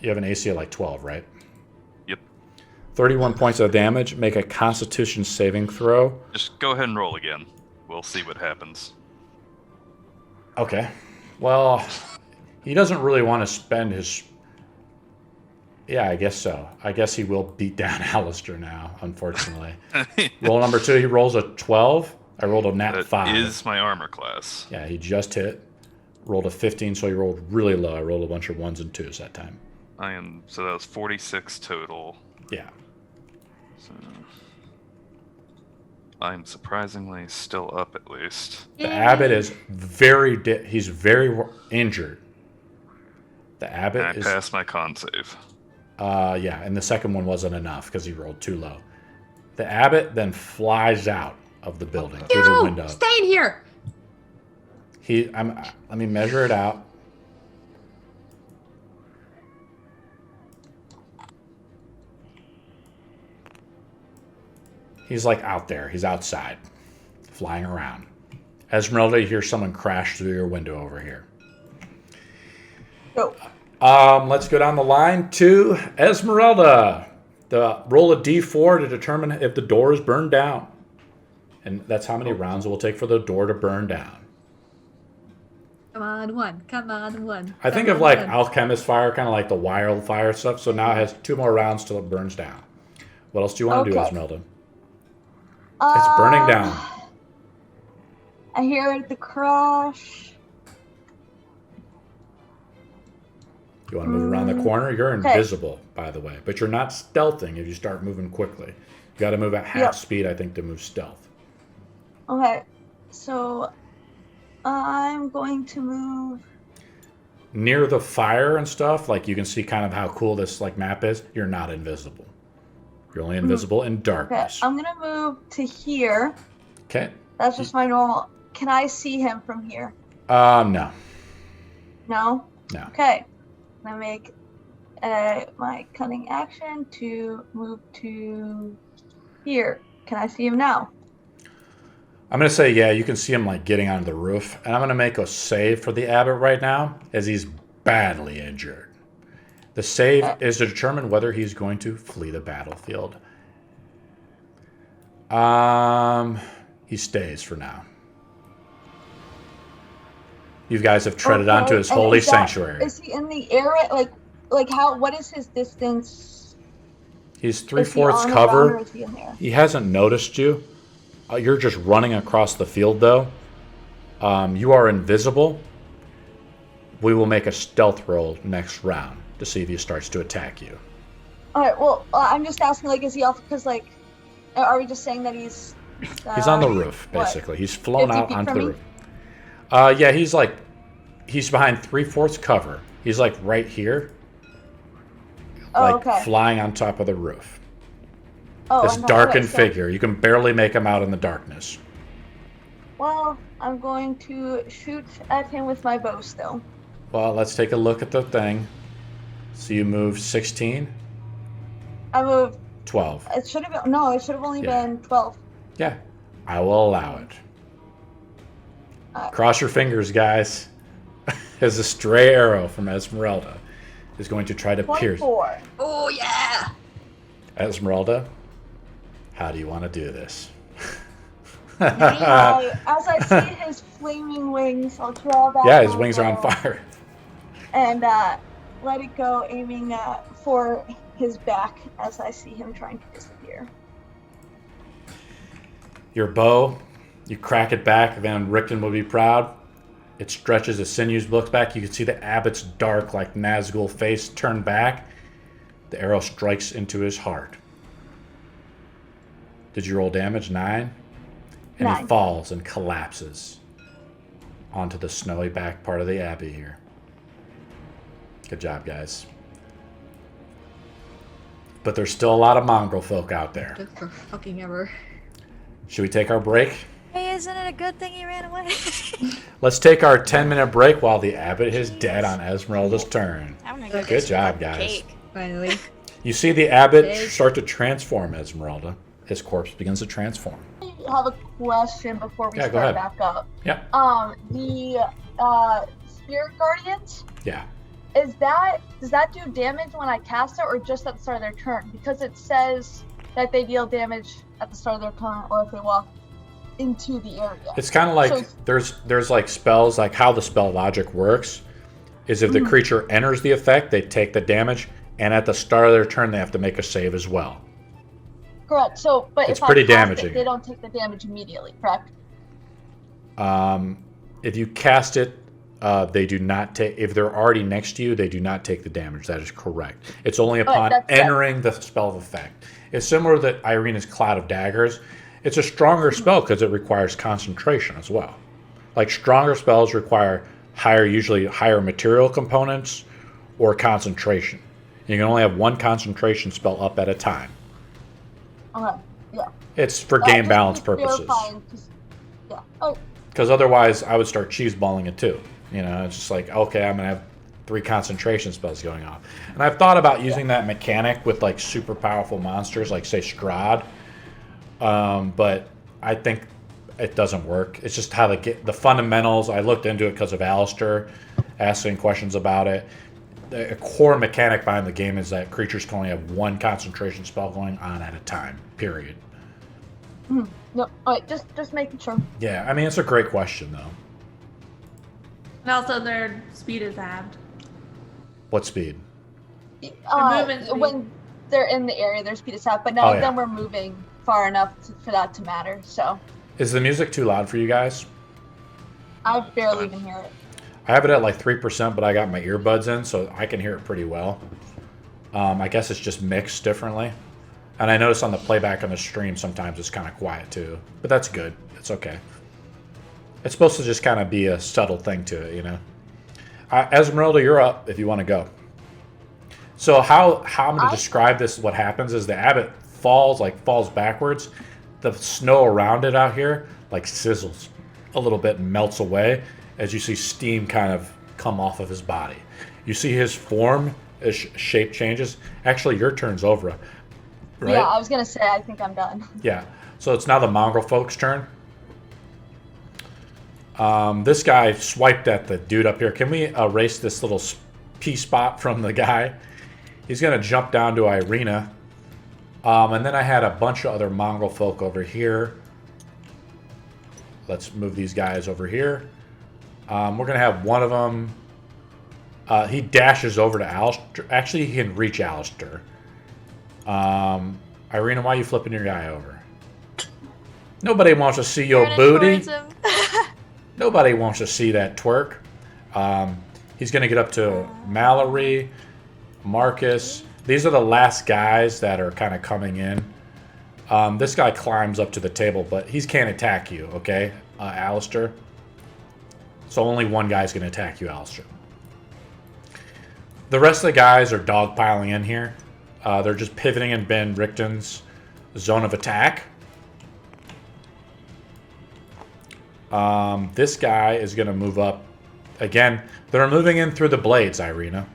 You have an AC of like 12, right? Yep. 31 points of damage. Make a Constitution saving throw. Just go ahead and roll again. We'll see what happens. Okay. Well, he doesn't really want to spend his... Yeah, I guess so. I guess he will beat down Alistair now, unfortunately. Roll number 2, he rolls a 12. I rolled a nat 5. That is my armor class. Yeah, he just hit. Rolled a 15, so he rolled really low. I rolled a bunch of 1s and 2s that time. So that was 46 total. Yeah. So I'm surprisingly still up at least. The Abbot is he's very injured. The Abbot And I passed my con save. Yeah, and the second one wasn't enough because he rolled too low. The Abbot then flies out of the building through the window. Stay in here. Let me measure it out. He's like out there. He's outside, flying around. Ezmerelda, you hear someone crash through your window over here. Go. Let's go down the line to Ezmerelda. Roll a d4 to determine if the door is burned down. And that's how many rounds it will take for the door to burn down. Come on, one. Come on, one. I think of like alchemist fire, kind of like the wildfire stuff. So now it has 2 more rounds till it burns down. What else do you want to do, Ezmerelda? It's burning down. I hear the crash. You want to move around the corner? You're invisible, by the way. But you're not stealthing if you start moving quickly. You got to move at half speed, I think, to move stealth. Okay. So I'm going to move near the fire and stuff. Like you can see kind of how cool this like map is. You're not invisible. You're only invisible in darkness. Okay. I'm going to move to here. Okay. That's just my normal. Can I see him from here? No. No? No. Okay. I'm going to make my cunning action to move to here. Can I see him now? I'm going to say, yeah, you can see him like getting onto the roof. And I'm going to make a save for the Abbot right now as he's badly injured. The save is to determine whether he's going to flee the battlefield. He stays for now. You guys have treaded onto his holy sanctuary. Is he in the area? Like how? What is his distance? He's 3/4 cover. Or is he in there? He hasn't noticed you. You're just running across the field, though. You are invisible. We will make a stealth roll next round to see if he starts to attack you. All right. Well, I'm just asking. Like, is he off? Because like, are we just saying that he's? He's on the roof, basically. What? He's flown 50 out feet onto from the me? roof. Yeah, he's behind 3/4 cover. He's like right here, flying on top of the roof. This darkened figure. You can barely make him out in the darkness. Well, I'm going to shoot at him with my bow still. Well, let's take a look at the thing. So you moved 16? I moved 12. It should have been it should have only been 12. Yeah, I will allow it. Cross your fingers, guys. As a stray arrow from Ezmerelda is going to try to pierce. 24. Oh, yeah. Ezmerelda, how do you want to do this? As I see his flaming wings, I'll draw back. Yeah, his wings are on fire. And let it go, aiming for his back as I see him trying to disappear. Your bow, you crack it back, Van Richten will be proud. It stretches, the sinews looks back. You can see the Abbot's dark, like Nazgul face turn back. The arrow strikes into his heart. Did you roll damage? 9? And 9. He falls and collapses onto the snowy back part of the Abbey here. Good job, guys. But there's still a lot of Mongrelfolk out there. Good for fucking ever. Should we take our break? Hey, isn't it a good thing he ran away? Let's take our 10-minute break while the Abbot is dead on Esmeralda's turn. I'm gonna go Good get some job, fucking guys. cake. Finally. You see the Abbot Big. start to transform Ezmerelda. His corpse begins to transform. I have a question before we Yeah, go start ahead. back up. Yeah. The spirit guardians, Yeah. does that do damage when I cast it, or just at the start of their turn? Because it says that they deal damage at the start of their turn, or if they walk into the area. It's kind of like there's like spells, like how the spell logic works is if the creature enters the effect, they take the damage, and at the start of their turn, they have to make a save as well. Correct. So, but It's if pretty I cast damaging. it, they don't take the damage immediately, correct? If you cast it, they do not take. If they're already next to you, they do not take the damage. That is correct. It's only upon entering the spell of effect. It's similar to Irina's Cloud of Daggers. It's a stronger spell because it requires concentration as well. Like stronger spells require usually higher material components or concentration. You can only have one concentration spell up at a time. Okay. Yeah. It's for game balance just purposes. verifying, yeah. Oh. Because otherwise, I would start cheeseballing it too. You know, it's just like, okay, I'm gonna have 3 concentration spells going off. And I've thought about using that mechanic with like super powerful monsters, like say Strahd. But I think it doesn't work. It's just how the fundamentals. I looked into it because of Alistair asking questions about it. The core mechanic behind the game is that creatures can only have one concentration spell going on at a time. Period. No, alright, just making sure. Yeah, I mean it's a great question though. And also, their speed is halved. What speed? movement speed. When they're in the area, their speed is half. But now then we're moving far enough for that to matter. So. Is the music too loud for you guys? I barely even hear it. I have it at like 3%, but I got my earbuds in, so I can hear it pretty well. I guess it's just mixed differently. And I notice on the playback on the stream, sometimes it's kind of quiet too. But that's good. It's okay. It's supposed to just kind of be a subtle thing to it, you know? Ezmerelda, you're up if you want to go. So how I'm going to describe this, what happens is the abbot falls backwards. The snow around it out here like sizzles a little bit and melts away as you see steam kind of come off of his body. You see his form, his shape changes. Actually, your turn's over, right? Yeah, I was going to say, I think I'm done. Yeah. So it's now the Mongrelfolk's turn. This guy swiped at the dude up here. Can we erase this little P spot from the guy? He's going to jump down to Irina. And then I had a bunch of other Mongrelfolk over here. Let's move these guys over here. We're going to have one of them. He dashes over to Alistair. Actually, he can reach Alistair. Irina, why are you flipping your guy over? Nobody wants to see your booty. Nobody wants to see that twerk. He's going to get up to Malory, Marcus. These are the last guys that are kind of coming in. This guy climbs up to the table, but he can't attack you, okay, Alistair? So only one guy's going to attack you, Alistair. The rest of the guys are dogpiling in here. They're just pivoting in Van Richten's zone of attack. This guy is going to move up. Again, they're moving in through the blades, Irina.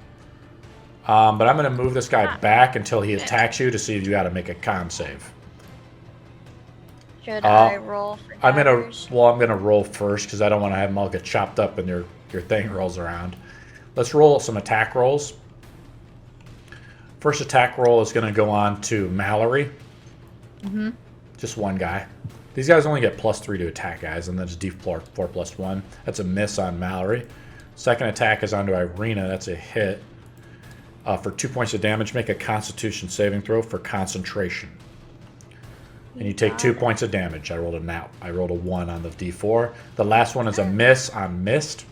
But I'm going to move this guy back until he attacks you to see if you got to make a con save. Should I roll for daggers? I'm gonna roll first because I don't want to have them all get chopped up and your thing rolls around. Let's roll some attack rolls. First attack roll is going to go on to Malory. Just one guy. These guys only get +3 to attack, guys, and then it's D4 +1. That's a miss on Malory. Second attack is onto Irina. That's a hit. For 2 points of damage, make a Constitution saving throw for concentration. And you take 2 points of damage. I rolled a 1 on the D4. The last one is a miss on missed.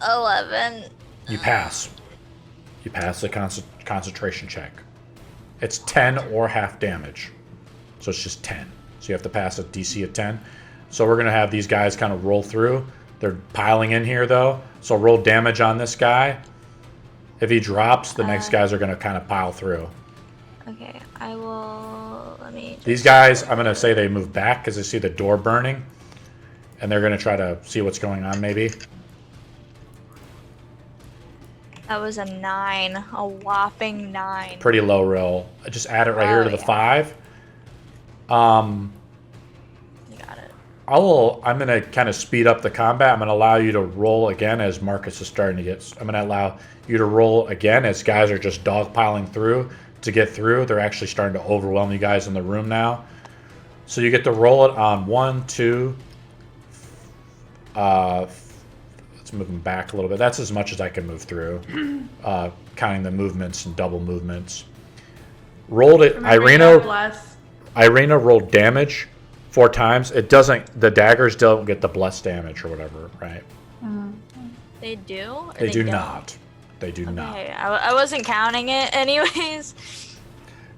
11. You pass. You pass the concentration check. It's 10 or half damage. So it's just 10. So you have to pass a DC of 10. So we're going to have these guys kind of roll through. They're piling in here, though. So roll damage on this guy. If he drops, the next guys are going to kind of pile through. Okay, I will... Let me... These guys, I'm going to say they move back because they see the door burning. And they're going to try to see what's going on, maybe. That was a 9. A whopping 9. Pretty low roll. Just add it right here to the 5. You got it. I'm going to kind of speed up the combat. I'm going to allow you to roll again as Marcus is starting to get... I'm going to allow you to roll again as guys are just dogpiling through to get through. They're actually starting to overwhelm you guys in the room now. So you get to roll it on 1, 2... let's move them back a little bit. That's as much as I can move through, counting the movements and double movements. Rolled it. Irina rolled damage 4 times. It doesn't. The daggers don't get the blessed damage or whatever, right? They do? Or They do don't? not. They do not. Okay, I wasn't counting it anyways.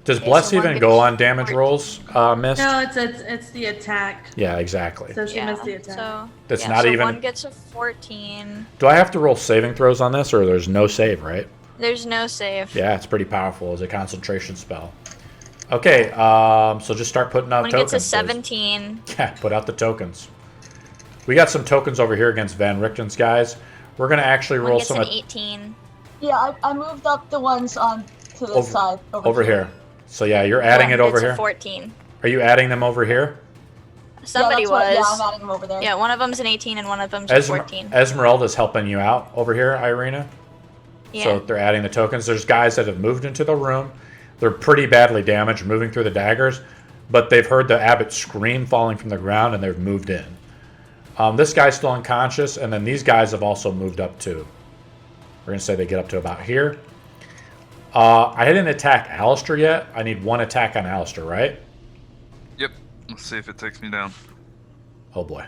Does Okay, bless so one even gets go on damage 14. rolls, Mist? No, it's the attack. Yeah, exactly. So she missed the attack. So, That's yeah, not so even- one gets a 14. Do I have to roll saving throws on this, or there's no save, right? There's no save. Yeah, it's pretty powerful as a concentration spell. Okay, so just start putting out One tokens. gets a please. 17. Yeah, put out the tokens. We got some tokens over here against Van Richten's guys. We're going to actually One roll gets some an 18. Yeah, I moved up the ones on to the side. over here. So yeah, you're adding One it over gets a here. 14. Are you adding them over here? Somebody yeah, that's was. yeah, I'm adding them over there. Yeah, one of them's an 18 and one of them's a 14. Ezmerelda's helping you out over here, Irina. Yeah. So they're adding the tokens. There's guys that have moved into the room. They're pretty badly damaged, moving through the daggers, but they've heard the abbot scream falling from the ground, and they've moved in. This guy's still unconscious, and then these guys have also moved up too. We're going to say they get up to about here. I didn't attack Alistair yet. I need 1 attack on Alistair, right? Yep. Let's see if it takes me down. Oh boy.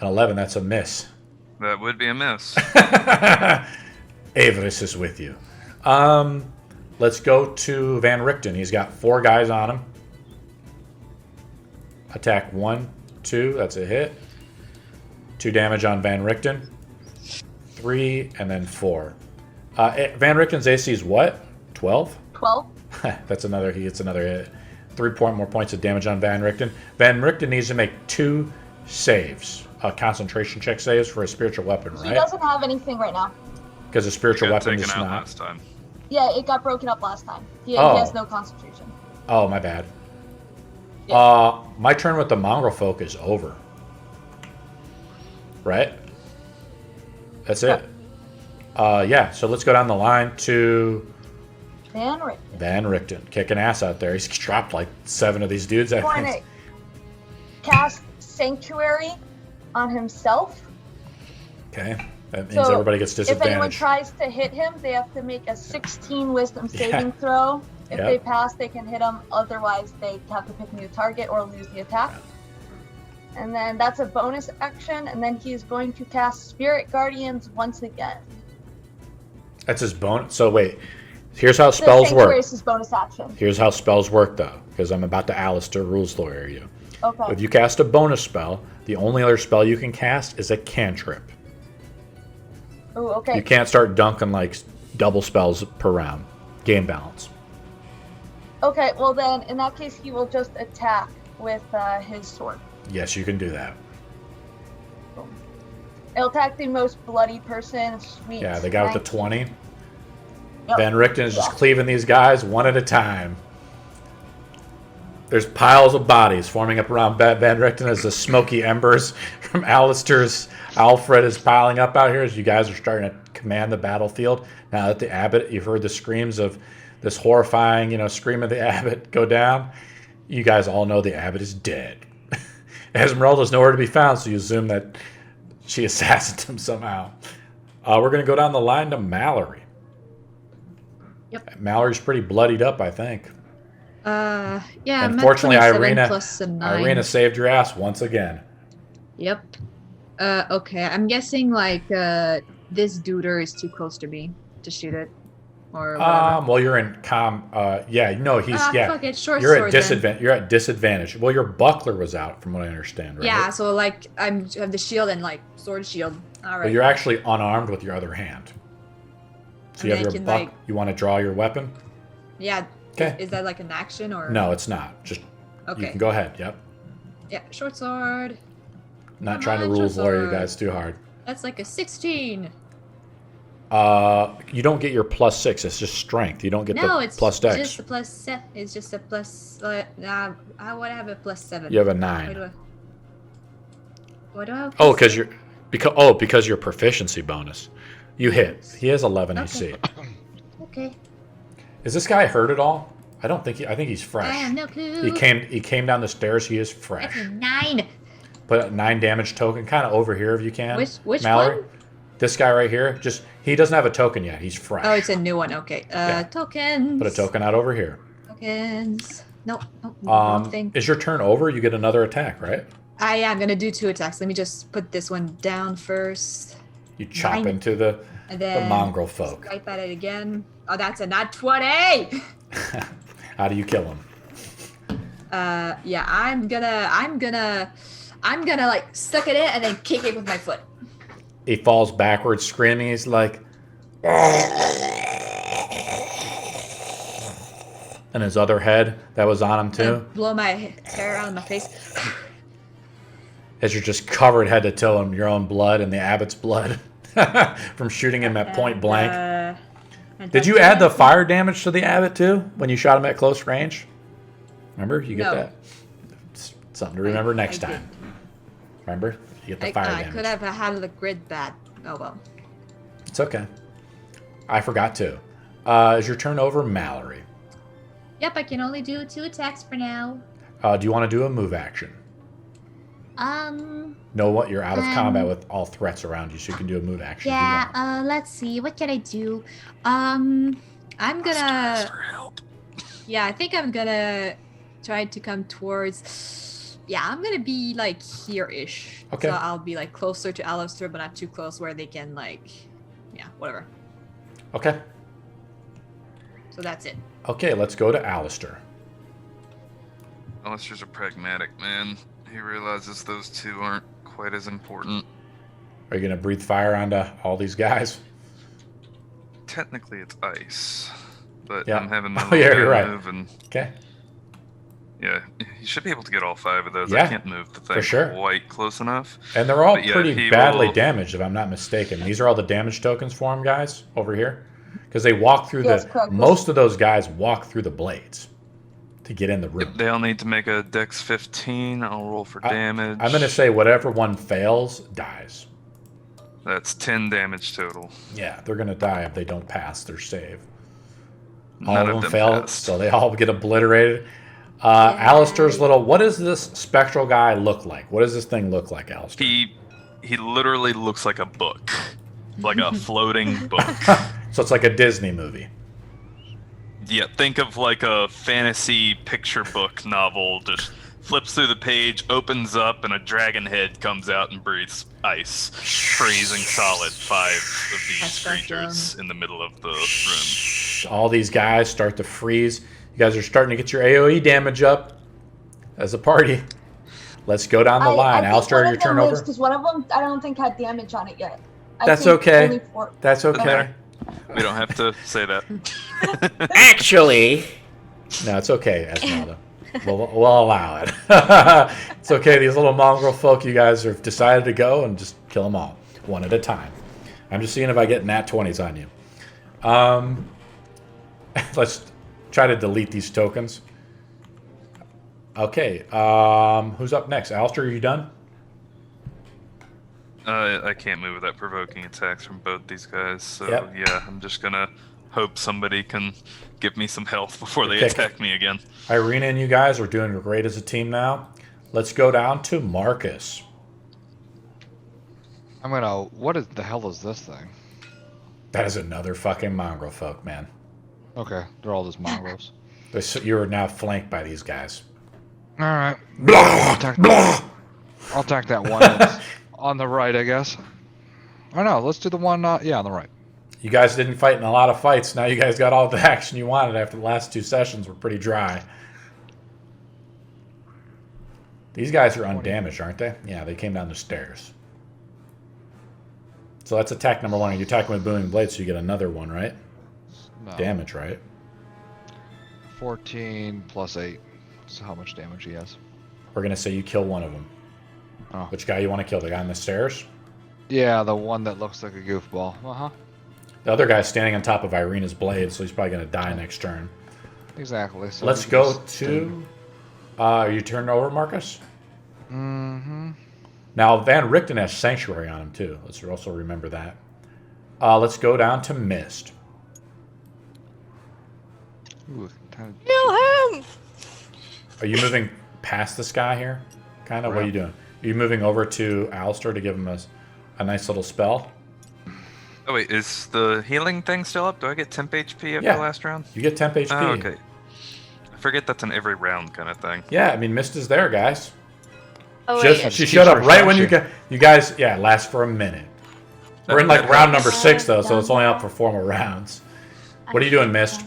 An 11, that's a miss. That would be a miss. Avarice is with you. Let's go to Van Richten. He's got 4 guys on him. Attack 1, 2, that's a hit. 2 damage on Van Richten. 3, and then 4. Van Richten's AC is what? 12? 12. That's another. He gets another hit. 3 more points of damage on Van Richten. Van Richten needs to make 2 saves, concentration check saves for a spiritual weapon, He right? doesn't have anything right now. Because a spiritual Got weapon taken is out not. last time. Yeah, it got broken up last time. He Oh. has no concentration. Oh, my bad. Yeah. My turn with the Mongrelfolk is over. Right? That's it. Yeah, so let's go down the line to Van Richten. Van Richten. Kicking ass out there. He's dropped like 7 of these dudes, I Going think. to cast Sanctuary on himself. Okay. That means So, everybody gets If anyone disadvantage. tries to hit him, they have to make a 16 Wisdom saving throw. If Yep. they pass, they can hit him. Otherwise, they have to pick a new target or lose the attack. And then that's a bonus action. And then he's going to cast Spirit Guardians once again. That's his bonus. So wait, here's how The spells Sanctuary work. is his bonus action. Here's how spells work, though, because I'm about to Alistair rules lawyer you. Okay. If you cast a bonus spell, the only other spell you can cast is a cantrip. Ooh, okay. You can't start dunking like double spells per round. Game balance. Okay, well then, in that case, he will just attack with his sword. Yes, you can do that. It'll attack the most bloody person. Sweet. Yeah, the guy with the 19. 20. Yep. Van Richten is just Yeah. cleaving these guys one at a time. There's piles of bodies forming up around Van Richten as the smoky embers from Alistair's Alfred is piling up out here as you guys are starting to command the battlefield. Now that the abbot, you've heard the screams of this horrifying, scream of the abbot go down. You guys all know the abbot is dead. Ezmerelda's nowhere to be found, so you assume that she assassinated him somehow. We're going to go down the line to Malory. Yep. Malory's pretty bloodied up, I think. Yeah. I'm at Unfortunately, 27 Irina, plus a 9. Irina saved your ass once again. Yep. Okay. I'm guessing like this duder is too close to me to shoot it, or whatever. Well, you're in he's Fuck it, short You're sword at then. disadvantage. You're at disadvantage. Well, your buckler was out, from what I understand, right? Yeah. So like I have the shield and like sword shield. All right. But you're actually unarmed with your other hand. So you And have I your can, buck. like- You want to draw your weapon? Yeah. Okay. Is that like an action or? No, it's not. Just you Okay. can go ahead. Yep. Yeah. Short sword. Not Come trying to on, rules lawyer you Joseph. guys too hard. That's like a 16. You don't get your +6. It's just strength. You don't get No, the it's plus dex. just a plus set. It's just a plus. I would have a +7. You have a Wait, 9. What do I? Oh, because your proficiency bonus. You hit. He has 11 AC. Okay. Is this guy hurt at all? I don't think I think he's fresh. I have no clue. He came down the stairs. He is fresh. That's a 9. Put a 9 damage token kind of over here if you can. Which Malory? one? This guy right here. Just he doesn't have a token yet. He's fresh. Oh, it's a new one. Okay. Tokens. Put a token out over here. Tokens. Nope. Wrong thing. Is your turn over? You get another attack, right? I'm gonna do 2 attacks. Let me just put this one down first. You chop 9. into the And then Mongrelfolk. swipe at it again. Oh, that's a nat 20. How do you kill him? Yeah, I'm gonna like suck it in and then kick it with my foot. He falls backwards, screaming. He's like, and his other head that was on him too. Blow my hair out of my face. As you're just covered head to toe in your own blood and the abbot's blood from shooting him at point blank. Did you add the fire damage to the abbot too when you shot him at close range? Remember, you get that. It's something to remember next time. Remember, you get the fire damage. I could have had the grid bad. Oh well. It's okay. I forgot to. Is your turn over, Malory? Yep, I can only do 2 attacks for now. Do you want to do a move action? Know what? You're out of combat with all threats around you, so you can do a move action. Yeah. Let's see. What can I do? I'm gonna. For help. Yeah, I think I'm gonna try to come towards. Yeah, I'm gonna be like here-ish. Okay. So I'll be like closer to Alistair, but not too close where they can like. Yeah, whatever. Okay. So that's it. Okay, let's go to Alistair. Alistair's a pragmatic man. He realizes those 2 aren't quite as important. Are you going to breathe fire onto all these guys? Technically, it's ice, but Yeah. I'm having my Oh, yeah, little you're guy right. move, and Okay. yeah, he should be able to get all 5 of those. Yeah, I can't move the thing sure. quite close enough. And they're all But yeah, pretty he badly will- damaged, if I'm not mistaken. These are all the damage tokens for them, guys, over here. Because they walk through Yes, correct. most of those guys walk through the blades to get in the room. They all need to make a Dex 15. I'll roll for damage. I'm going to say whatever one fails, dies. That's 10 damage total. Yeah, they're going to die if they don't pass their save. All None of of them them fail, passed. so they all get obliterated. Alistair's little... What does this spectral guy look like? What does this thing look like, Alistair? He literally looks like a book. Like a floating book. So it's like a Disney movie. Yeah, think of like a fantasy picture book novel. Just flips through the page, opens up, and a dragon head comes out and breathes ice, freezing solid 5 of these That's creatures in the middle of the room. All these guys start to freeze. You guys are starting to get your AoE damage up as a party. Let's go down the line. Alistair, your turn over. Because one of them, I don't think had damage on it yet. That's think okay. only 4. That's okay. Okay. We don't have to say that. Actually, no, it's okay, Ezmerelda. We'll allow it. It's okay. These little mongrel folk, you guys have decided to go and just kill them all one at a time. I'm just seeing if I get nat 20s on you. Let's try to delete these tokens. Okay. Who's up next? Alistair, are you done? I can't move without provoking attacks from both these guys, so Yep. yeah, I'm just gonna hope somebody can give me some health before they Okay. attack me again. Irina and you guys are doing great as a team now. Let's go down to Marcus. I'm gonna. What is the hell is this thing? That is another fucking mongrel folk, man. Okay, they're all just mongrels. You're now flanked by these guys. All right. Blah, blah. I'll attack that one that's on the right, I guess. Oh no, let's do the one. Yeah, on the right. You guys didn't fight in a lot of fights. Now you guys got all the action you wanted after the last 2 sessions were pretty dry. These guys are undamaged, aren't they? Yeah, they came down the stairs. So that's attack number 1. You attack with booming blades, so you get another one, right? No. Damage, right? 14 plus 8. So how much damage he has? We're going to say you kill one of them. Oh. Which guy you want to kill? The guy on the stairs? Yeah, the one that looks like a goofball. Uh-huh. The other guy's standing on top of Irina's blade, so he's probably going to die next turn. Exactly. So Let's we go just to... Are you turned over, Marcus? Mm-hmm. Now, Van Richten has Sanctuary on him, too. Let's also remember that. Let's go down to Mist. Ooh, Kill him! Are you moving past this guy here? Kind of? What are you doing? Are you moving over to Alistair to give him a nice little spell? Oh wait, is the healing thing still up? Do I get temp HP after Yeah. last round? You get temp HP. Oh, okay. I forget that's an every round kind of thing. Yeah, I mean, Mist is there, guys. Oh, wait. She keeps showed up right when refreshing. you guys, yeah, it lasts for a minute. We're in like round number 6, though, so it's only up for 4 more rounds. What are you doing, Mist?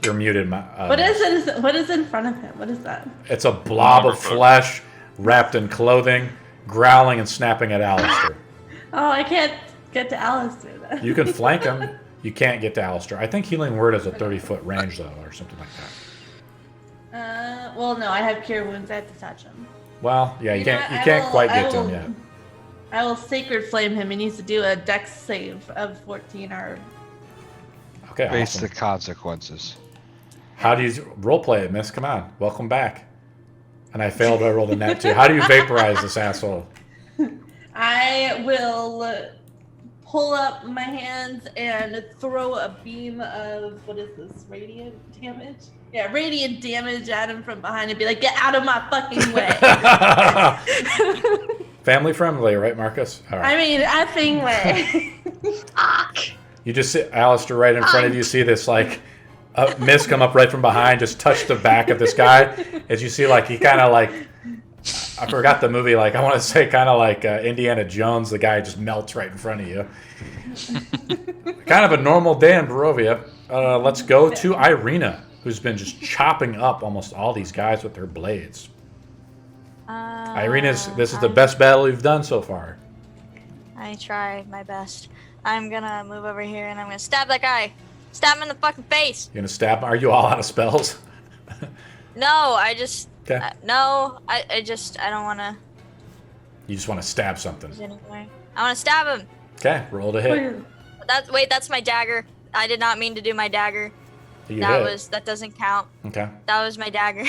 You're muted. What is it? What is in front of him? What is that? It's a blob of Mongrelfolk. flesh wrapped in clothing, growling and snapping at Alistair. Oh, I can't get to Alistair then. You can flank him. You can't get to Alistair. I think Healing Word has a 30-foot range, though, or something like that. Well, no, I have cure wounds. I have to touch him. Well, yeah, you know, can't quite get to him will- yet. I will sacred flame him. He needs to do a dex save of 14 or. Okay, Face awesome. the consequences. How do you roleplay it, Miss? Come on, welcome back. And I failed. I rolled a nat 2. How do you vaporize this asshole? I will pull up my hands and throw a beam of what is this? Radiant damage? Yeah, radiant damage at him from behind and be like, "Get out of my fucking way!" Family friendly, right, Marcus? All right. I mean, effing way. You just see Alistair right in front of you. See this like mist come up right from behind, just touch the back of this guy. As you see, like he kind of like I forgot the movie. Like I want to say, kind of like Indiana Jones. The guy just melts right in front of you. Kind of a normal day in Barovia. Let's go to Irina, who's been just chopping up almost all these guys with her blades. Irina's. This is the best battle you've done so far. I try my best. I'm gonna move over here and I'm gonna stab that guy. Stab him in the fucking face. You're gonna stab him? Are you all out of spells? No, I just. Okay. No, I don't wanna. You just want to stab something. use anywhere. I wanna stab him. Okay, roll to hit. That's my dagger. I did not mean to do my dagger. You That doesn't count. Okay. That was my dagger.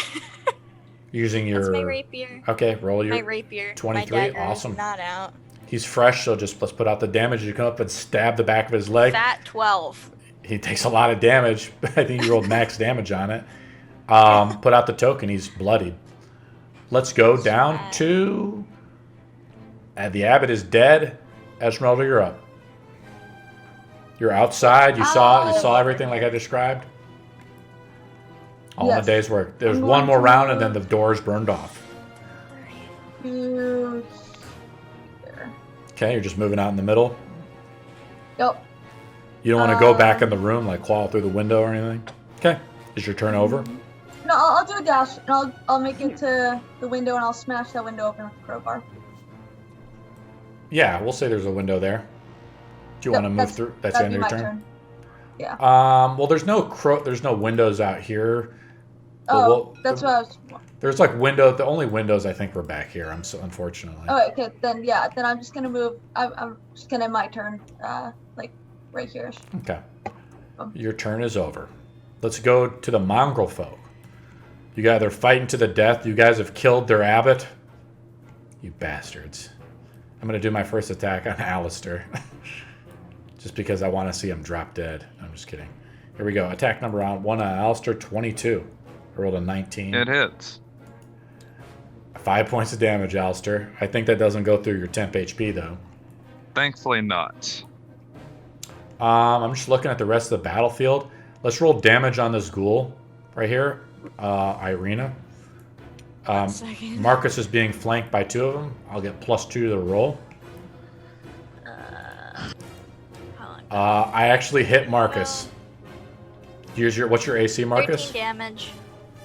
Using your. That's my rapier. Okay, roll your. My rapier. 23, My dagger awesome. Is not out. He's fresh, so just let's put out the damage. You come up and stab the back of his leg. Fat 12. He takes a lot of damage. I think you rolled max damage on it. Put out the token. He's bloodied. Let's go down to. The abbot is dead. Ezmerelda, you're up. You're outside. You saw everything like I described. All in a Yes. day's work. There's I'm one going more to round, and then move- the door's burned off. To there. Okay, you're just moving out in the middle. Yep. You don't want to go back in the room, like claw through the window or anything. Okay, is your turn over? No, I'll do a dash, and I'll make it to the window, and I'll smash that window open with the crowbar. Yeah, we'll say there's a window there. Do you Yep, want to move that's- through? That's the That'd end be of your my turn. Yeah. Well, there's no windows out here. But Oh, that's what I was. There's like window. The only windows I think were back here. Unfortunately. Oh, okay. Then yeah. Then I'm just gonna move. I'm just gonna end my turn. Like right here. Okay. Your turn is over. Let's go to the Mongrelfolk. You guys are fighting to the death. You guys have killed their abbot. You bastards. I'm going to do my first attack on Alistair. Just because I want to see him drop dead. I'm just kidding. Here we go. Attack number 1 on Alistair, 22. I rolled a 19. It hits. 5 points of damage, Alistair. I think that doesn't go through your temp HP, though. Thankfully not. I'm just looking at the rest of the battlefield. Let's roll damage on this ghoul right here. Irina. Second. Marcus is being flanked by 2 of them. I'll get +2 to the roll. I actually hit Marcus. What's your AC, Marcus? 13 damage.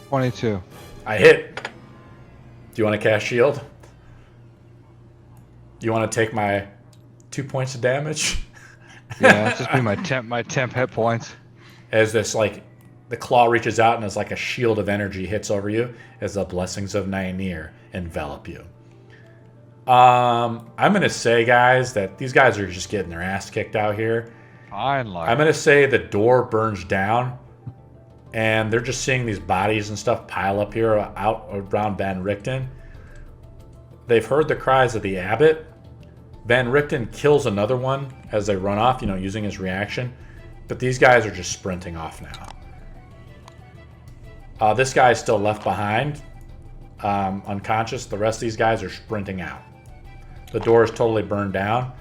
22. I hit. Do you want to cast shield? Do you want to take my 2 points of damage? Yeah, that's just be my temp hit points. As this, like, the claw reaches out and as like a shield of energy hits over you as the blessings of Nynaeve envelop you. I'm going to say, guys, that these guys are just getting their ass kicked out here. Fine, like. I'm going to say the door burns down and they're just seeing these bodies and stuff pile up here out around Van Richten. they've heard the cries of the Abbot. Van Richten kills another one as they run off, using his reaction. But these guys are just sprinting off now. This guy is still left behind, unconscious. The rest of these guys are sprinting out. The door is totally burned down.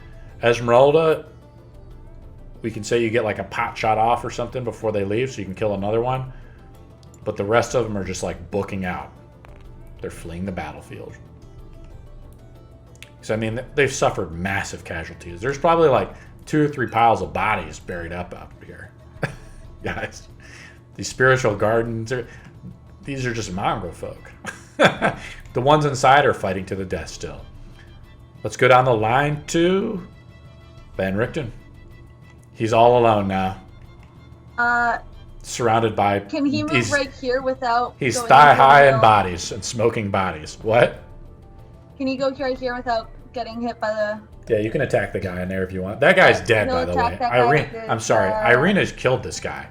Ezmerelda, we can say you get like a pot shot off or something before they leave, so you can kill another one. But the rest of them are just like booking out. They're fleeing the battlefield. So, I mean, they've suffered massive casualties. There's probably like 2 or 3 piles of bodies buried up here. Guys, these spiritual gardens, these are just Mongrelfolk. The ones inside are fighting to the death still. Let's go down the line to Van Richten. He's all alone now. Surrounded by... Can he move right here without... He's thigh high in bodies and smoking bodies. What? Can he go right here without getting hit by the... Yeah, you can attack the guy in there if you want. That guy's dead, by the way. I'm sorry. Irena's killed this guy.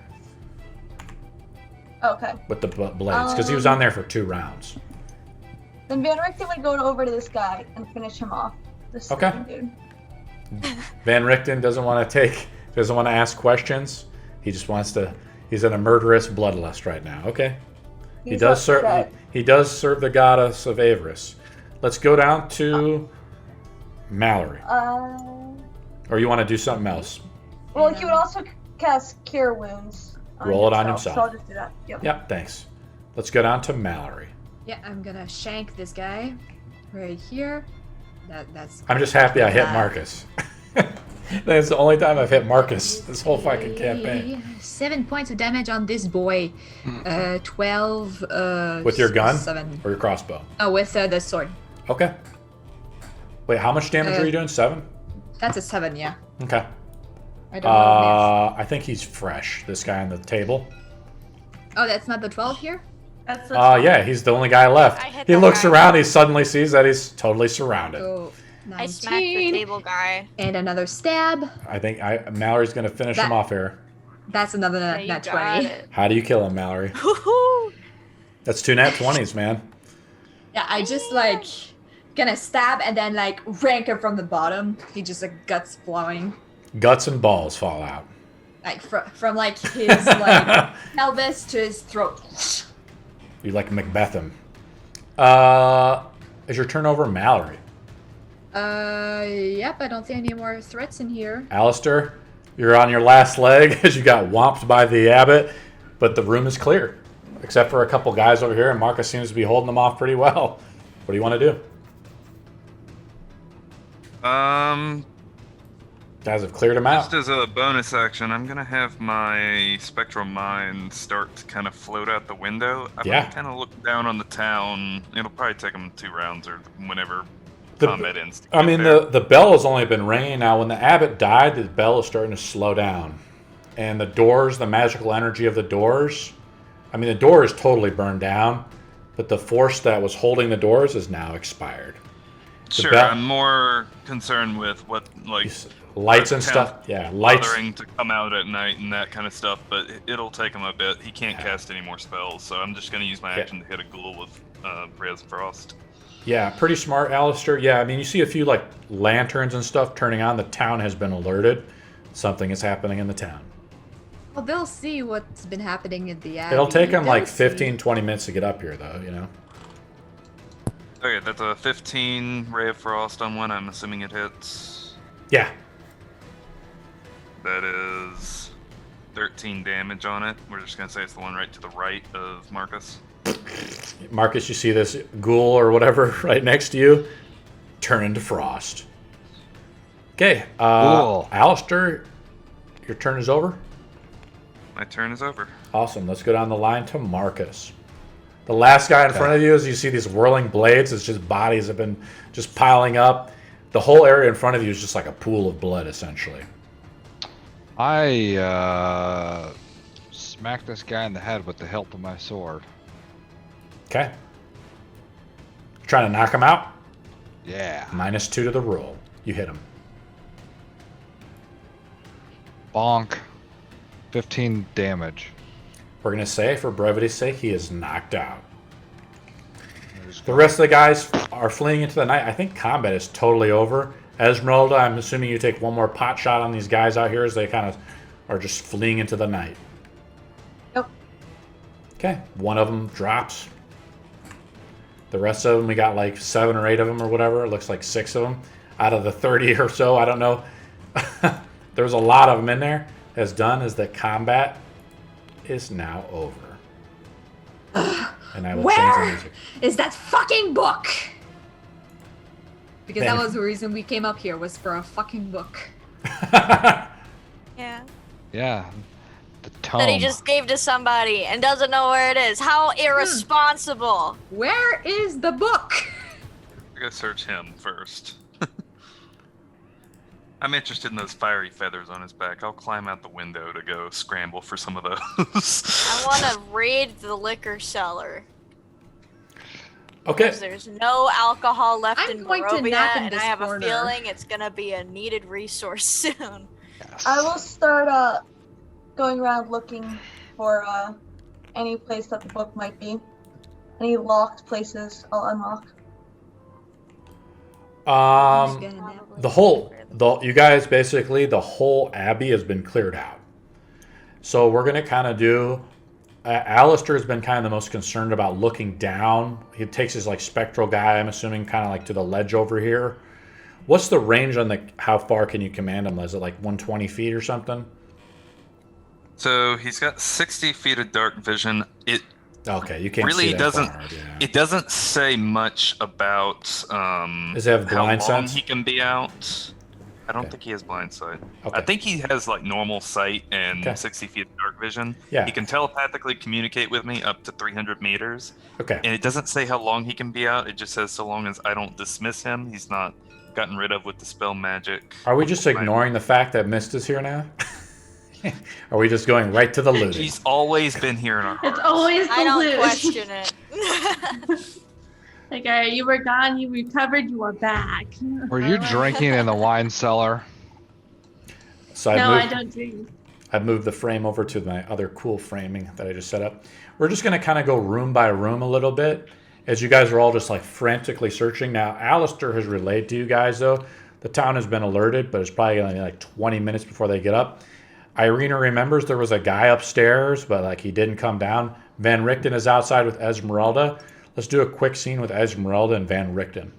Okay. With the blades, because he was on there for 2 rounds. Then Van Richten would go over to this guy and finish him off. This dude. Van Richten doesn't want to ask questions. He just wants to. He's in a murderous bloodlust right now. Okay. He does serve the goddess of avarice. Let's go down to Malory. Or you want to do something else? Well, he would also cast Cure Wounds. Roll it on himself. So I'll just do that. Yep, thanks. Let's go down to Malory. Yeah, I'm gonna shank this guy right here. That's. I'm just happy I hit Marcus. That's the only time I've hit Marcus this whole fucking campaign. 7 points of damage on this boy. 12. With your gun 7. or your crossbow? Oh, with the sword. Okay. Wait, how much damage are you doing? 7? That's a 7, yeah. Okay. I don't know. I think he's fresh. This guy on the table. Oh, that's not the 12 here? That's yeah, he's the only guy left. He looks around, he suddenly sees that he's totally surrounded. So, 19. I smacked the table guy. And another stab. I think Mallory's going to finish him off here. That's another nat 20. How do you kill him, Malory? That's 2 nat 20s, man. Yeah, I just gonna stab and then rank him from the bottom. He just guts flowing. Guts and balls fall out. From his pelvis to his throat. You Macbeth him. Is your turn over, Malory? Yep, I don't see any more threats in here. Alistair, you're on your last leg as you got whomped by the Abbot, but the room is clear. Except for a couple guys over here, and Marcus seems to be holding them off pretty well. What do you want to do? Guys have cleared him out. Just as a bonus action, I'm going to have my Spectral Mind start to kind of float out the window. I'm going to kind of look down on the town. It'll probably take them 2 rounds or whenever combat ends. I mean, the bell has only been ringing now. When the Abbot died, the bell is starting to slow down. And the doors, the magical energy of the doors, I mean, the door is totally burned down, but the force that was holding the doors is now expired. Sure, I'm more concerned with what, lights and stuff. Yeah, lights. Bothering to come out at night and that kind of stuff, but it'll take him a bit. He can't cast any more spells, so I'm just going to use my action to hit a ghoul with Res Frost. Yeah, pretty smart, Alistair. Yeah, I mean, you see a few lanterns and stuff turning on. The town has been alerted. Something is happening in the town. Well, they'll see what's been happening at the Abbey. It'll take them 15, 20 minutes to get up here, though, Okay, that's a 15 Ray of Frost on one. I'm assuming it hits. Yeah. That is 13 damage on it. We're just going to say it's the one right to the right of Marcus. Marcus, you see this ghoul or whatever right next to you turn into frost. Okay. Cool. Alistair, your turn is over. My turn is over. Awesome. Let's go down the line to Marcus. The last guy in front of you, as you see these whirling blades, it's just bodies have been just piling up. The whole area in front of you is just like a pool of blood, essentially. I smacked this guy in the head with the hilt of my sword. Okay. Trying to knock him out? Yeah. -2 to the roll. You hit him. Bonk. 15 damage. We're going to say, for brevity's sake, he is knocked out. The rest of the guys are fleeing into the night. I think combat is totally over. Ezmerelda, I'm assuming you take one more pot shot on these guys out here as they kind of are just fleeing into the night. Yep. Okay, one of them drops. The rest of them, we got like 7 or 8 of them or whatever. It looks like 6 of them out of the 30 or so. I don't know. There's a lot of them in there. As done is that combat is now over. And I will change the Where music. is that fucking book? Because Man. that was the reason we came up here, was for a fucking book. Yeah. Yeah. The tome. That he just gave to somebody and doesn't know where it is. How irresponsible. Where is the book? I gotta search him first. I'm interested in those fiery feathers on his back. I'll climb out the window to go scramble for some of those. I want to raid the liquor cellar. Okay. Because there's no alcohol left I'm in going to Barovia, nap in and this I have corner. a feeling it's gonna be a needed resource soon. Yes. I will start going around looking for any place that the book might be. Any locked places, I'll unlock. You guys basically, the whole Abbey has been cleared out. So we're going to kind of do, Alistair's been kind of the most concerned about looking down. He takes his like spectral guy, I'm assuming kind of like to the ledge over here. What's the range on how far can you command him? Is it like 120 feet or something? So he's got 60 feet of dark vision. It Okay, you can't really see that doesn't. far, yeah. It doesn't say much about Does it have how blind long sense? he can be out. I don't Okay. think he has blind sight. Okay. I think he has like normal sight and Okay. 60 feet of dark vision. Yeah. He can telepathically communicate with me up to 300 meters. Okay. And it doesn't say how long he can be out. It just says so long as I don't dismiss him, he's not gotten rid of with dispel magic. Are we just ignoring the fact that Mist is here now? Are we just going right to the looting? He's always been here in our It's hearts. always the I don't loot. question it. Like, alright, you were gone, you recovered, you are back. Were you drinking in the wine cellar? So No, I don't drink. I've moved the frame over to my other cool framing that I just set up. We're just going to kind of go room by room a little bit as you guys are all just like frantically searching. Now, Alistair has relayed to you guys, though. The town has been alerted, but it's probably going to be like 20 minutes before they get up. Irina remembers there was a guy upstairs, but like he didn't come down. Van Richten is outside with Ezmerelda. Let's do a quick scene with Ezmerelda and Van Richten.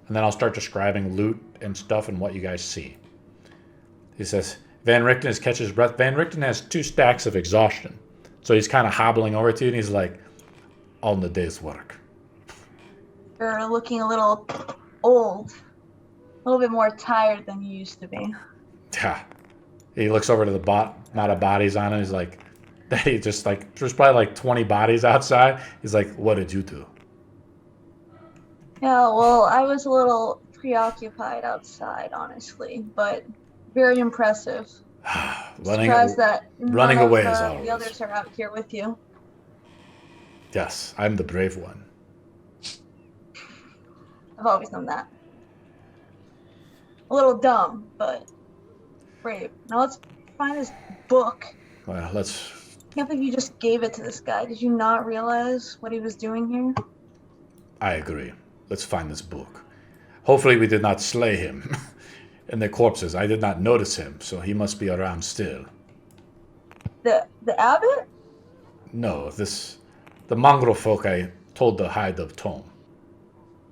And then I'll start describing loot and stuff and what you guys see. He says, Van Richten catches his breath. Van Richten has 2 stacks of exhaustion. So he's kind of hobbling over to you and he's like, on the day's work. You're looking a little old. A little bit more tired than you used to be. Yeah. He looks over to the amount of bodies on him. He's like, he just like, there's probably like 20 bodies outside. He's like, what did you do? Yeah, well, I was a little preoccupied outside, honestly, but very impressive. Surprised that running none of, away as always. the others are out here with you. Yes, I'm the brave one. I've always known that. A little dumb, but brave. Now let's find this book. Well, let's. I can't believe you just gave it to this guy. Did you not realize what he was doing here? I agree. Let's find this book. Hopefully we did not slay him. And the corpses, I did not notice him, so he must be around still. The abbot? No, the Mongrelfolk I told to hide the tome.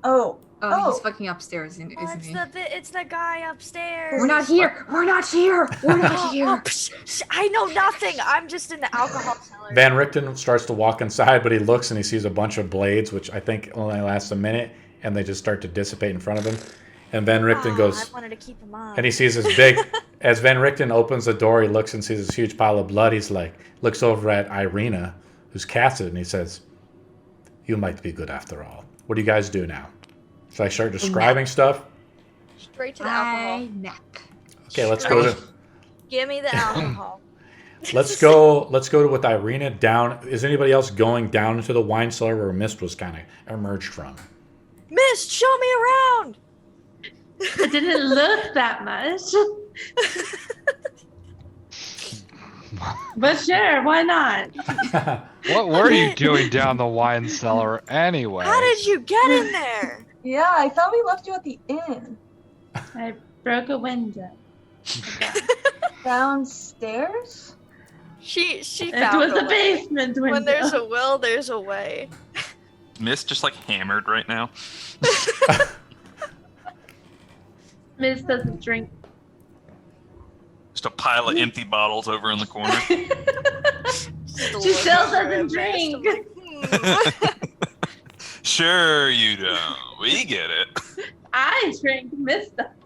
Oh. Oh, he's fucking upstairs, isn't he? It's the guy upstairs. We're not here! We're not here! We're not here! I know nothing. I'm just in the alcohol cellar. Van Richten starts to walk inside, but he looks and he sees a bunch of blades, which I think only lasts a minute, and they just start to dissipate in front of him. And Van Richten goes, I wanted to keep him up. and he sees this big, as Van Richten opens the door, he looks and sees this huge pile of blood. He's like, looks over at Irina, who's cast it, and he says, you might be good after all. What do you guys do now? Should I start describing stuff? Straight to the alcohol. Nap. Okay, let's go to Give me the alcohol. let's go with Irina down. Is anybody else going down into the wine cellar where Mist was kind of emerged from? Mist, show me around. It didn't look that much. But sure, why not? What were you doing down the wine cellar anyway? How did you get in there? Yeah, I thought we left you at the inn. I broke a window. Downstairs? She It found was a the way. basement window. When there's a will, there's a way. Miss just like hammered right now. Miss doesn't drink. Just a pile of empty bottles over in the corner. She still doesn't drink. Sure you don't. We get it. I drink. Miss doesn't.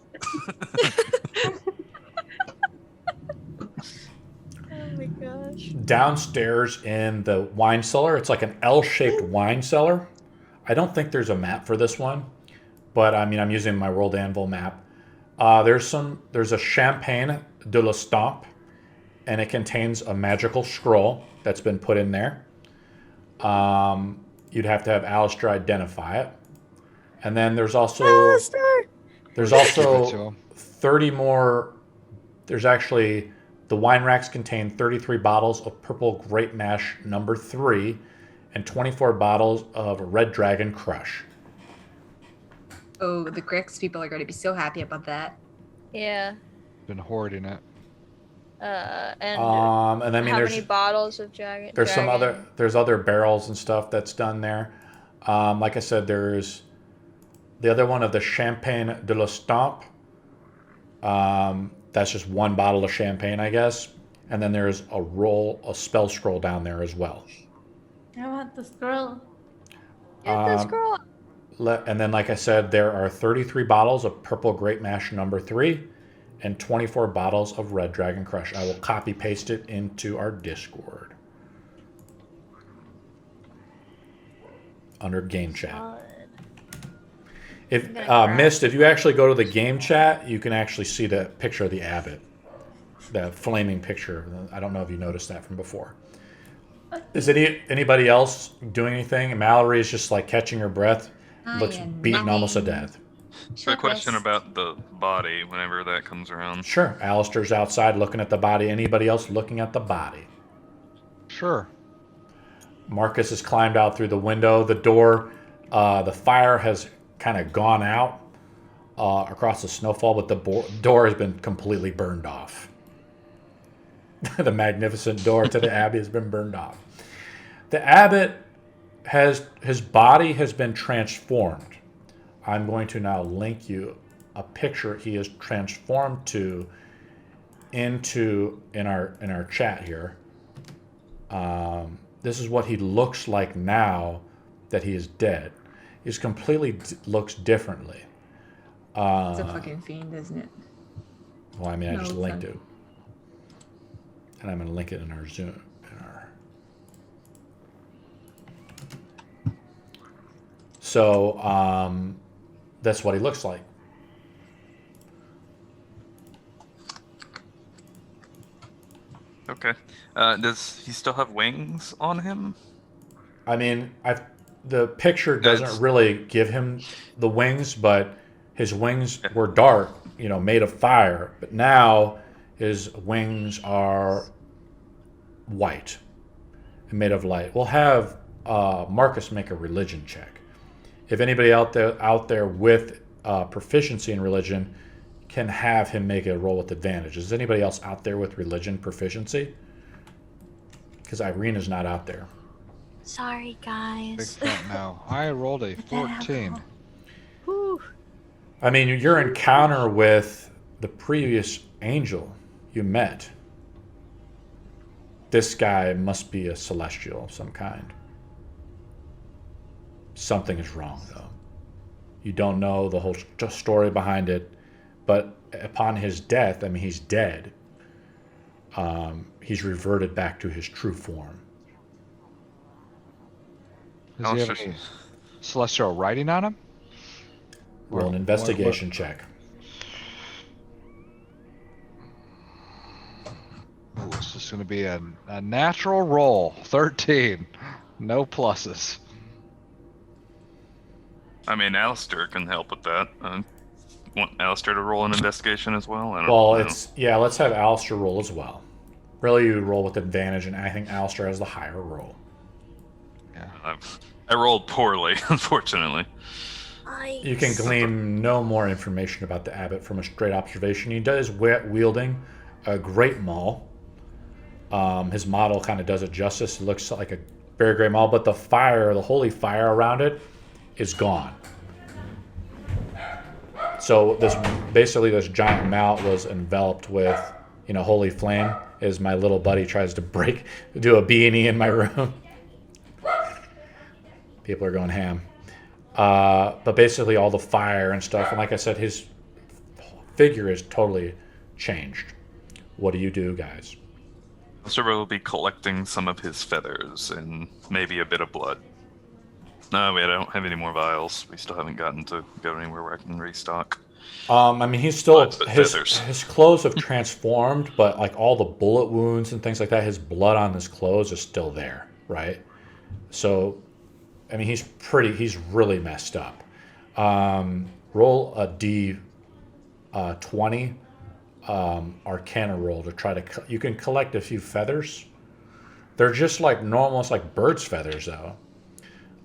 Oh my gosh. Downstairs in the wine cellar, it's like an L-shaped wine cellar. I don't think there's a map for this one, but I mean, I'm using my World Anvil map. There's a Champagne de l'Estampe, and it contains a magical scroll that's been put in there. You'd have to have Alistair identify it. And then there's also Alistair! there's Give it to also him. 30 more. There's actually, the wine racks contain 33 bottles of purple grape mash number 3 and 24 bottles of Red Dragon Crush. Oh, the Grix people are going to be so happy about that. Yeah. Been hoarding it. And And I mean, how there's many bottles of dragon? there's some other barrels and stuff that's done there. Like I said, there's the other one of the Champagne de l'Estampe. That's just one bottle of champagne, I guess. And then there's a spell scroll down there as well. I want the scroll. Get this girl. And then, like I said, there are 33 bottles of purple grape mash number 3 and 24 bottles of Red Dragon Crush. I will copy paste it into our Discord under game chat. If I'm gonna Mist, if you actually go to the game chat, you can actually see the picture of the abbot, the flaming picture. I don't know if you noticed that from before. Is anybody else doing anything? Malory is just like catching her breath, looks beaten almost to death. So a question about the body whenever that comes around. Sure, Alistair's outside looking at the body. Anybody else looking at the body? Sure. Marcus has climbed out through the window. The door, the fire has kind of gone out across the snowfall, but the door has been completely burned off. The magnificent door to the Abbey has been burned off. The Abbot his body has been transformed. I'm going to now link you a picture he is transformed to in our chat here. This is what he looks like now that he is dead. He's completely looks differently. It's a fucking fiend, isn't it? Well, I mean, I No, just it's linked not. it. And I'm going to link it in our Zoom. So, that's what he looks like. Okay. Does he still have wings on him? I mean, the picture doesn't That's- really give him the wings, but his wings were dark, made of fire. But now his wings are white and made of light. We'll have Marcus make a religion check. If anybody out there with proficiency in religion, can have him make a roll with advantage. Is anybody else out there with religion proficiency? Because Irena's not out there. Sorry, Big guys. fat no. I rolled a 14. Whew. I mean, your encounter with the previous angel you met, this guy must be a celestial of some kind. Something is wrong, though. You don't know the whole story behind it, but upon his death, I mean, he's dead. He's reverted back to his true form. Does he have any celestial writing on him? Roll an investigation check. Ooh, this is going to be a natural roll. 13. No pluses. I mean, Alistair can help with that. Want Alistair to roll an investigation as well? I don't Well, know. let's have Alistair roll as well. Really, you roll with advantage, and I think Alistair has the higher roll. Yeah. I rolled poorly, unfortunately. You can glean no more information about the abbot from a straight observation. He does wielding a great maul. His model kind of does it justice. It looks like a very great maul, but the fire, the holy fire around it, is gone. So this giant mallet was enveloped with, holy flame. As my little buddy tries to do a B&E in my room. People are going ham. But basically all the fire and stuff, and like I said, his figure is totally changed. What do you do, guys? So we'll be collecting some of his feathers and maybe a bit of blood. No, wait, I don't have any more vials. We still haven't gotten to go anywhere where I can restock. He's still feathers. His clothes have transformed, but like all the bullet wounds and things like that, his blood on his clothes is still there, right? So, he's really messed up. Roll a D20 Arcana roll to try to. You can collect a few feathers. They're just almost like bird's feathers, though.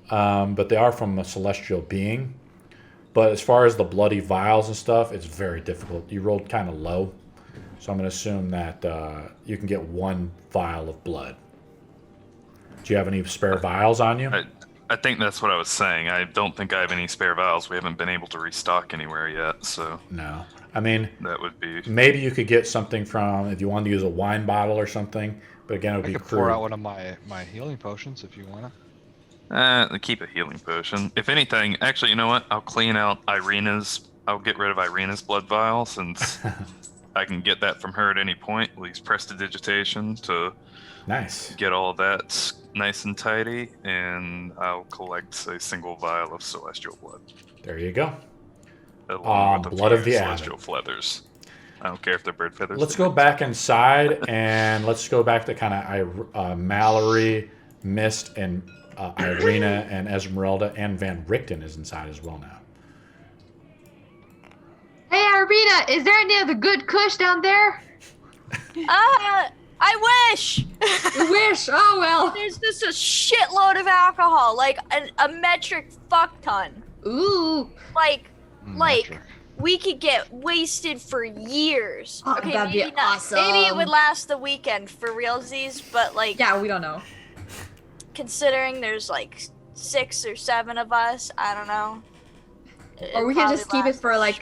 But they are from a celestial being. But as far as the bloody vials and stuff, it's very difficult. You rolled kind of low, so I'm going to assume that you can get one vial of blood. Do you have any spare vials on you? I think that's what I was saying. I don't think I have any spare vials. We haven't been able to restock anywhere yet, so... No. That would be... Maybe you could get something from, if you wanted to use a wine bottle or something, but again, it would be crude. Pour out one of my healing potions if you want to. Keep a healing potion. If anything, actually, you know what? I'll clean out Irina's... I'll get rid of Irina's blood vial, since I can get that from her at any point. We'll use prestidigitation to get all of that nice and tidy, and I'll collect a single vial of celestial blood. There you go. Along with blood of the celestial feathers. I don't care if they're bird feathers. Let's go back inside, and let's go back to kind of Malory, Mist, and Irina, and Ezmerelda, and Van Richten is inside as well now. Hey, Irina, is there any of the good kush down there? I wish! You wish? Oh, well. There's just a shitload of alcohol, like a metric fuck ton. Ooh. Like, we could get wasted for years. Oh, okay, that'd be maybe not. awesome. Maybe it would last the weekend for realsies, but yeah, we don't know. Considering there's 6 or 7 of us, I don't know. Or we can just keep it for us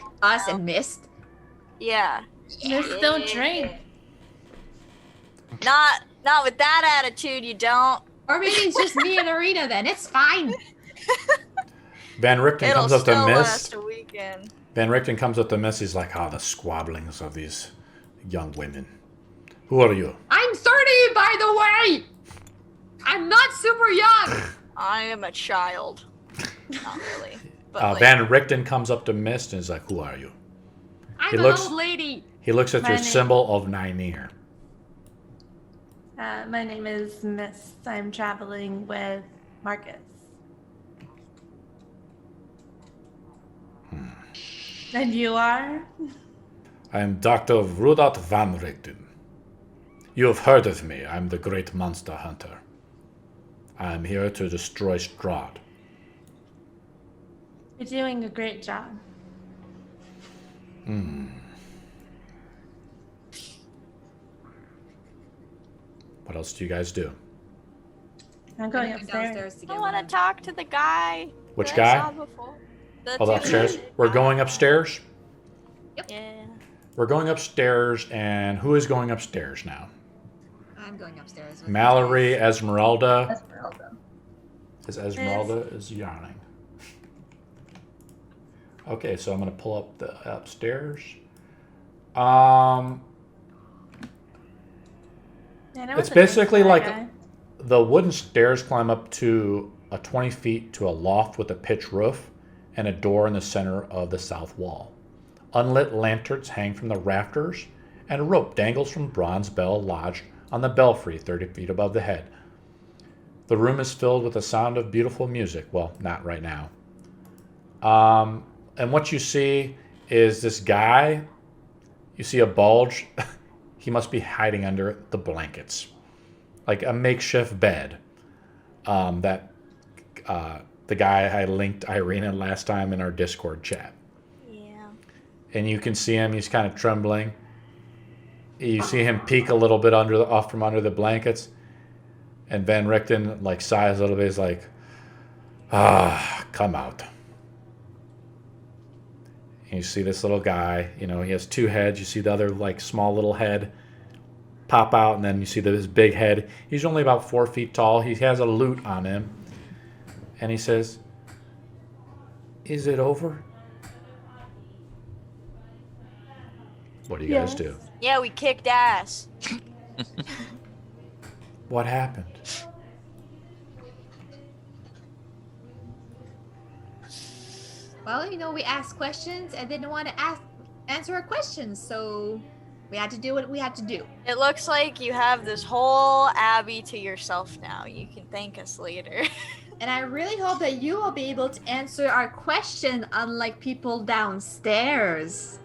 and Mist. Yeah. Mist don't drink. Not with that attitude, you don't. Or maybe it's just me and Irina then. It's fine. Van Richten comes up to It'll Mist. last a weekend. Van Richten comes up to Mist. He's like, the squabblings of these young women. Who are you? I'm 30, by the way. I'm not super young. I am a child. Not really. But Van Richten comes up to Mist and is like, who are you? I'm an old lady. He looks at My your name- symbol of Nynaeve. My name is Miss. I'm traveling with Marcus. And you are? I am Dr. Rahadin Van Richten. You have heard of me. I'm the great monster hunter. I am here to destroy Strahd. You're doing a great job. What else do you guys do? I'm going upstairs. to get I want to one. talk to the guy. Which that guy? I saw before. The Oh, two upstairs? guys. We're going upstairs? Yeah. We're going upstairs, and who is going upstairs now? I'm going upstairs. with Malory, you guys. Ezmerelda. Ezmerelda. Ezmerelda is yawning. Okay, so I'm going to pull up the upstairs. It's basically like the wooden stairs climb up to 20 feet to a loft with a pitched roof and a door in the center of the south wall. Unlit lanterns hang from the rafters, and a rope dangles from a bronze bell lodged on the belfry 30 feet above the head. The room is filled with the sound of beautiful music. Well, not right now. And what you see is this guy. You see a bulge. he must be hiding under the blankets, like a makeshift bed. That the guy I linked Irina last time in our Discord chat. Yeah. And you can see him. He's kind of trembling. You see him peek a little bit off from under the blankets. And Van Richten like sighs a little bit. He's like, come out. And you see this little guy. You know, he has two heads. You see the other like small little head pop out, and then you see his big head. He's only about 4 feet tall. He has a lute on him. And he says, "Is it over?" What do you guys do? Yeah, we kicked ass. What happened? Well, you know, we asked questions and didn't want to answer our questions, so we had to do what we had to do. It looks like you have this whole abbey to yourself now. You can thank us later. And I really hope that you will be able to answer our question, unlike people downstairs.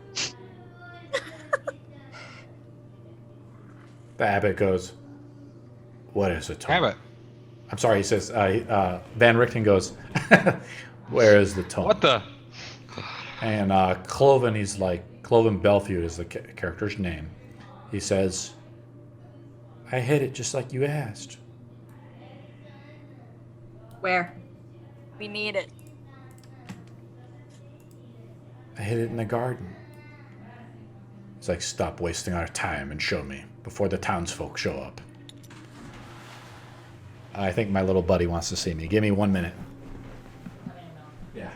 The abbot goes, "What is it, Tome?" Abbot. I'm sorry, he says, Van Richten goes, "Where is the tome?" What the? And Cloven, he's like, Cloven Belfield is the character's name. He says, "I hid it just like you asked." Where? We need it. "I hid it in the garden." He's like, "Stop wasting our time and show me before the townsfolk show up." I think my little buddy wants to see me. Give me 1 minute. Yeah.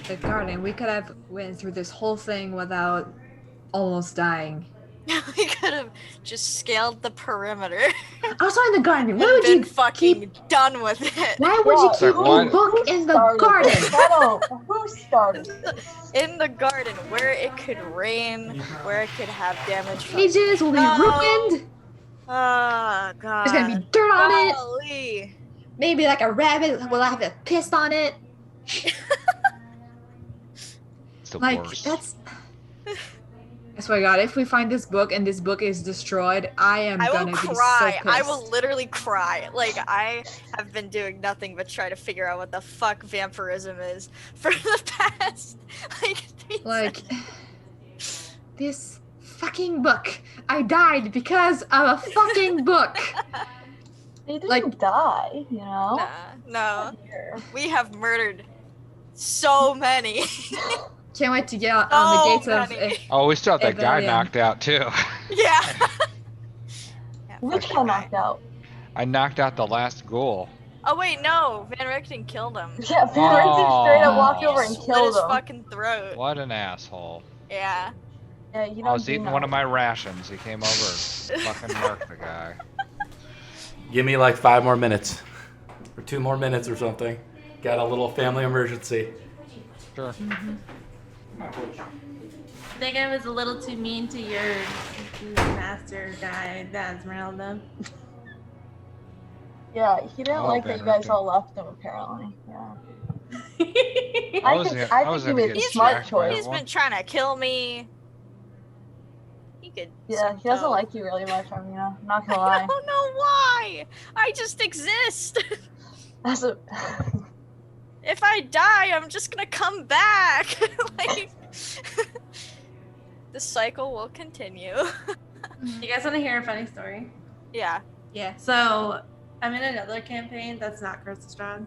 The garden. We could have went through this whole thing without almost dying. We could have just scaled the perimeter. Also in the garden. Why and would been you fucking keep? done with it. Why would you Well, keep why- a book in the started garden? this? Shut up. Who started this? In the garden, where it could rain, where it could have damage from. Pages will be No. ruined. Oh, God. There's gonna be dirt on it. Golly. Maybe like a rabbit will have a piss on it. It's the Like worst. that's. I swear to God, if we find this book and this book is destroyed, I am I will gonna be cry. so I pissed. will literally cry. Like, I have been doing nothing but try to figure out what the fuck vampirism is for the past, like, 3 Like seconds. this fucking book. I died because of a fucking book. They didn't Like- die, you know? No. Here. We have murdered so many. Can't wait to get out on the gates of. many. Oh, we still have that guy Rebellion. knocked out too. Yeah. Yeah, Which fuck one that knocked out? I knocked out the last ghoul. Oh wait, no. Van Richten killed him. Yeah, Van Richten straight up walked Oh. over and Slit killed his him. fucking throat. What an asshole. Yeah. Yeah, you I don't was do eating that. one of my rations. He came over and fucking murked the guy. Give me like 5 more minutes. Or 2 more minutes or something. Got a little family emergency. Sure. I think I was a little too mean to your master guy, Ezmerelda. Yeah, he didn't Oh, like that Van you guys Richten. all left him, apparently. Yeah. I I was think, gonna- I I was think gonna you made get a smart smacked by choice. He's been trying to kill me. He could. Yeah, he doesn't like you really much, I'm not gonna I lie. don't know why. I just exist. That's a... If I die, I'm just gonna come back. Like, the cycle will continue. You guys want to hear a funny story? Yeah. Yeah. So I'm in another campaign that's not Curse of Strahd,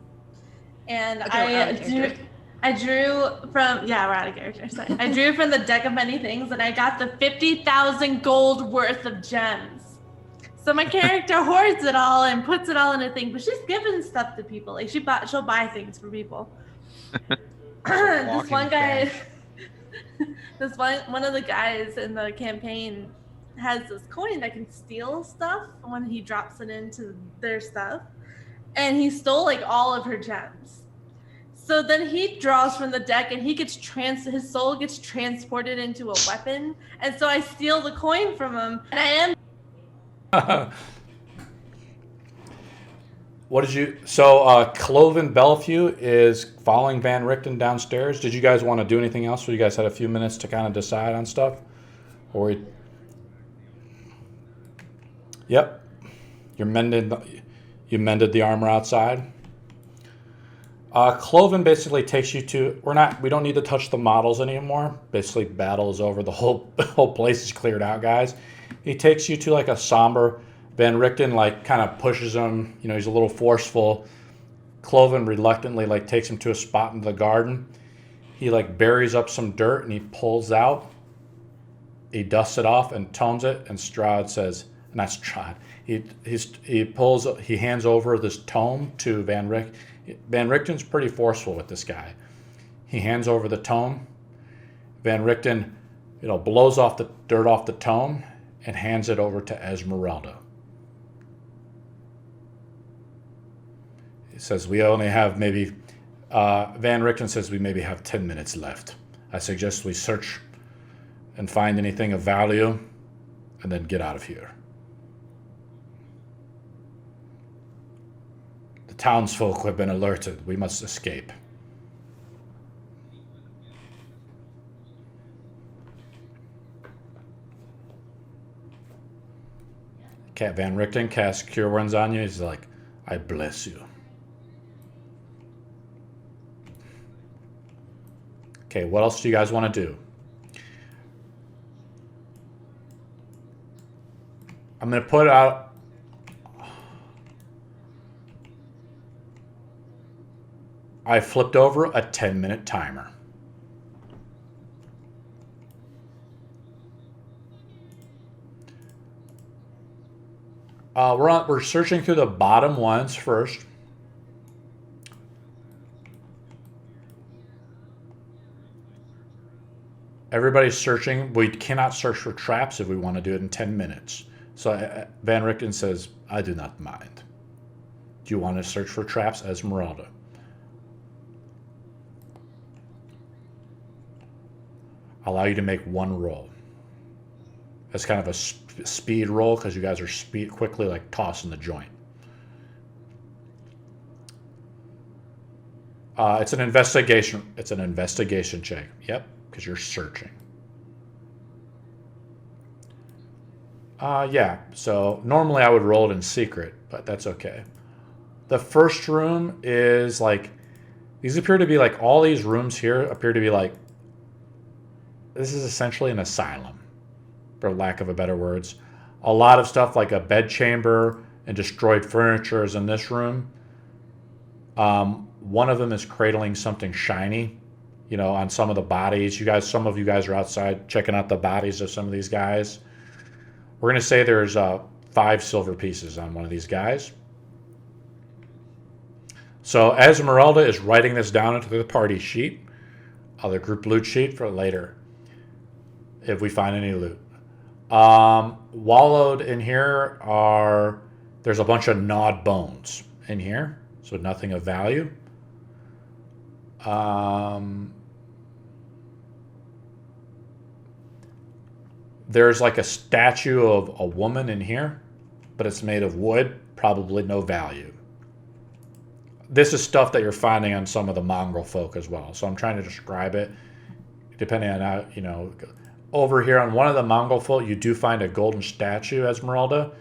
and Okay, we're out of character. I drew from we're out of character. Sorry. I drew from the deck of many things, and I got the 50,000 gold worth of gems. So my character hoards it all and puts it all in a thing, but she's giving stuff to people. Like she'll buy things for people. This walking one guy, bank. one of the guys in the campaign has this coin that can steal stuff when he drops it into their stuff, and he stole like all of her gems. So then he draws from the deck, and he gets his soul gets transported into a weapon, and so I steal the coin from him, and I am. What did you... So, Cloven Belfew is following Van Richten downstairs. Did you guys want to do anything else? So you guys had a few minutes to kind of decide on stuff? Or... Yep. You mended the armor outside. Cloven basically takes you to... We don't need to touch the models anymore. Basically, battle is over. The whole place is cleared out, guys. He takes you to like a somber... Van Richten like kind of pushes him, you know, he's a little forceful. Cloven reluctantly like takes him to a spot in the garden. He like buries up some dirt and he pulls out. He dusts it off and tomes it, and Strahd says, not Strahd. He hands over this tome to Van Richten. Van Richten's pretty forceful with this guy. He hands over the tome. Van Richten, you know, blows off the dirt off the tome and hands it over to Ezmerelda. He says, we only have maybe, Van Richten says we maybe have 10 minutes left. I suggest we search and find anything of value and then get out of here. The townsfolk have been alerted. We must escape. Van Richten casts Cure Wounds on you. He's like, I bless you. Okay, what else do you guys want to do? I'm going to put out... I flipped over a 10-minute timer. We're searching through the bottom ones first. Everybody's searching. We cannot search for traps if we want to do it in 10 minutes. So Van Richten says, I do not mind. Do you want to search for traps, Ezmerelda? I'll allow you to make one roll. That's kind of a speed roll because you guys are quickly like tossing the joint. It's an investigation. It's an investigation check. Yep, because you're searching. Yeah. So normally I would roll it in secret, but that's okay. The first room is like, these appear to be like, all these rooms here appear to be like, this is essentially an asylum, for lack of a better words. A lot of stuff like a bedchamber and destroyed furniture is in this room. One of them is cradling something shiny, you know, on some of the bodies. Some of you guys are outside checking out the bodies of some of these guys. We're going to say there's 5 silver pieces on one of these guys. So Ezmerelda is writing this down into the party sheet, the group loot sheet for later, if we find any loot. Wallowed in here there's a bunch of gnawed bones in here, so nothing of value. There's like a statue of a woman in here, but it's made of wood, probably no value. This is stuff that you're finding on some of the Mongrelfolk as well, so I'm trying to describe it depending on how, you know. Over here on one of the Mongrelfolk, you do find a golden statue, Ezmerelda.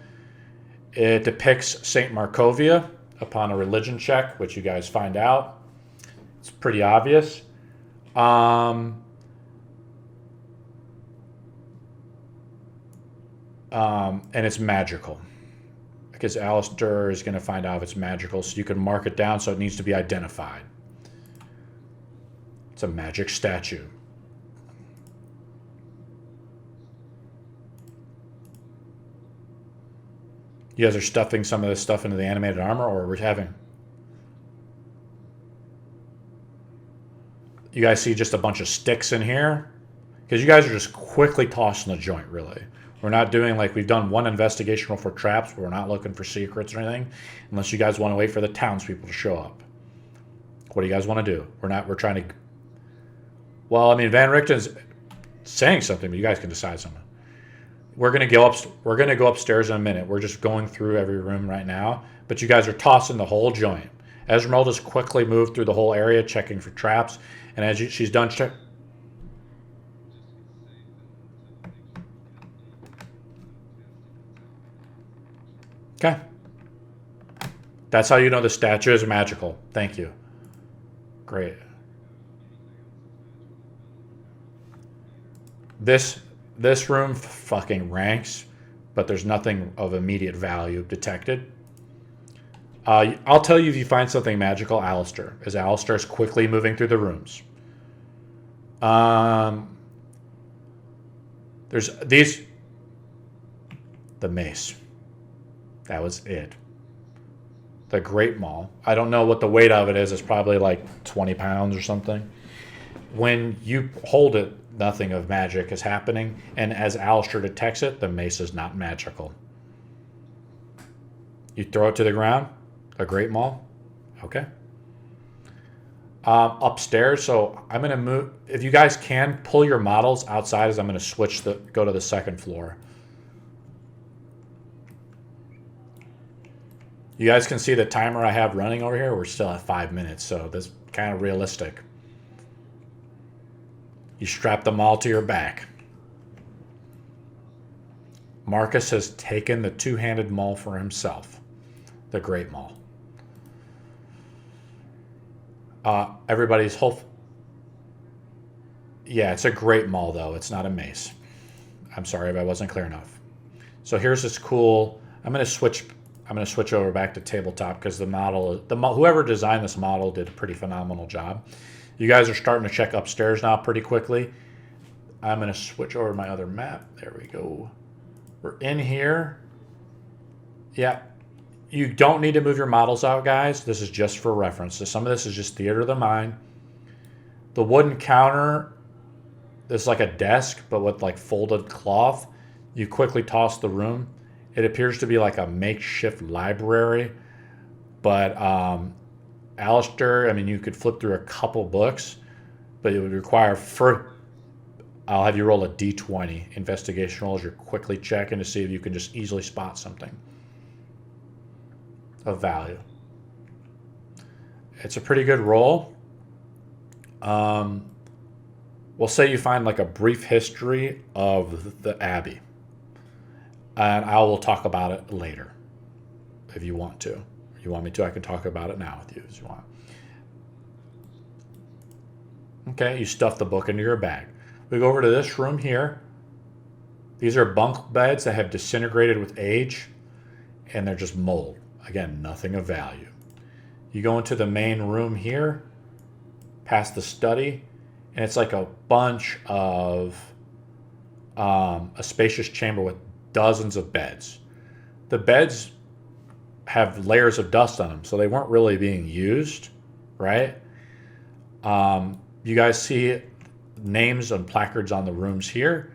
It depicts Saint Markovia upon a religion check, which you guys find out. It's pretty obvious. And it's magical. Because Alistair is going to find out if it's magical, so you can mark it down so it needs to be identified. It's a magic statue. You guys are stuffing some of this stuff into the animated armor, or we're having... You guys see just a bunch of sticks in here? Because you guys are just quickly tossing the joint, really. We're not doing like we've done one investigation roll for traps, but we're not looking for secrets or anything, unless you guys want to wait for the townspeople to show up. What do you guys want to do? We're trying to... Well, I mean, Van Richten's saying something, but you guys can decide something. We're gonna go up. We're gonna go upstairs in a minute. We're just going through every room right now. But you guys are tossing the whole joint. Ezmerelda's quickly moved through the whole area, checking for traps. And as she's done check. Okay. That's how you know the statue is magical. Thank you. Great. This room fucking ranks, but there's nothing of immediate value detected. I'll tell you if you find something magical, Alistair. As Alistair's quickly moving through the rooms. There's these. The mace. That was it. The Great Maul. I don't know what the weight of it is. It's probably like 20 pounds or something. When you hold it, nothing of magic is happening. And as Alistair detects it, the mace is not magical. You throw it to the ground. A Great Maul. Okay. Upstairs. So I'm going to move. If you guys can, pull your models outside as I'm going to go to the second floor. You guys can see the timer I have running over here. We're still at 5 minutes, so that's kind of realistic. You strap them all to your back. Marcus has taken the two-handed maul for himself. The Great Maul. Everybody's whole... Yeah, it's a Great Maul, though. It's not a mace. I'm sorry if I wasn't clear enough. So here's this cool... I'm going to switch over back to tabletop because whoever designed this model did a pretty phenomenal job. You guys are starting to check upstairs now pretty quickly. I'm going to switch over to my other map. There we go. We're in here. Yeah. You don't need to move your models out, guys. This is just for reference. So some of this is just theater of the mind. The wooden counter, this is like a desk, but with like folded cloth. You quickly toss the room. It appears to be like a makeshift library, but Alistair, I mean, you could flip through a couple books, but it would require I'll have you roll a d20 investigation roll as you're quickly checking to see if you can just easily spot something of value. It's a pretty good roll. We'll say you find like a brief history of the Abbey. And I will talk about it later if you want to. If you want me to, I can talk about it now with you if you want. Okay, you stuff the book into your bag. We go over to this room here. These are bunk beds that have disintegrated with age, and they're just mold. Again, nothing of value. You go into the main room here, past the study, and it's like a bunch of a spacious chamber with dozens of beds. The beds have layers of dust on them, so they weren't really being used, right? You guys see names and placards on the rooms here.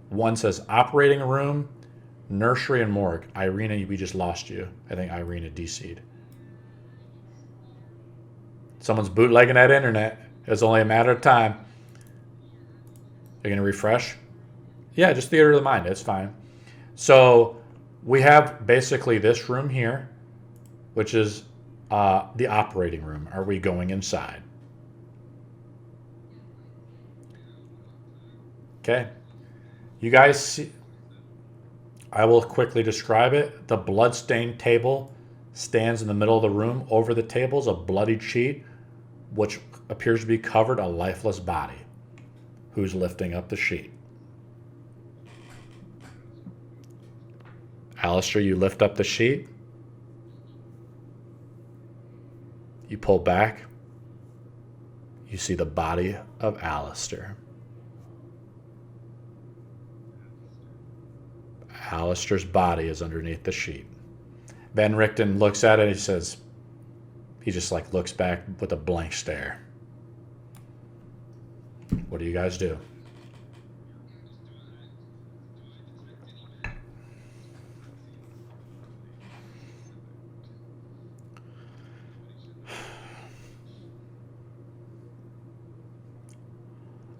One says operating room, nursery, and morgue. Irina, we just lost you. I think Irina DC'd. Someone's bootlegging that internet. It's only a matter of time. You're going to refresh? Yeah, just theater of the mind. It's fine. So we have basically this room here, which is the operating room. Are we going inside? Okay. You guys see, I will quickly describe it. The bloodstained table stands in the middle of the room. Over the table is a bloodied sheet, which appears to be covered a lifeless body. Who's lifting up the sheet? Alistair, you lift up the sheet. You pull back. You see the body of Alistair. Alistair's body is underneath the sheet. Van Richten looks at it and he just like looks back with a blank stare. What do you guys do?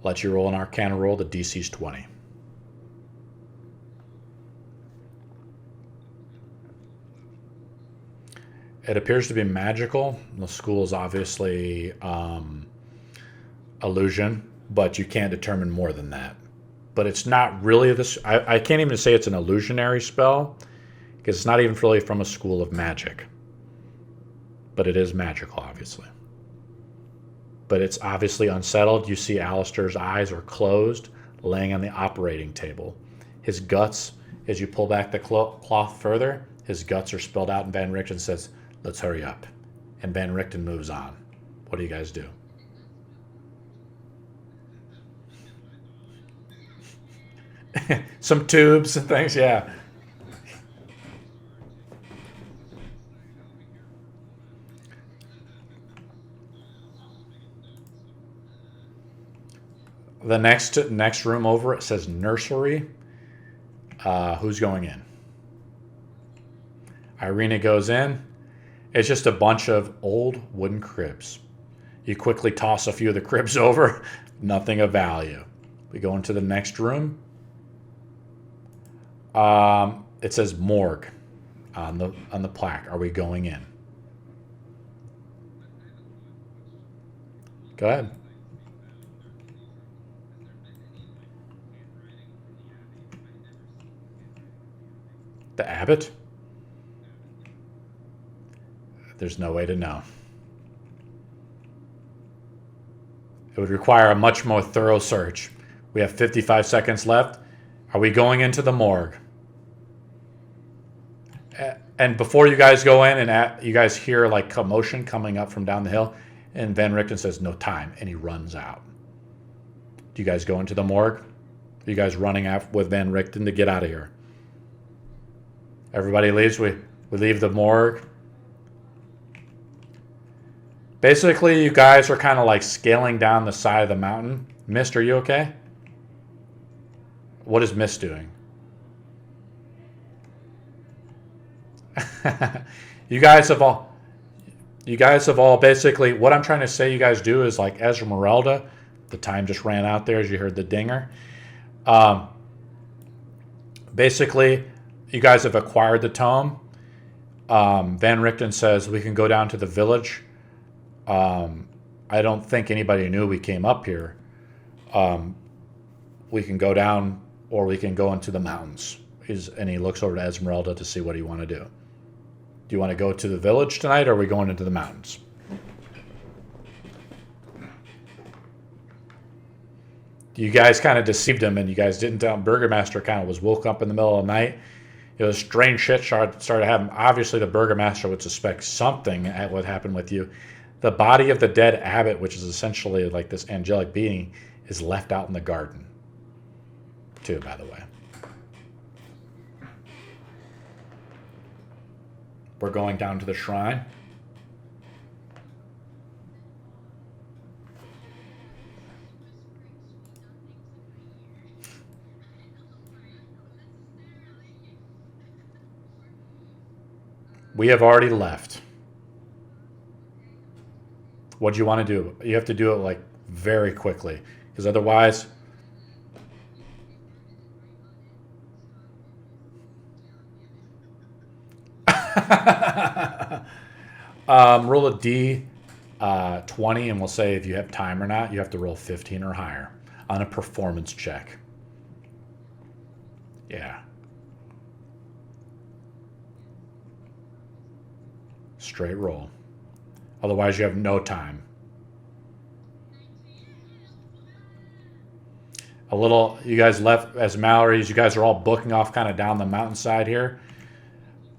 Let you roll an Arcana roll. The DC's 20. It appears to be magical. The school is obviously illusion, but you can't determine more than that. But it's not really this. I can't even say it's an illusionary spell because it's not even really from a school of magic. But it is magical, obviously. But it's obviously unsettled. You see Alistair's eyes are closed, laying on the operating table. His guts, as you pull back the cloth further, his guts are spelled out, and Van Richten says, "Let's hurry up." And Van Richten moves on. What do you guys do? Some tubes and things, yeah. The next room over, it says nursery. Who's going in? Irina goes in. It's just a bunch of old wooden cribs. You quickly toss a few of the cribs over. Nothing of value. We go into the next room. It says morgue on the plaque. Are we going in? Go ahead. The Abbot? There's no way to know. It would require a much more thorough search. We have 55 seconds left. Are we going into the morgue? And before you guys go in, and you guys hear like commotion coming up from down the hill, and Van Richten says, "No time," and he runs out. Do you guys go into the morgue? Are you guys running out with Van Richten to get out of here? Everybody leaves. We leave the morgue. Basically, you guys are kind of like scaling down the side of the mountain. Mist, are you okay? What is Mist doing? You guys have all basically, what I'm trying to say you guys do is like Ezmerelda. The time just ran out there as you heard the dinger. Basically, you guys have acquired the tome. Van Richten says we can go down to the village. I don't think anybody knew we came up here. We can go down or we can go into the mountains. And he looks over to Ezmerelda to see what you want to do. Do you want to go to the village tonight or are we going into the mountains? You guys kind of deceived him and you guys didn't tell him. Burgomaster kind of was woke up in the middle of the night. It was strange shit started happening. Obviously, the Burgomaster would suspect something at what happened with you. The body of the dead abbot, which is essentially like this angelic being, is left out in the garden. Too, by the way. We're going down to the shrine. We have already left. What do you want to do? You have to do it like very quickly, because otherwise. Roll a D20 and we'll say if you have time or not. You have to roll 15 or higher on a performance check. Yeah. Straight roll. Otherwise, you have no time. You guys left as Malory's. You guys are all booking off kind of down the mountainside here.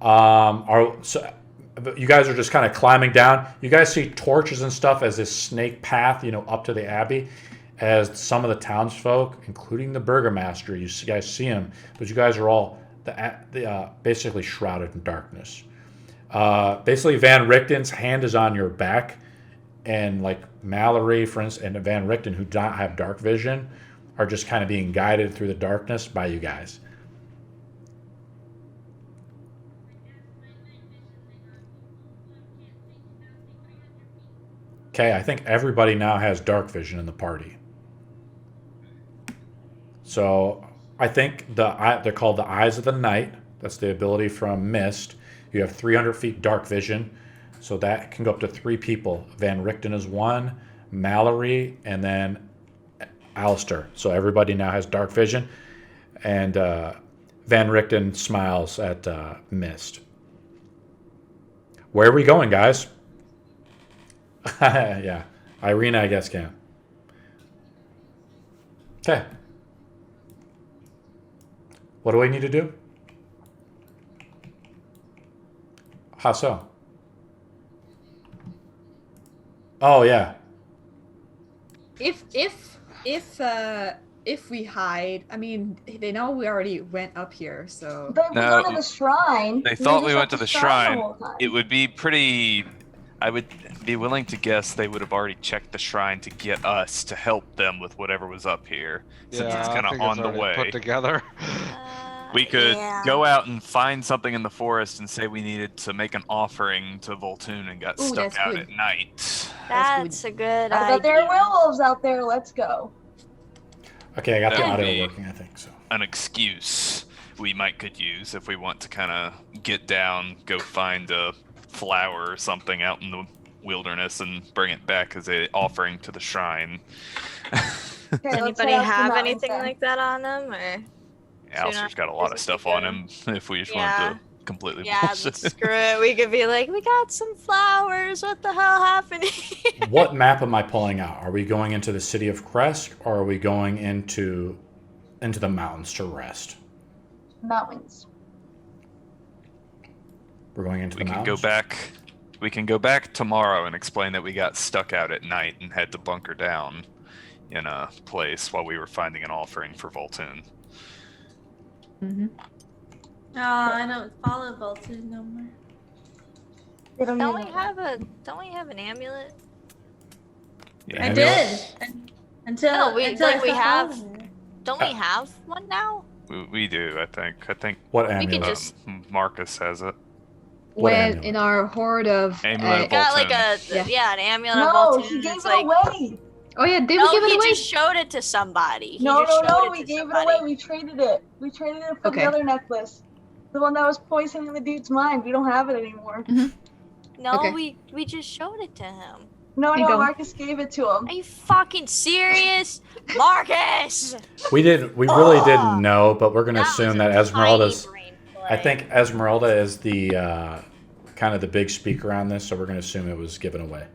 You guys are just kind of climbing down. You guys see torches and stuff as this snake path, up to the Abbey. As some of the townsfolk, including the Burgomaster, you guys see him, but you guys are all basically shrouded in darkness. Basically, Van Richten's hand is on your back, and like Malory, for instance, and Van Richten, who don't have dark vision, are just kind of being guided through the darkness by you guys. Okay, I think everybody now has dark vision in the party. So I think they're called the Eyes of the Night. That's the ability from Mist. You have 300 feet dark vision. So that can go up to 3 people. Van Richten is 1, Malory, and then Alistair. So everybody now has dark vision. And Van Richten smiles at Mist. Where are we going, guys? Yeah. Irina, I guess, can. Okay. What do I need to do? How so? Oh, yeah. If we hide, I mean, they know we already went up here, so. But we No. go to the shrine. They thought we just went to at the shrine. whole time. It would be pretty. I would be willing to guess they would have already checked the shrine to get us to help them with whatever was up here, since it's I kind of think on it's the already way. Put together. We could Yeah. go out and find something in the forest and say we needed to make an offering to Voltun and got Ooh, stuck that's out good. at night. That's a good I idea. bet there are werewolves out there. Let's go. Okay, I got the That would audio be- working, I think so. An excuse we could use if we want to kind of get down, go find a flower or something out in the wilderness and bring it back as a offering to the shrine. Okay, let's Anybody head out to the have mountains anything then. like that on them, or? Alistair's got a lot of Is it stuff good? on him if we just Yeah. wanted to completely Yeah, bullshit. screw it. We could be like, we got some flowers. What the hell happening? What map am I pulling out? Are we going into the city of Krezk, or are we going into the mountains to rest? Mountains. We're going into We the can mountains. go back. We can go back tomorrow and explain that we got stuck out at night and had to bunker down in a place while we were finding an offering for Voltun. Mm-hmm. Oh, I don't follow Voltun no more. They don't Don't even we know. have an amulet? Yeah, I Amulet? did. Until No, we- until like I we stopped have- following it. Don't we have one now? we do. I think What We can amulet? just- Marcus has it. What When amulet? in our horde of. Amulet of Got like Voltun. Yeah. an amulet No, of Voltun. he gave It's it like, away. Oh yeah, did no, we give it he away? just showed it to somebody. No, he just showed no, it we to gave somebody. it away. We traded it. We traded it for Okay. the other necklace. The one that was poisoning the dude's mind. We don't have it anymore. No, Okay. we just showed it to him. No, Here you no, go. Marcus gave it to him. Are you fucking serious, Marcus? We really didn't know, but we're going to That assume was that a Ezmerelda's. tiny brain I play. think Ezmerelda is the kind of the big speaker on this, so we're going to assume it was given away.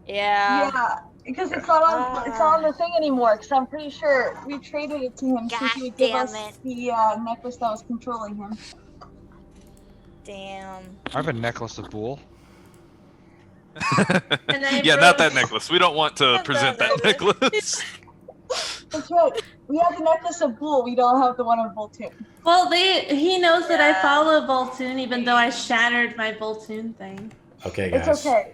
Yeah. Yeah, because it's not on the thing anymore. Because I'm pretty sure we traded it to him so God he would give damn us it. the necklace that was controlling him. Damn. I have a necklace of Bool. And I Yeah, not that broke- necklace. We don't want to Not present that that necklace. That's right. We have the necklace of Bull. We don't have the one of Voltun. Well, he knows that I Yeah. follow Voltun, even though I shattered my Voltun thing. Okay, guys. It's okay.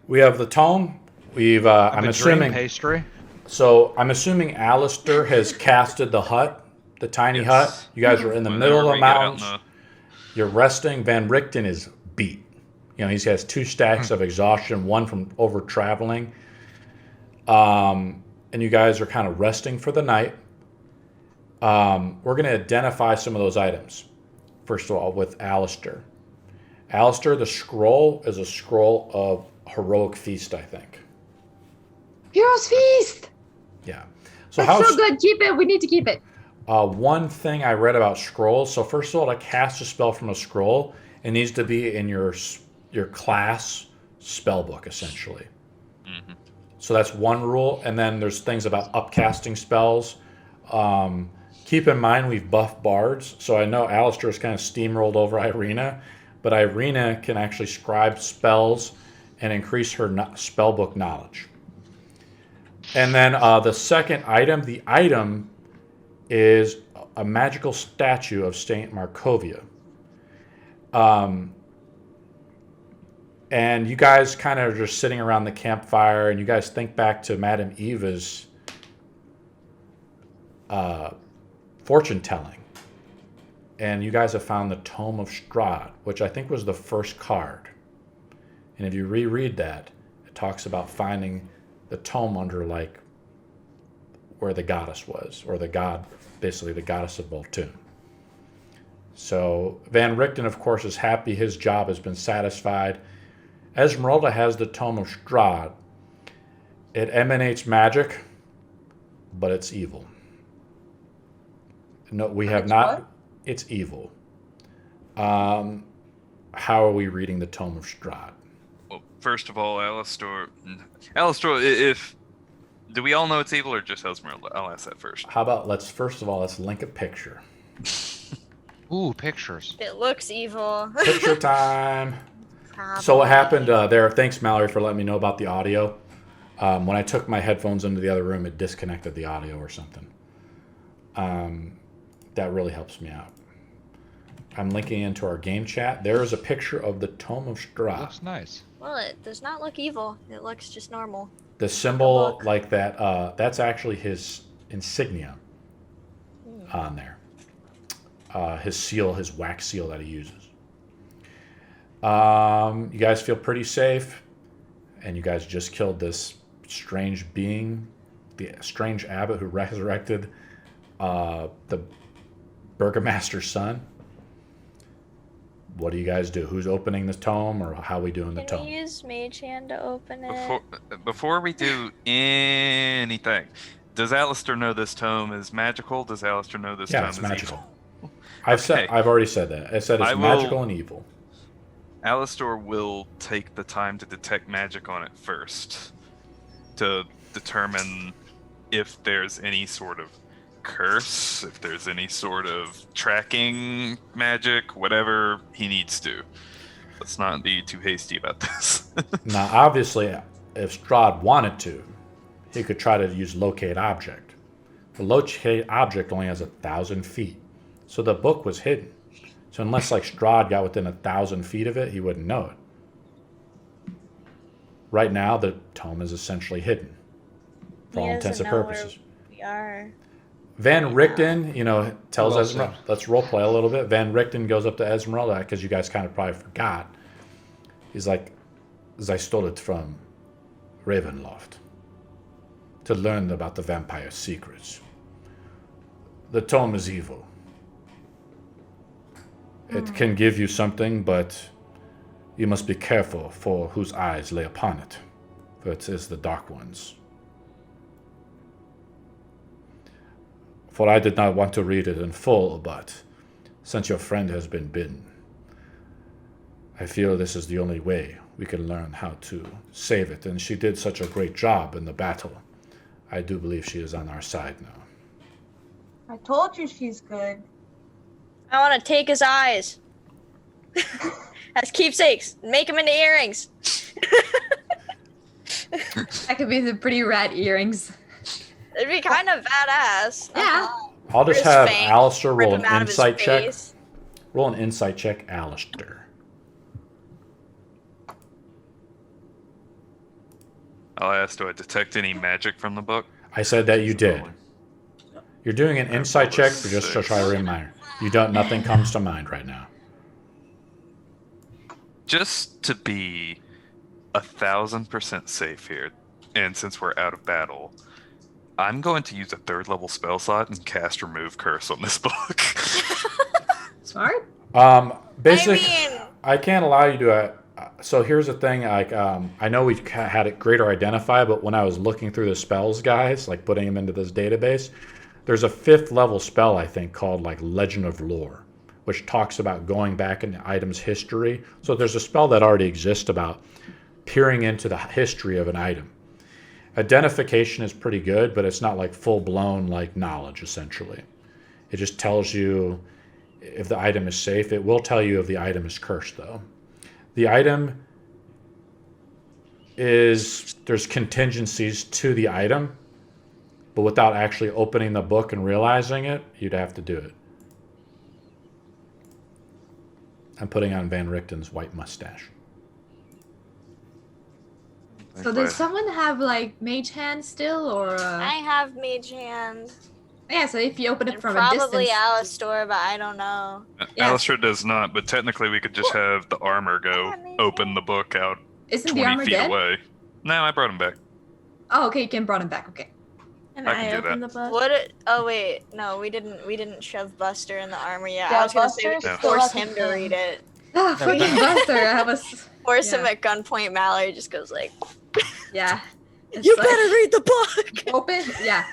We have the tome. I'm The assuming. dream pastry. So I'm assuming Alistair has casted the hut, the tiny Yes. hut. You guys are in the Whenever middle of we the get out mountains. in You're resting. Van Richten is beat. You know, he has 2 stacks of exhaustion, one from over traveling. And you guys are kind of resting for the night. We're going to identify some of those items. First of all, with Alistair. Alistair, the scroll is a scroll of heroic feast, I think. Heroes Feast! Yeah. So That's how's so good. Keep it. We need to keep it. one thing I read about scrolls. So first of all, to cast a spell from a scroll, it needs to be in your class spell book, essentially. Mhm. So that's one rule. And then there's things about upcasting spells. Keep in mind we've buffed bards. So I know Alistair has kind of steamrolled over Irina, but Irina can actually scribe spells and increase her spellbook knowledge. And then the second item, the item is a magical statue of Saint Markovia. And you guys kind of are just sitting around the campfire, and you guys think back to Madame Eva's fortune telling. And you guys have found the Tome of Strahd, which I think was the first card. And if you reread that, it talks about finding the tome under, like, where the goddess was, or the god, basically the goddess of Voltun. So Van Richten, of course, is happy. His job has been satisfied. Ezmerelda has the Tome of Strahd. It emanates magic, but it's evil. No, we have It's not. what? It's evil. How are we reading the Tome of Strahd? Well, first of all, Alistair, if do we all know it's evil or just Ezmerelda? I'll ask that first. How about let's link a picture. Ooh, pictures. It looks evil. Picture time. Probably. So what happened there? Thanks, Mallory, for letting me know about the audio. When I took my headphones into the other room, it disconnected the audio or something. That really helps me out. I'm linking into our game chat. There is a picture of the Tome of Strahd. Looks nice. Well, it does not look evil. It looks just normal. The symbol Look. like that, that's actually his insignia on there. His seal, his wax seal that he uses. You guys feel pretty safe, and you guys just killed this strange being, the strange abbot who resurrected the burgomaster's son. What do you guys do? Who's opening the tome, or how are we doing the Can tome? we use Mage Hand to open it? Before we do anything, does Alistair know this tome is magical? Does Alistair know this Yeah, tome it's is magical. evil? I've already said that. I said it's magical and evil. Alistair will take the time to detect magic on it first to determine if there's any sort of curse, if there's any sort of tracking magic, whatever he needs to. Let's not be too hasty about this. Now, obviously, if Strahd wanted to, he could try to use locate object. The locate object only has 1,000 feet, so the book was hidden. So unless like Strahd got within 1,000 feet of it, he wouldn't know it. Right now, the tome is essentially hidden, for all He intents and doesn't know where purposes. we are. Van Richten, tells Well Ezmerelda. said. Let's roleplay a little bit. Van Richten goes up to Ezmerelda, because you guys kind of probably forgot. He's like, I stole it from Ravenloft to learn about the vampire's secrets. The tome is evil. It can give you something, but you must be careful for whose eyes lay upon it, for it is the Dark One's. For I did not want to read it in full, but since your friend has been bitten, I feel this is the only way we can learn how to save it. And she did such a great job in the battle. I do believe she is on our side now. I told you she's good. I want to take his eyes as keepsakes. Make them into earrings. That could be the pretty rad earrings. It'd be kind of badass. Yeah. I'll just His have fang, Alistair rip roll him an out of his insight check. face. Roll an insight check, Alistair. I'll ask, do I detect any magic from the book? I said that you did. You're doing an insight check for just to try to remind. Nothing comes to mind right now. Just to be 1,000% safe here, and since we're out of battle, I'm going to use a 3rd level spell slot and cast Remove Curse on this book. Smart. Basic. I mean, I can't allow you to. So here's the thing. Like, I know we had it greater identify, but when I was looking through the spells, guys, like putting them into this database, there's a 5th level spell I think called like Legend of Lore, which talks about going back in the item's history. So there's a spell that already exists about peering into the history of an item. Identification is pretty good, but it's not like full-blown like knowledge, essentially. It just tells you if the item is safe. It will tell you if the item is cursed, though. The item is, there's contingencies to the item, but without actually opening the book and realizing it, you'd have to do it. I'm putting on Van Richten's white mustache. So does someone have like mage hand still, or? I have Mage Hand. Yeah. So if you open it And from a probably distance. Alistair, but I don't know. Yeah. Alistair does not, but technically we could just have the armor go open the book out Isn't the 20 armor feet dead? away. No, I brought him back. Oh, okay. You can brought him back. Okay. And I I, can do open that. the book. Oh wait, no, we didn't shove Buster in the armor yet. Yeah, I was gonna say we Buster's could still force at the him to thing. read it. Ah, fucking Buster. I have a. Force Yeah. him at gunpoint. Mallory just goes like, Yeah. It's "You like, better read the book." open. Yeah.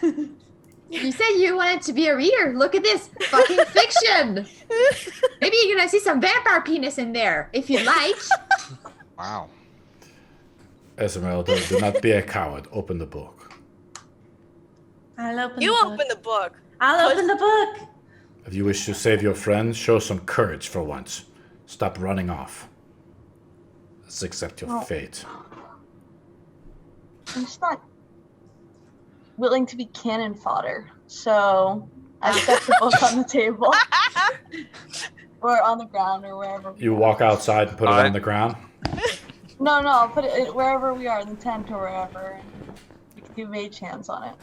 You said you wanted to be a reader. Look at this. Fucking fiction. Maybe you're gonna see some vampire penis in there, if you like. Wow. Ezmerelda, do not be a coward. Open the book. I'll open You the book. open the book. I'll open the book. If you wish to save your friends, show some courage for once. Stop running off. Let's accept your Oh. fate. I'm just not willing to be cannon fodder. So I set the book on the table. Or on the ground or wherever. You walk outside and put it on the ground. No, I'll put it wherever we are, in the tent or wherever. And we can do mage hands on it.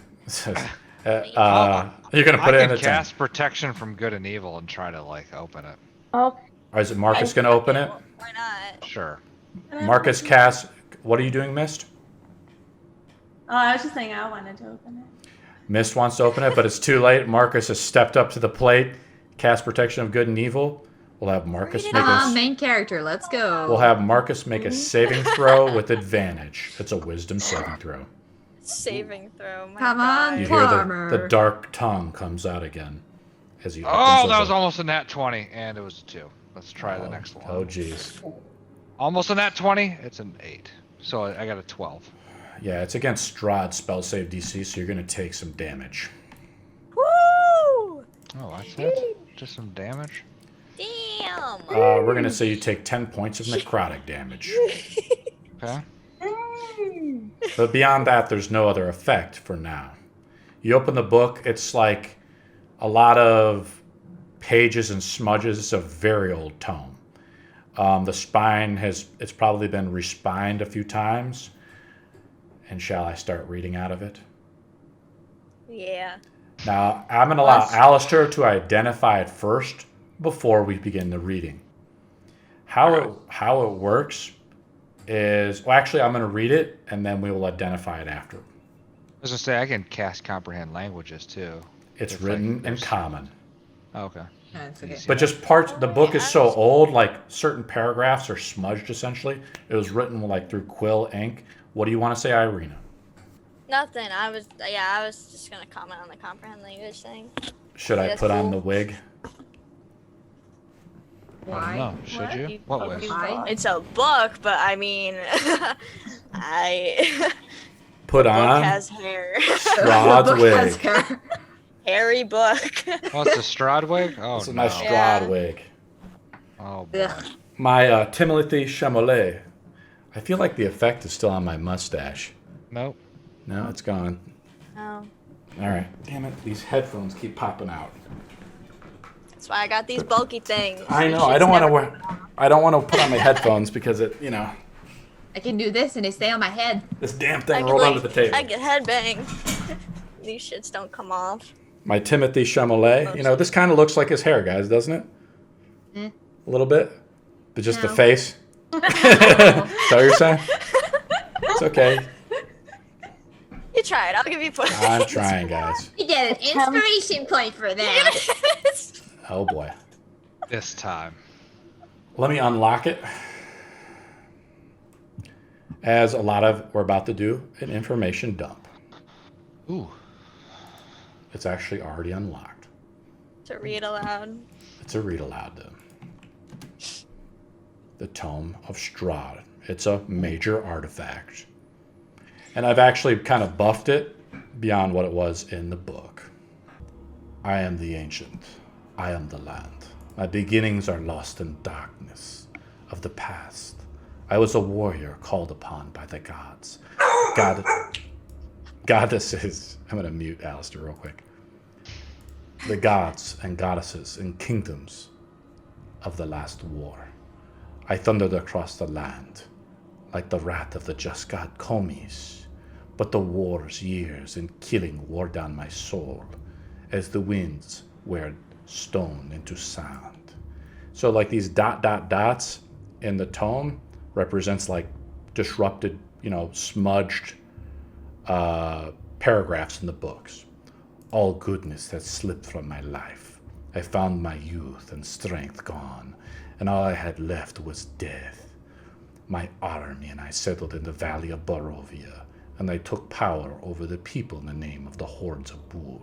You're gonna put I it in can the cast tent. protection from good and evil and try to like open it. Okay. Or is it Marcus gonna open it? Why not? Sure. Marcus cast. What are you doing, Mist? Oh, I was just saying I wanted to open it. Mist wants to open it, but it's too late. Marcus has stepped up to the plate. Cast protection of good and evil. We'll have Marcus make a. Main character. Let's go. We'll have Marcus make a saving throw with advantage. It's a wisdom saving throw. Saving throw. My Come God. on, You hear Farmer. the dark tongue comes out again as you. Oh, that was almost a nat 20, and it was a 2. Let's try the next one. Oh, jeez. Almost a nat 20. It's an 8. So I got a 12. Yeah, it's against Strahd spell save DC, so you're gonna take some damage. Woo! Oh, that's it? Just some damage? Damn. We're gonna say you take 10 points of necrotic damage. Okay. But beyond that, there's no other effect for now. You open the book, it's like a lot of pages and smudges. It's a very old tome. The spine it's probably been respined a few times. And shall I start reading out of it? Yeah. Now, I'm going to allow Alistair to identify it first before we begin the reading. How it works is, well, actually, I'm going to read it, and then we will identify it after. I was gonna say I can cast comprehend languages too. It's If, written in there's- common. Oh, okay. Yeah, it's okay. But just parts, the book is so old, like certain paragraphs are smudged essentially. It was written like through quill ink. What do you want to say, Irina? Nothing. I was just gonna comment on the comprehend language thing. Should I That's put on cool. the wig? I Why? don't know. Should What? you? What way? Why? It's a book, but I mean, Put book on has hair. Strahd's The book has wig. hair. Hairy book. Oh, it's a Strahd wig? Oh, It's a no. nice Strahd Yeah. wig. Oh, boy. Ugh. My Timothy Chalamet. I feel like the effect is still on my mustache. Nope. No, it's gone. Oh, All right. Damn it. These headphones keep popping out. that's why I got these bulky things. I These know. I shits don't want to never- wear. I don't want to put on my headphones because it, I can do this and they stay on my head. this damn I thing can, rolled like, under the table. I get headbang. These shits don't come off. My Timothy Chalamet. This kind of looks like his hair, guys, doesn't it? Eh. A little bit. But just the No. face. Is that what you're saying? It's okay. You try it. I'll give you points. I'm trying, guys. You get an inspiration point for that. Oh boy. This time. Let me unlock it. As a lot of we're about to do an information dump. Ooh. It's actually already unlocked. To read aloud. It's a read aloud though. The Tome of Strahd. It's a major artifact. And I've actually kind of buffed it beyond what it was in the book. I am the ancient. I am the land. My beginnings are lost in darkness of the past. I was a warrior called upon by the gods. Goddesses. I'm going to mute Alistair real quick. The gods and goddesses and kingdoms of the last war. I thundered across the land like the wrath of the just god Comis. But the war's years in killing wore down my soul as the winds wear stone into sound. So like these dots in the tome represents like disrupted, smudged paragraphs in the books. All goodness had slipped from my life. I found my youth and strength gone, and all I had left was death. My army and I settled in the valley of Barovia, and I took power over the people in the name of the hordes of Bul.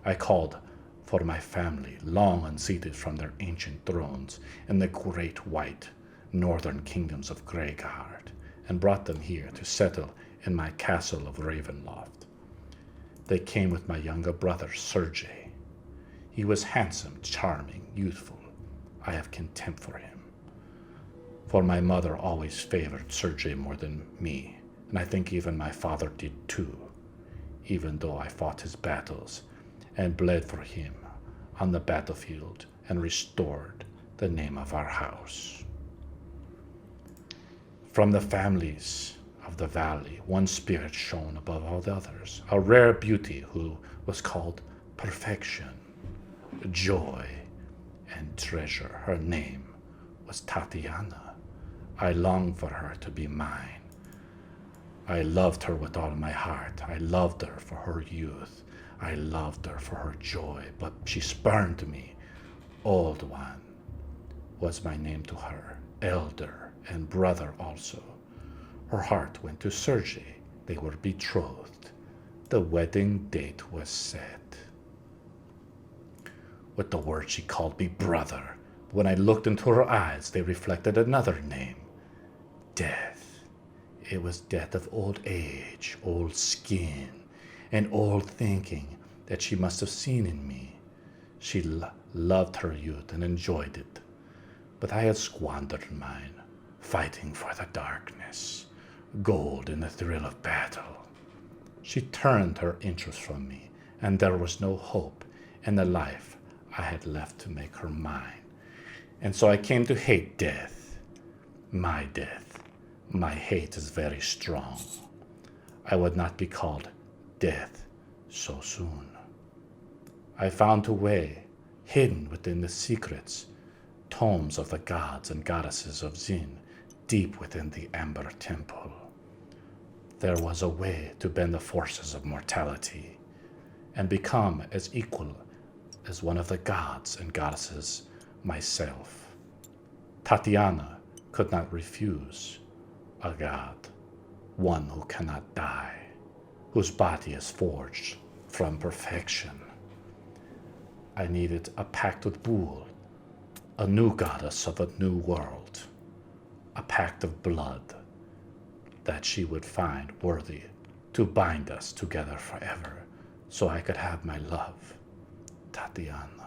I called for my family, long unseated from their ancient thrones in the great white northern kingdoms of Gregard, and brought them here to settle in my castle of Ravenloft. They came with my younger brother, Sergei. He was handsome, charming, youthful. I have contempt for him. For my mother always favored Sergei more than me, and I think even my father did too, even though I fought his battles and bled for him on the battlefield and restored the name of our house. From the families of the valley, one spirit shone above all the others, a rare beauty who was called Perfection, Joy, and Treasure. Her name was Tatiana. I longed for her to be mine. I loved her with all my heart. I loved her for her youth. I loved her for her joy, but she spurned me. Old One was my name to her, elder and brother also. Her heart went to Sergei. They were betrothed. The wedding date was set. With the words she called me brother. When I looked into her eyes, they reflected another name, death. It was death of old age, old skin, and old thinking that she must have seen in me. She loved her youth and enjoyed it, but I had squandered mine, fighting for the darkness, gold in the thrill of battle. She turned her interest from me, and there was no hope in the life I had left to make her mine. And so I came to hate death, my death. My hate is very strong. I would not be called death so soon. I found a way, hidden within the secrets, tomes of the gods and goddesses of Zin, deep within the Amber Temple. There was a way to bend the forces of mortality and become as equal as one of the gods and goddesses myself. Tatiana could not refuse a god, one who cannot die, whose body is forged from perfection. I needed a pact with Bul, a new goddess of a new world, a pact of blood that she would find worthy to bind us together forever, so I could have my love, Tatiana.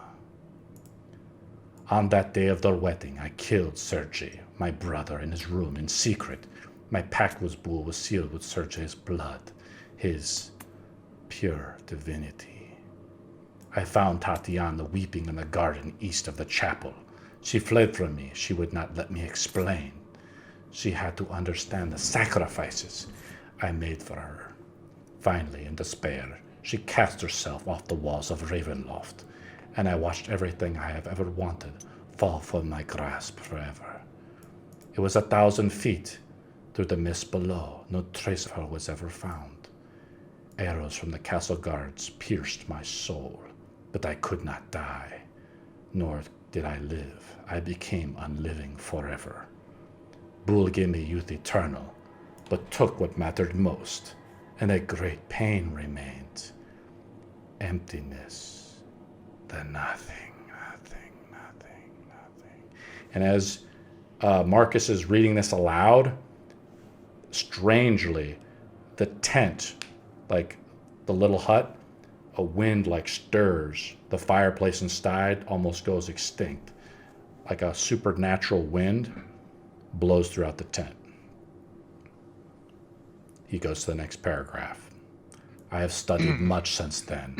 On that day of their wedding, I killed Sergei, my brother, in his room in secret. My pact with Bul was sealed with Sergei's blood, his pure divinity. I found Tatiana weeping in the garden east of the chapel. She fled from me. She would not let me explain. She had to understand the sacrifices I made for her. Finally, in despair, she cast herself off the walls of Ravenloft, and I watched everything I have ever wanted fall from my grasp forever. It was 1,000 feet through the mist below. No trace of her was ever found. Arrows from the castle guards pierced my soul, but I could not die, nor did I live. I became unliving forever. Bul gave me youth eternal, but took what mattered most, and a great pain remained. Emptiness, the nothing, nothing, nothing, nothing. And as Marcus is reading this aloud, strangely, the tent, like the little hut, a wind like stirs. The fireplace inside almost goes extinct. Like a supernatural wind blows throughout the tent. He goes to the next paragraph. I have studied much since then,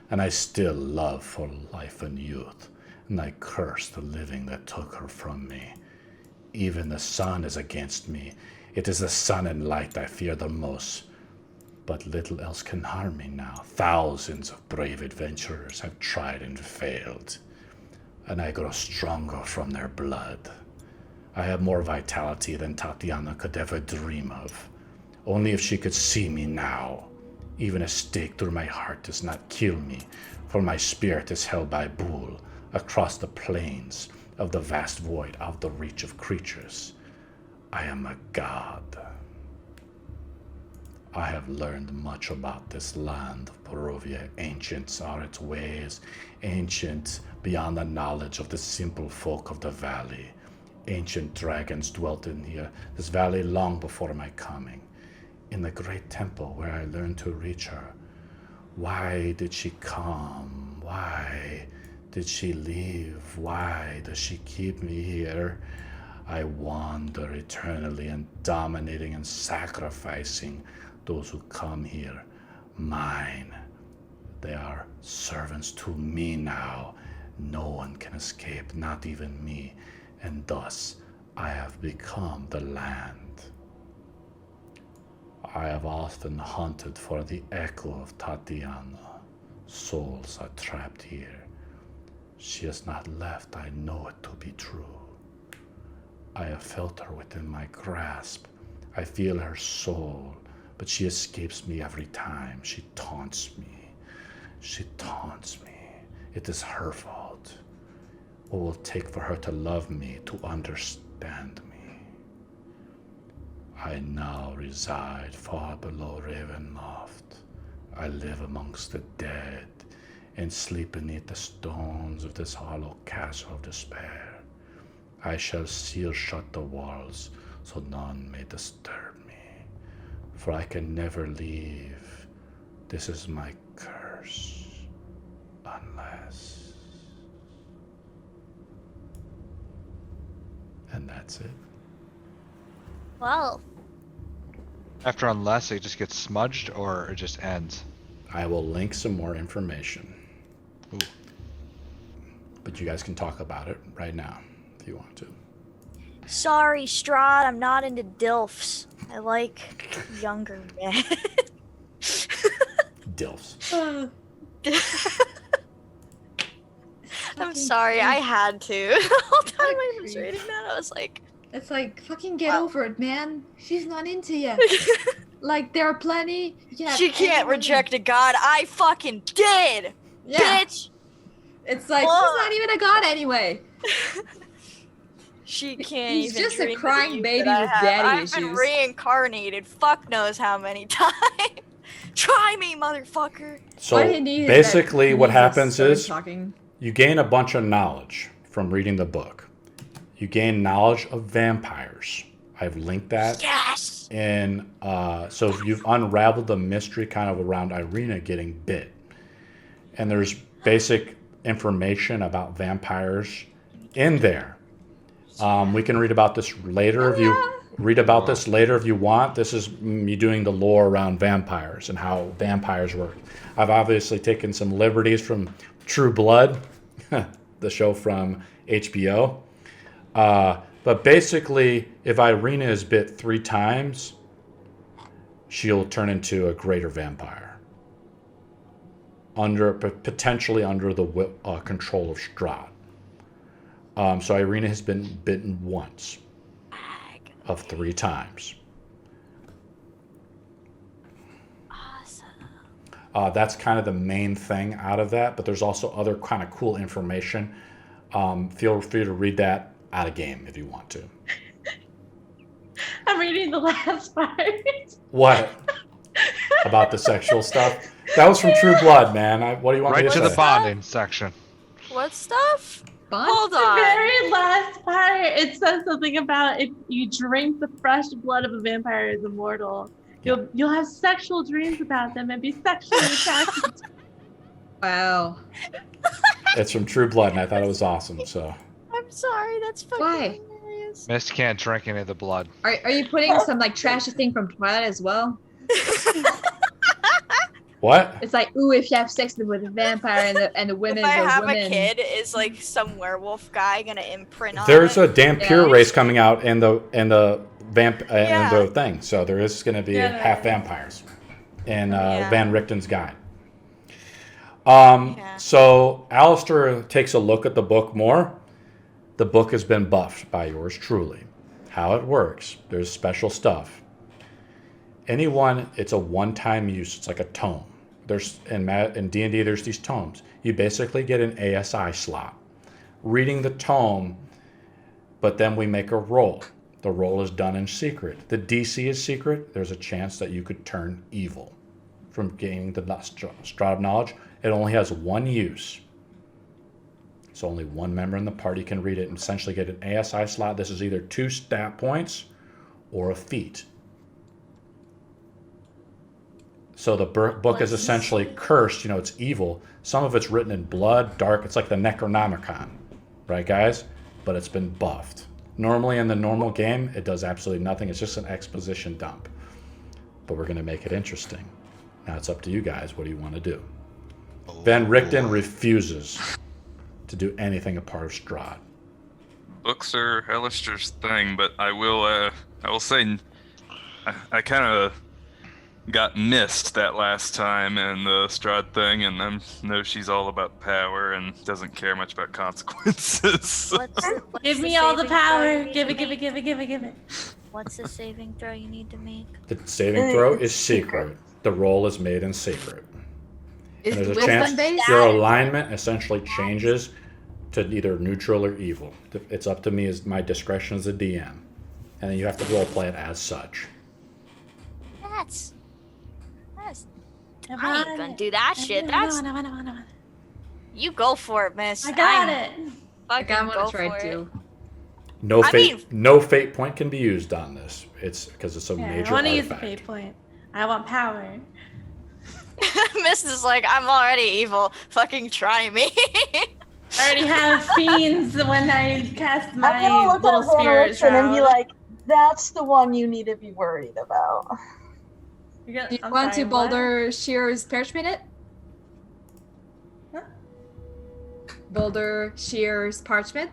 and I still love for life and youth, and I curse the living that took her from me. Even the sun is against me. It is the sun and light I fear the most. But little else can harm me now. Thousands of brave adventurers have tried and failed, and I grow stronger from their blood. I have more vitality than Tatiana could ever dream of. Only if she could see me now, Even a stake through my heart does not kill me, for my spirit is held by Bull across the plains of the vast void out of the reach of creatures. I am a god. I have learned much about this land of Barovia. Ancient are its ways, ancient beyond the knowledge of the simple folk of the valley. Ancient dragons dwelt in here, this valley long before my coming. In the great temple where I learned to reach her. Why did she come? Why did she leave? Why does she keep me here? I wander eternally and dominating and sacrificing those who come here. Mine. They are servants to me now. No one can escape, not even me. And thus, I have become the land. I have often hunted for the echo of Tatiana. Souls are trapped here. She has not left, I know it to be true. I have felt her within my grasp. I feel her soul, but she escapes me every time. She taunts me. She taunts me. It is her fault. What will it take for her to love me, to understand me? I now reside far below Ravenloft. I live amongst the dead and sleep beneath the stones of this hollow castle of despair. I shall seal shut the walls so none may disturb me, for I can never leave. This is my curse, unless... And that's it. Well, After unless, it just gets smudged or it just ends. I will link some more information. Ooh. But you guys can talk about it right now if you want to. sorry, Strahd, I'm not into DILFs. I like younger men. Dilfs. I'm sorry, I had to. The whole time I was reading that, I was like, It's like, fucking get over it, man. She's not into you. Like, there are plenty. Yeah, she can't reject a god. I fucking did, Yeah. bitch. It's like, she's not even a god anyway. She can't He's even just a dream of the crying youth baby that I with have. daddy I've been issues. reincarnated fuck knows how many times. Try me, motherfucker. So What he needs is basically that what Jesus happens started is talking. you gain a bunch of knowledge from reading the book. You gain knowledge of vampires. I've linked that. Yes. And so you've unraveled the mystery kind of around Irina getting bit. And there's basic information about vampires in there. We can read about this later if you want. This is me doing the lore around vampires and how vampires work. I've obviously taken some liberties from True Blood, the show from HBO. But basically, if Irina is bit 3 times, she'll turn into a greater vampire. Potentially under the control of Strahd. So Irina has been bitten once of 3 times. Awesome. That's kind of the main thing out of that, but there's also other kind of cool information. Feel free to read that out of game if you want to. I'm reading the last part. What? About the sexual stuff? That was from True Blood, man. What do you want me Right to to the say? bonding section. What stuff? Bond? Hold The on. very last part, it says something about if you drink the fresh blood of a vampire is immortal. You'll have sexual dreams about them and be sexually attracted to Wow. It's from True Blood, and I thought it was awesome. So I'm sorry, that's fucking Why? hilarious. Mist can't drink any of the blood. Are you putting some like trashy thing from Twilight as well? what? It's like, ooh, if you have sex with a vampire and the women If I are have women. a kid, is like some werewolf guy gonna imprint on There's it? a Dhampir Yeah. race coming out in the vamp in Yeah. the thing, so there is going to be Yeah. half vampires in Yeah. Van Richten's guide. Yeah. So Alistair takes a look at the book more. The book has been buffed by yours truly. How it works, there's special stuff. anyone, it's a one-time use. It's like a tome. There's in D&D, there's these tomes. You basically get an ASI slot. Reading the tome, but then we make a roll. The roll is done in secret. The DC is secret. There's a chance that you could turn evil from gaining the Strahd of Knowledge. It only has one use. So only one member in the party can read it and essentially get an ASI slot. This is either 2 stat points or a feat. So the book is essentially cursed. You know, it's evil. Some of it's written in blood, dark. It's like the Necronomicon, right, guys? But it's been buffed. Normally in the normal game, it does absolutely nothing. It's just an exposition dump. But we're going to make it interesting. Now it's up to you guys. What do you want to do? Van Richten refuses to do anything a part of Strahd. Books are Alistair's thing, but I will say I kind of got missed that last time in the Strahd thing, and I know she's all about power and doesn't care much about consequences. Give me all the power. Give it. What's the saving throw you need to make? The saving throw is secret. The roll is made in secret. Is And there's a wisdom chance based? your alignment essentially changes to either neutral or evil. It's up to me as my discretion as a DM. And then you have to role play it as such. That's I ain't gonna do that shit. That's you go for it, miss. I got it. Like, I want to try too. No I fate. mean- No fate point can be used on this. It's because it's a Yeah, major I want to use the artifact. fate point. I want power. Miss is like, I'm already evil. Fucking try me. I already have fiends when I cast I'm my gonna look little at Van spirit Richten and be shroud. like, that's the one you need to be worried about. You got- Do you I'm want sorry, to what? Boulder Shear's parchment it? Huh? Boulder Shear's parchment?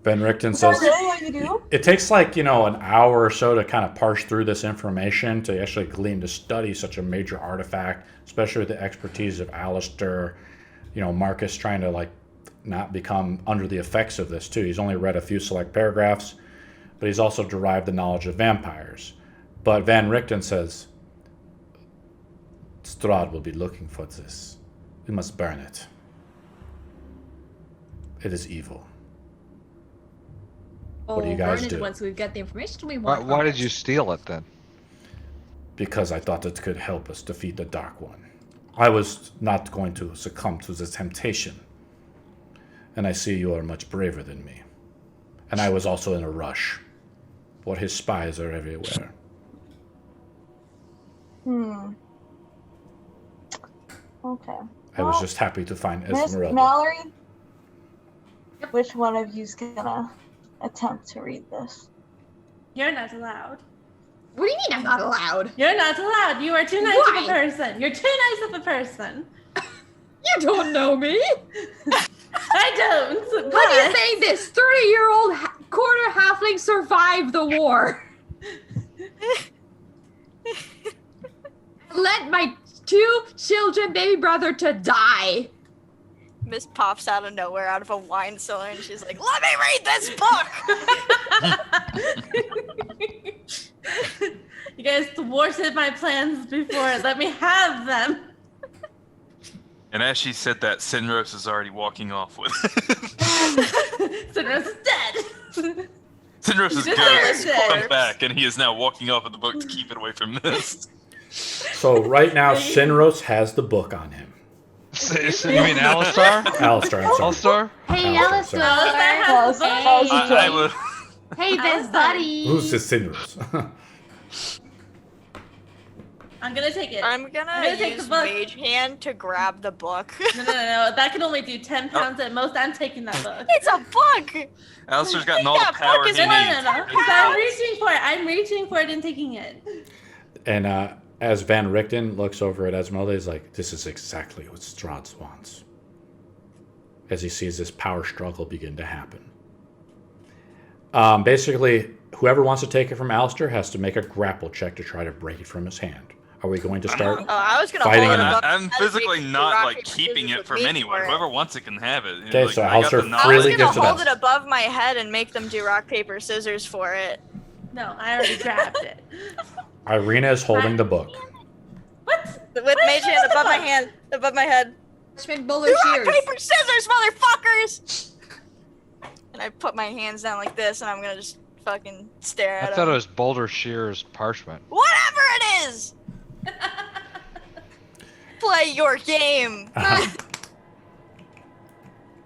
Van Richten Is that says really what you do? it takes like, an hour or so to kind of parse through this information to actually glean to study such a major artifact, especially with the expertise of Alistair, Marcus trying to like not become under the effects of this too. He's only read a few select paragraphs, but he's also derived the knowledge of vampires. But Van Richten says, Strahd will be looking for this. We must burn it. It is evil. What do you guys burn do? it once we've got the information we Why, want. why from did it. you steal it then? Because I thought it could help us defeat the Dark One. I was not going to succumb to the temptation. And I see you are much braver than me. And I was also in a rush. For his spies are everywhere. Okay. I was just happy to find Miss Ezmerelda. Mallory, which one of you's gonna attempt to read this? You're not allowed. What do you mean I'm not allowed? You're not allowed. You are too nice Why? of a person. You're too nice of a person. You don't know me. I don't. How do you say this 30-year-old quarter halfling survived the war? Let my 2 children, baby brother, to die. Miss pops out of nowhere out of a wine cellar and she's like, let me read this book! You guys thwarted my plans before. Let me have them. And as she said that, Sinros is already walking off with Sinra's dead. Sinros' Just ghost dead. come back, and he is now walking off with the book to keep it away from Mist. So right now, Sinros has the book on him. You mean Alistar? Alistair, I'm sorry. Alistar? Hey, Alistair, Alistair. sorry. I will. Hey, best buddy. Who's this Sinros? I'm gonna take it. I'm gonna take the use book. Mage Hand to grab the book. No. That can only do 10 pounds at most. I'm taking that book. It's a book! Alistair's gotten all the That power book he is needs. No. Because I'm reaching for it. I'm reaching for it and taking it. And as Van Richten looks over at Ezmerelda, he's like, this is exactly what Strahd wants. As he sees this power struggle begin to happen. Basically, whoever wants to take it from Alistair has to make a grapple check to try to break it from his hand. Are we going to start? Oh, I was gonna Fighting hold it in a- above I'm my head and physically make not rock, like paper, keeping scissors it with from me anyone. for it. Whoever wants it can have it. Okay, Like, so I got Alistair the I knowledge. freely was gives gonna it hold us. it above my head and make them do rock, paper, scissors for it. No, I already grabbed it. Irina is holding the book. What? With What mage is hand above my above? hand, above my head. Parchment bowler Do rock, shears. paper, scissors, motherfuckers! And I put my hands down like this, and I'm gonna just fucking stare I at thought it him. was Boulder Shears parchment. Whatever it is! Play your game!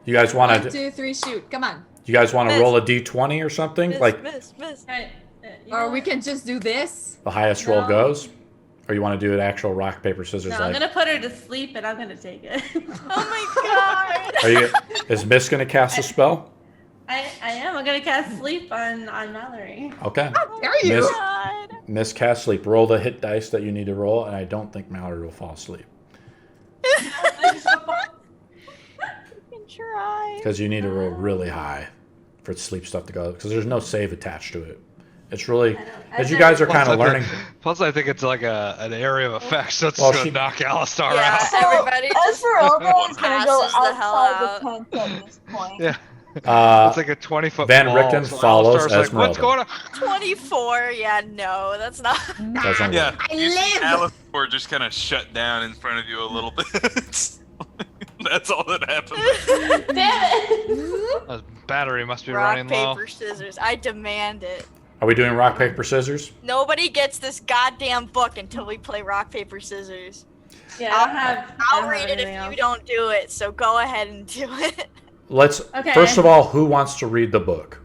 You guys 1, want to? 2, 3, shoot. Come on. You guys want to Miss. roll a d20 or something? Miss, Like miss. Alright, you Or know we what? can just do this. the highest roll No. goes? Or you want to do an actual rock paper scissors? No, like, I'm gonna put her to sleep and I'm gonna take it. Oh my god! are you? Is Miss gonna cast a spell? I am. I'm gonna cast sleep on Malory. Okay. There you Miss, God. Miss cast sleep. Roll the hit dice that you need to roll, and I don't think Mallory will fall asleep I can try. because you need to roll really high for sleep stuff to go. Because there's no save attached to it. It's really, as you guys are kind of learning. Plus, I think it's like an area of effect, so it's Well, gonna she- knock Alistar Yeah. out. So Everybody just Ezmerelda is gonna go passes the hell outside the tent at this point. Yeah. Uh, It's like a 20-foot Van ball, Richten so follows Alistar's like, what's Ezmerelda. going on? 24. Yeah, no, that's not. doesn't Yeah, work. you see live. Alistair just kind of shut down in front of you a little bit. That's all that happened. Damn it! The battery must be Rock, running low. paper, scissors. I demand it. Are we doing rock paper scissors? Nobody gets this goddamn book until we play rock, paper, scissors. Yeah, I don't have. I I'll don't read have it if anything you else. don't do it, so go ahead and do it. Let's. Okay. First of all, who wants to read the book?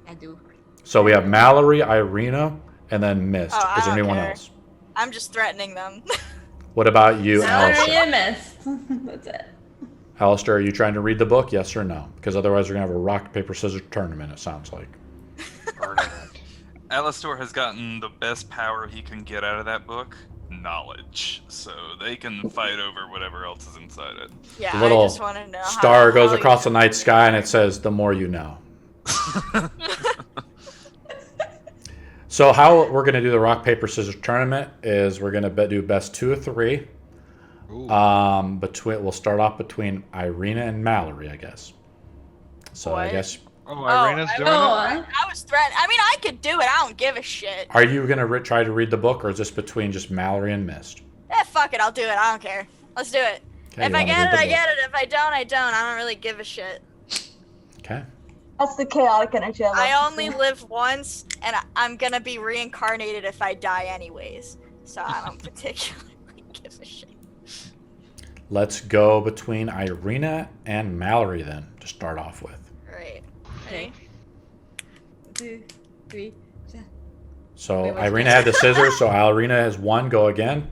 I do. So we have Mallory, Irina, and then Mist. Oh, I Is there don't anyone care. else? I'm just threatening them. What about you, Malory Alistair? and Miss. That's it. Alistair, are you trying to read the book? Yes or no? Because otherwise, we're gonna have a rock paper scissors tournament. It sounds like. Alistair has gotten the best power he can get out of that book, knowledge. So they can fight over whatever else is inside it. Yeah, Little I just want to know. Star how goes you- across the night sky, and it says, "The more you know." So how we're gonna do the rock paper scissors tournament is we're gonna do best 2 of 3. Ooh. We'll start off between Irina and Mallory, I guess. So I What? guess Oh, Irina's I doing Oh, it? I was threatened. I mean, I could do it. I don't give a shit. are you gonna try to read the book, or is this between just Mallory and Mist? Fuck it. I'll do it. I don't care. Let's do it. Okay, If you I wanna get read it, the I book. get it. If I don't, I don't. I don't really give a shit. Okay. That's the chaotic energy I love I to only see. live once, and I'm gonna be reincarnated if I die anyways. So I don't particularly give a shit. Let's go between Irina and Mallory then to start off with. Right. Okay. 2, 3. So Wait, what's Irina next? had the scissors, so Irina has 1. Go again.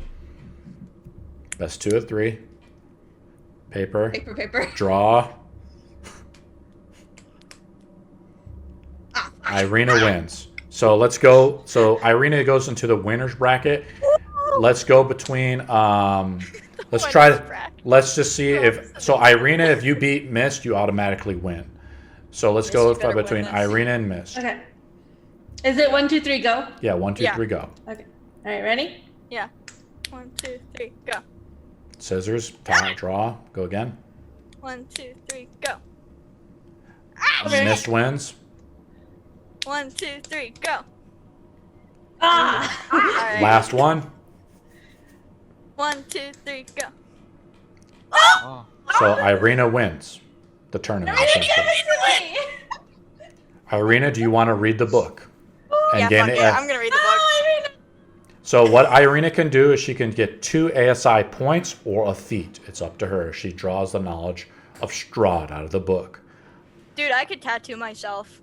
Best 2 of 3. Paper. Paper. Draw. Ah, Irina wins. So let's go. So Irina goes into the winners bracket. Let's go between. Let's try. Winners bracket. Let's just see if. So Irina, if you beat Mist, you automatically win. So let's Mist, go you better win between this. Irina and Mist. Okay. Is it 1, 2, 3, go? Yeah, 1, 2, Yeah. 3, go. Okay. All right, ready? 1, 2, 3, go. Scissors. Tie, draw. Go again. 1, 2, 3, go. Okay. Mist wins. 1, 2, 3, go. Ah! All right. Last one. 1, 2, 3, go. Oh. So Irina wins the tournament. essentially. Irina, do you want to read the book? Yeah, gain fuck it- it. I'm gonna read the book. So what Irina can do is she can get 2 ASI points or a feat. It's up to her. She draws the knowledge of Strahd out of the book. Dude, I could tattoo myself.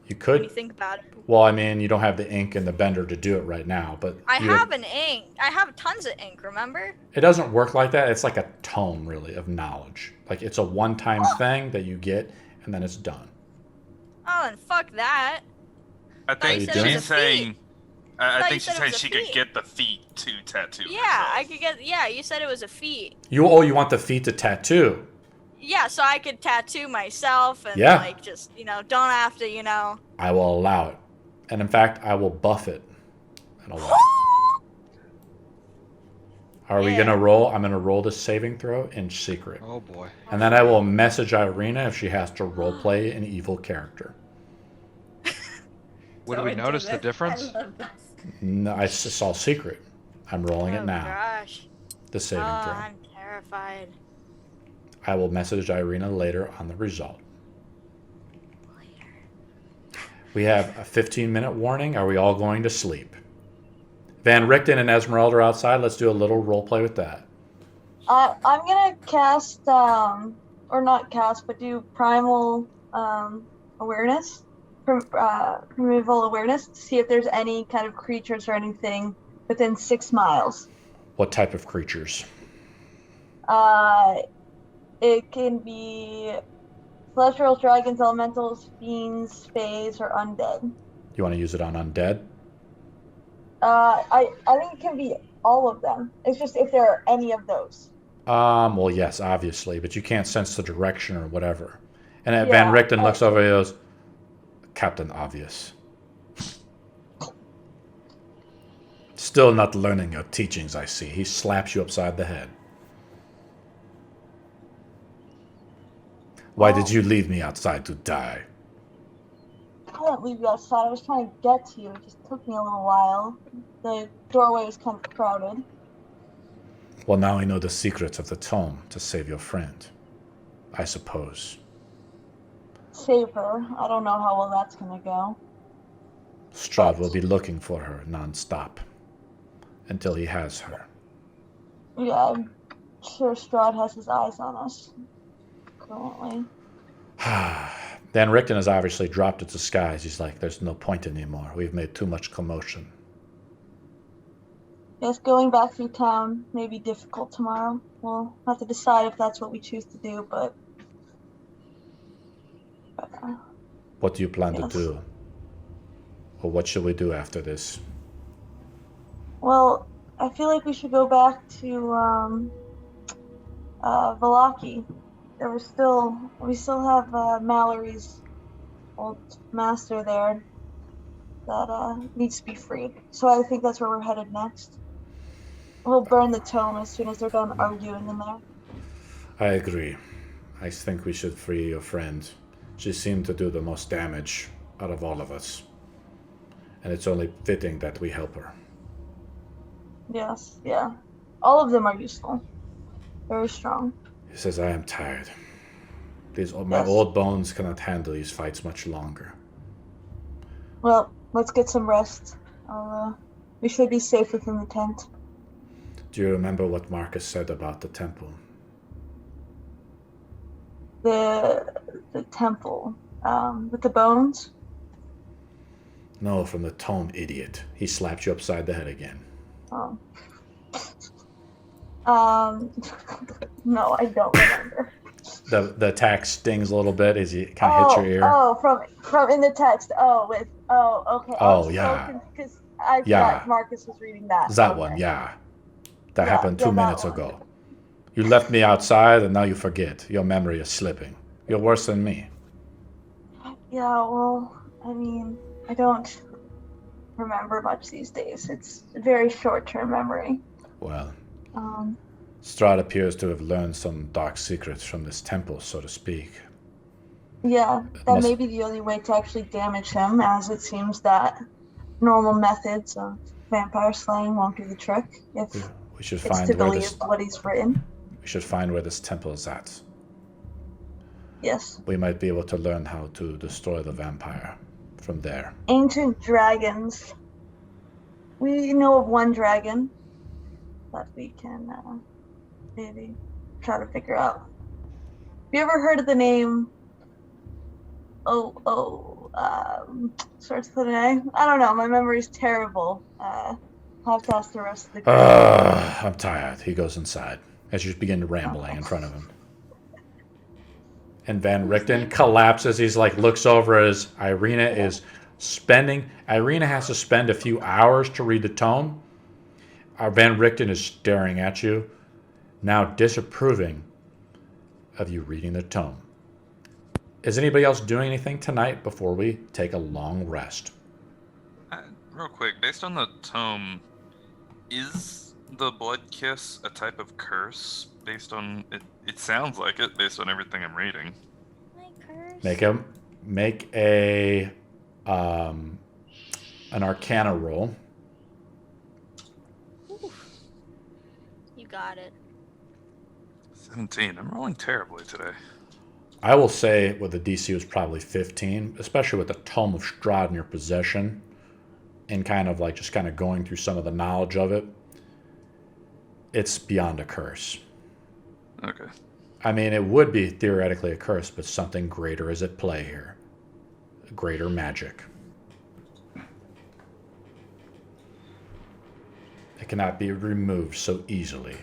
You When you could. think about it. Well, I mean, you don't have the ink and the bender to do it right now, but I you- have an ink. I have tons of ink, remember? it doesn't work like that. It's like a tome, really, of knowledge. Like it's a one-time thing that you get, and then it's done. Oh, and fuck that. I think you said it was she's a saying. thought I you think said she's it saying was a she could feat. get the feet to tattoo. Yeah, herself. I could get. Yeah, you said it was a feat. You want the feat to tattoo? Yeah, so I could tattoo myself and Yeah. like just don't have to. I will allow it, and in fact, I will buff it. And allow it. Are we going to roll? I'm going to roll the saving throw in secret. Oh boy. And then I will message Irina if she has to roleplay an evil character. Would we notice the difference? I love this. No, it's all secret. I'm rolling it now. Gosh. The saving throw. I'm terrified. I will message Irina later on the result. We have a 15-minute warning. Are we all going to sleep? Van Richten and Ezmerelda are outside. Let's do a little role play with that. I'm gonna cast, or not cast, but do primal awareness, primeval awareness, to see if there's any kind of creatures or anything within 6 miles. What type of creatures? It can be celestials, dragons, elementals, fiends, fays, or undead. You want to use it on undead? I think it can be all of them. It's just if there are any of those. Well, yes, obviously, but you can't sense the direction or whatever. And Van Richten looks over and goes, Captain Obvious. Still not learning your teachings, I see. He slaps you upside the head. Why did you leave me outside to die? I didn't leave you outside. I was trying to get to you. It just took me a little while. The doorway was kind of crowded. Well, now I know the secrets of the tome to save your friend, I suppose. Save her. I don't know how well that's going to go. Strahd will be looking for her non-stop until he has her. Yeah, I'm sure Strahd has his eyes on us currently. Van Richten has obviously dropped it to skies. He's like, there's no point anymore. We've made too much commotion. Yes, going back through town may be difficult tomorrow. We'll have to decide if that's what we choose to do, but... What do you plan Yes. to do? Or what should we do after this? Well, I feel like we should go back to, Valaki. We still have, Malory's old master there that, needs to be freed. So I think that's where we're headed next. We'll burn the tome as soon as they're done arguing in there. I agree. I think we should free your friend. She seemed to do the most damage out of all of us. And it's only fitting that we help her. Yes, yeah. All of them are useful. Very strong. He says, I am tired. My old bones cannot handle these fights much longer. Well, let's get some rest. We should be safe within the tent. Do you remember what Marcus said about the temple? The temple, with the bones? No, from the tome, idiot. He slapped you upside the head again. Oh. No, I don't remember. The attack stings a little bit as he kind of hits your ear. Oh, from in the text. Okay. Oh, yeah. Because I thought Marcus was reading that. That Okay. one, yeah. That happened 2 minutes that one. ago. You left me outside and now you forget. Your memory is slipping. You're worse than me. Yeah, well, I mean, I don't remember much these days. It's a very short-term memory. Well, Um, Strahd appears to have learned some dark secrets from this temple, so to speak. yeah, that may be the only way to actually damage him, as it seems that normal methods of vampire slaying won't do the trick. If We should it's find to where believe this. what he's written. We should find where this temple is at. Yes. We might be able to learn how to destroy the vampire from there. Ancient dragons. We know of one dragon that we can maybe try to figure out. Have you ever heard of the name? Starts with an A? I don't know. My memory's terrible. I'll have to ask the rest of the group. I'm tired. He goes inside as you begin rambling in front of him. And Van Richten collapses. He's like, looks over as Irina is spending. Irina has to spend a few hours to read the tome. Van Richten is staring at you, now disapproving of you reading the tome. Is anybody else doing anything tonight before we take a long rest? Real quick, based on the tome, is the blood kiss a type of curse based on it? It sounds like it based on everything I'm reading. My curse. Make a an Arcana roll. Oof. You got it. 17. I'm rolling terribly today. I will say with the DC was probably 15, especially with the Tome of Strahd in your possession, and kind of going through some of the knowledge of it. It's beyond a curse. Okay. I mean, it would be theoretically a curse, but something greater is at play here. Greater magic. It cannot be removed so easily.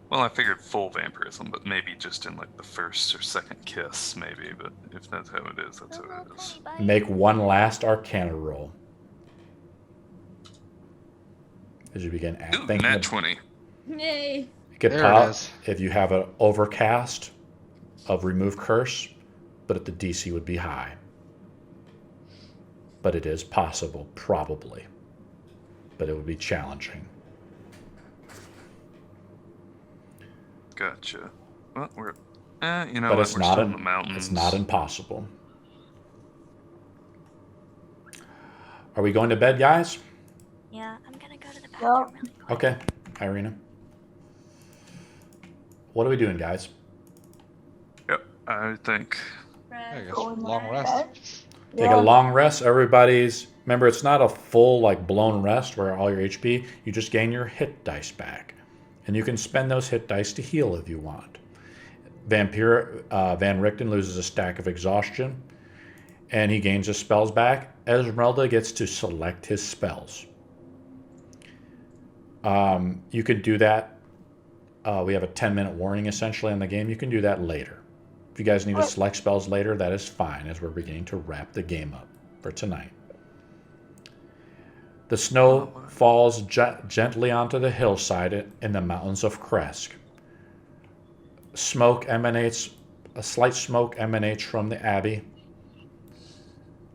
Well, I figured full vampirism, but maybe just in like the first or second kiss, maybe. But if that's how it is, that's how it is. Make one last Arcana roll. As you begin Ooh, thinking nat of, 20. Yay. it could There it pop is. if you have an overcast of remove curse, but the DC would be high. But it is possible, probably. But it would be challenging. Gotcha. Well, we're, But what? it's We're not still in the mountains. it's not impossible. Are we going to bed, guys? Yeah, I'm gonna go to the bathroom really quick. Okay, Irina. What are we doing, guys? Yep, I think. I guess Going long to rest. bed. Take a long rest. Remember, it's not a full blown rest where all your HP. You just gain your hit dice back, and you can spend those hit dice to heal if you want. Van Richten loses a stack of exhaustion, and he gains his spells back. Ezmerelda gets to select his spells. You could do that. We have a 10-minute warning essentially in the game. You can do that later. If you guys need to select spells later, that is fine, as we're beginning to wrap the game up for tonight. The snow falls gently onto the hillside in the mountains of Krezk. A slight smoke emanates from the Abbey.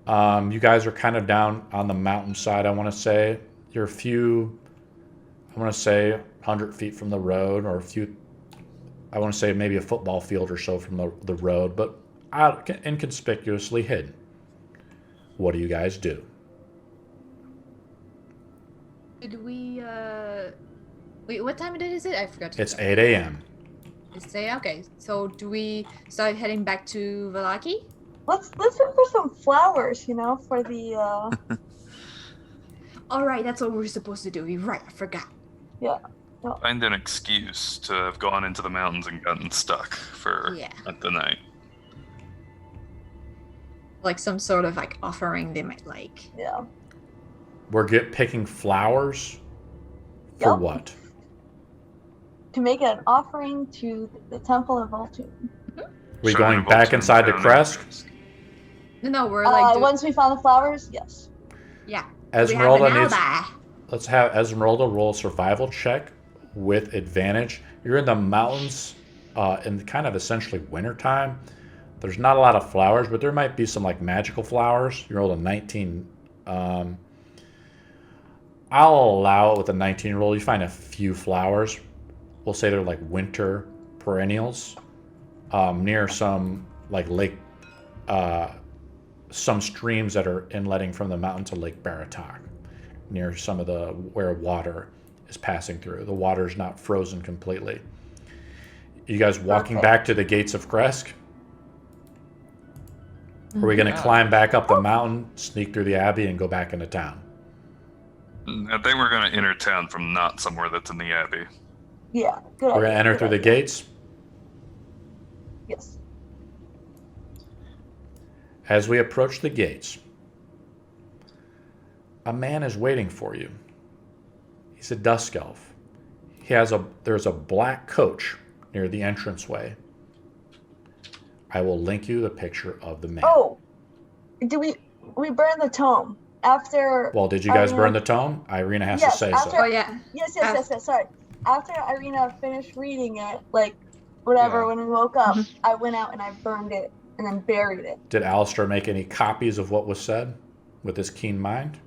You guys are kind of down on the mountainside, I want to say. You're 100 feet from the road, or I want to say maybe a football field or so from the road, but inconspicuously hidden. What do you guys do? Did we, wait, what time is it? I forgot. It's 8 a.m. Okay, so do we start heading back to Vallaki? Let's look for some flowers, for the All right, that's what we're supposed to do. You're right, I forgot. yeah. Find an excuse to have gone into the mountains and gotten stuck for the night. Like some sort of offering they might like. Yeah. We're picking flowers for Yep. what? To make an offering to the Temple of Voltune. We Shrine going of back Voltune inside the down in Krezk? Krezk. No, we're like Once we found the flowers, yes. yeah. Esmeralda we needs. have Let's have Esmeralda roll a survival check with advantage. You're in the mountains in kind of essentially wintertime. There's not a lot of flowers, but there might be some magical flowers. You rolled a 19. I'll allow it with a 19 roll. You find a few flowers. We'll say they're winter perennials near some lake, some streams that are inletting from the mountain to Lake Baratok, near some of where water is passing through. The water is not frozen completely. You guys walking back to the gates of Krezk? Are we going to climb back up the mountain, sneak through the Abbey, and go back into town? I think we're going to enter town from not somewhere that's in the Abbey. Yeah. Good We're going to idea, enter good through the idea. gates. Yes. As we approach the gates, a man is waiting for you. He's a dusk elf. There's a black coach near the entranceway. I will link you the picture of the man. Oh, we burned the tome after? Well, did you guys Irina- burn the tome? Irina has Yes, to say after- so. Oh yeah. Yes. Sorry. After Irina finished reading it, whatever, Yeah. when we woke up, I went out and I burned it and then buried it. Did Alistair make any copies of what was said with his keen mind?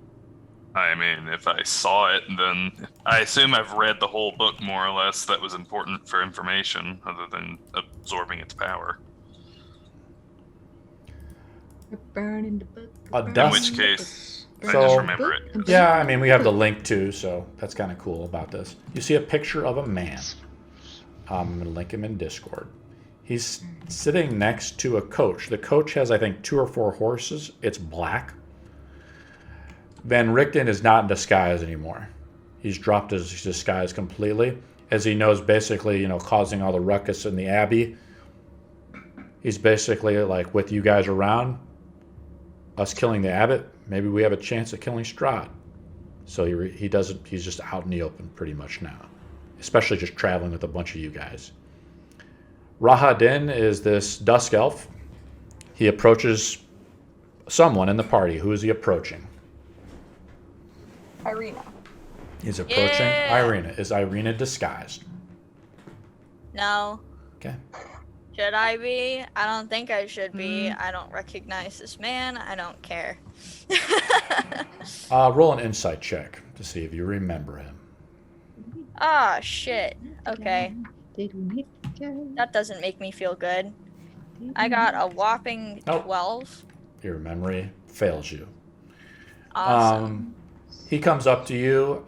I mean, if I saw it, then I assume I've read the whole book more or less that was important for information, other than absorbing its power. We're burning the book. A burning dust- In which the case, book, I So- just burning the remember book, it. and Yeah, I mean, we have the link too, so that's kind of cool about this. You see a picture of a man. I'm going to link him in Discord. He's sitting next to a coach. The coach has, I think, 2 or 4 horses. It's black. Van Richten is not in disguise anymore. He's dropped his disguise completely, as he knows basically, causing all the ruckus in the Abbey. He's basically like, with you guys around, us killing the Abbot, maybe we have a chance at killing Strahd. So he doesn't. He's just out in the open pretty much now, especially just traveling with a bunch of you guys. Rahadin is this dusk elf. He approaches someone in the party. Who is he approaching? Irina. He's approaching Yeah. Irina. Is Irina disguised? No. Okay. Should I be? I don't think I should be. I don't recognize this man. I don't care. Roll an insight check to see if you remember him. Ah, shit. Okay. That doesn't make me feel good. I got a whopping Nope. 12. Your memory fails you. Awesome. He comes up to you,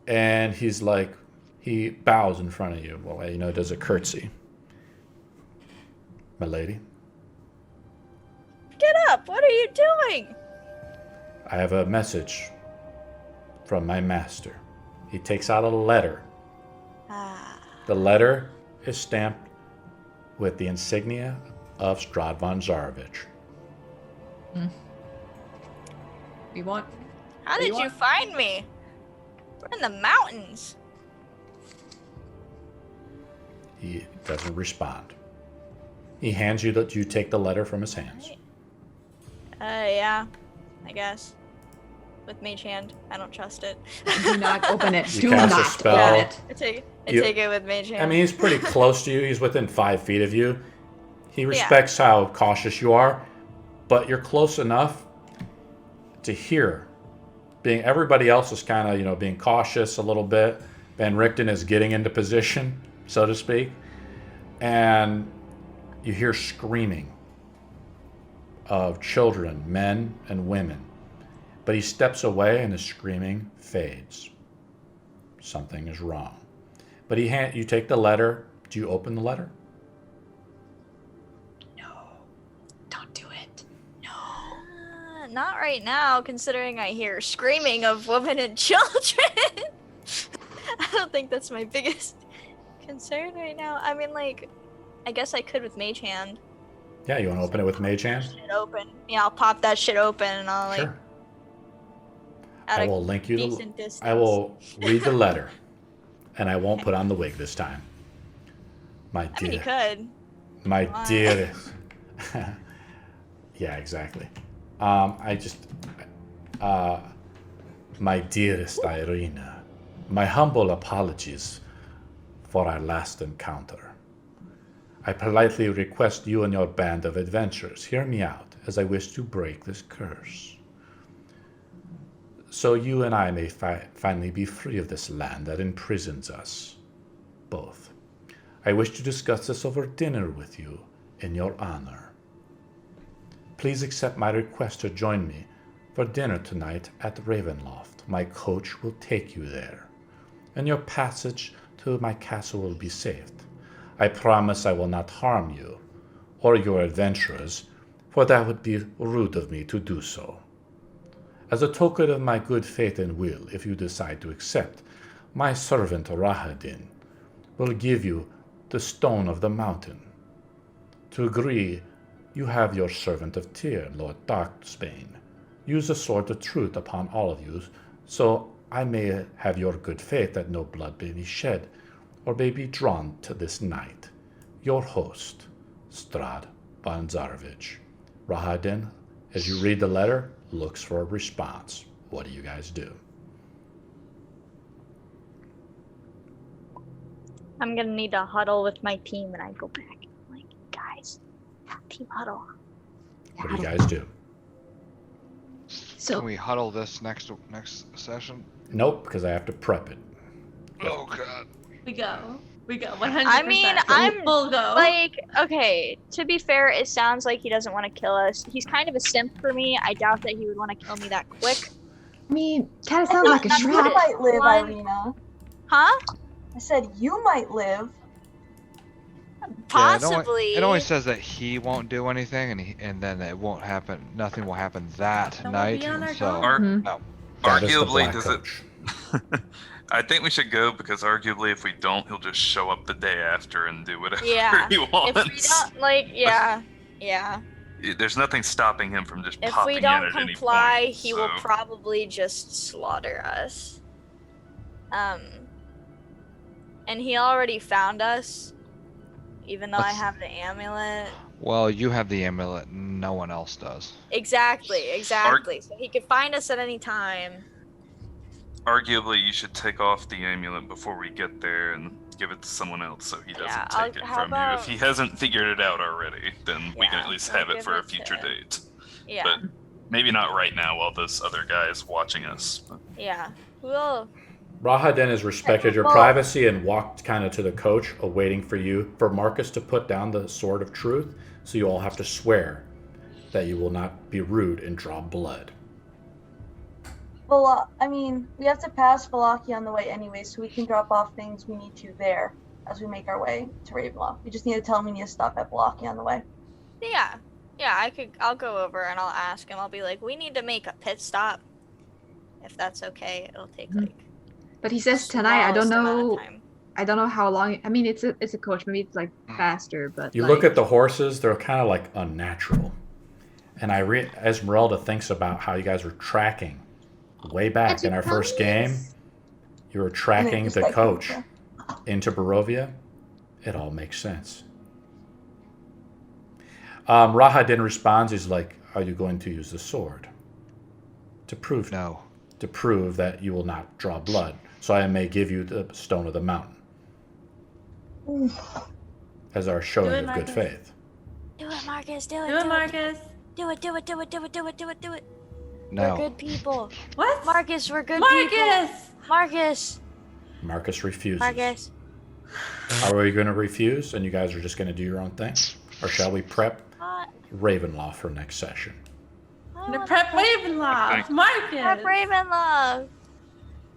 and he's like, he bows in front of you. Well, does a curtsy. My lady, Get up! What are you doing? I have a message from my master. He takes out a letter. Ah. The letter is stamped with the insignia of Strahd von Zarovich. We want. How did you find me? We're in the mountains. He doesn't respond. He hands you you take the letter from his hands. Yeah. I guess. With mage hand. I don't trust it. Do not open it. You Do cast a not spell. open it. I You- take it with mage hand. I mean, he's pretty close to you. He's within 5 feet of you. He respects how cautious you are, but you're close enough to hear. Everybody else is kind of, being cautious a little bit. Van Richten is getting into position, so to speak. And you hear screaming of children, men and women. But he steps away and the screaming fades. Something is wrong. But you take the letter. Do you open the letter? No. Don't do it. No. Not right now, considering I hear screaming of women and children. I don't think that's my biggest concern right now. I mean, I guess I could with mage hand. Yeah, you want to open it with mage hand? Shit open. Yeah, I'll pop that shit open and I'll Sure. at I a will link you the. decent distance. I will read the letter, and I won't put on the wig this time. My I mean, you dear, could. my Why? dearest. Yeah, exactly. My dearest Irina, my humble apologies for our last encounter. I politely request you and your band of adventurers hear me out, as I wish to break this curse. So you and I may finally be free of this land that imprisons us both. I wish to discuss this over dinner with you in your honor. Please accept my request to join me for dinner tonight at Ravenloft. My coach will take you there, and your passage to my castle will be saved. I promise I will not harm you or your adventurers, for that would be rude of me to do so. As a token of my good faith and will, if you decide to accept, my servant Rahadin will give you the stone of the mountain. To agree, you have your servant of Tyr, Lord Darksbane. Use the sword of truth upon all of you, so I may have your good faith that no blood may be shed, or may be drawn to this night. Your host, Strahd von Zarovich. Rahadin, as you read the letter, looks for a response. What do you guys do? I'm gonna need to huddle with my team, and I go back. Guys, team huddle. What do you guys do? So Can we huddle this next session? Nope, because I have to prep it. Oh god. We go. 100%. I mean, I'm full go. like, okay, to be fair, it sounds like he doesn't want to kill us. He's kind of a simp for me. I doubt that he would want to kill me that quick. I mean, kind of sounds like a Not You trap. might live, One- Irina. Huh? I said you might live. Possibly. It only says that he won't do anything, and then it won't happen. Nothing will happen that That won't night. be on our and so call. Ar- Mhm. no. That is the arguably, black does coach. it? I think we should go because arguably, if we don't, he'll just show up the day after and do whatever Yeah. he wants. If we don't, like, yeah. There's nothing stopping him from just If popping we in don't at any comply, point. he will so- probably just slaughter us. And he already found us, even though I Let's- have the amulet. Well, you have the amulet. No one else does. Exactly. So he could find us at any time. Arguably, you should take off the amulet before we get there and give it to someone else so he doesn't Yeah, take it how from you. about- If he hasn't figured it out already, then we can Yeah, at least I'll have it give for a it future to- date. Yeah. But maybe not right now while this other guy is watching us. Yeah. Well, Rahadin has respected your Well- privacy and walked kind of to the coach, awaiting for Marcus to put down the sword of truth. So you all have to swear that you will not be rude and draw blood. Well, I mean, we have to pass Valaki on the way anyway, so we can drop off things we need to there as we make our way to Ravenloft. We just need to tell him we need to stop at Valaki on the way. yeah. I'll go over and I'll ask him. I'll be like, we need to make a pit stop. If that's okay, it'll take Mhm. like. But he says tonight. I don't smallest amount of know. time. I don't know how long. I mean, it's a coach. Maybe it's like faster, but You like, look at the horses; they're kind of like unnatural. And Ezmerelda thinks about how you guys were tracking way back in our first game. You were tracking just the like- coach into Barovia. It all makes sense. Rahadin responds. He's like, "Are you going to use the sword to prove No. that you will not draw blood? So I may give you the stone of the mountain as our showing Do it, of good Marcus. faith." Do it, Marcus. Do it. Do it, Marcus. Do it. No. We're good people. What? Marcus, we're good people. Marcus! Marcus refuses. Marcus. Are we going to refuse and you guys are just going to do your own thing? Or shall we prep Ravenloft for next session? The prep Ravenloft. Marcus! Prep Ravenloft.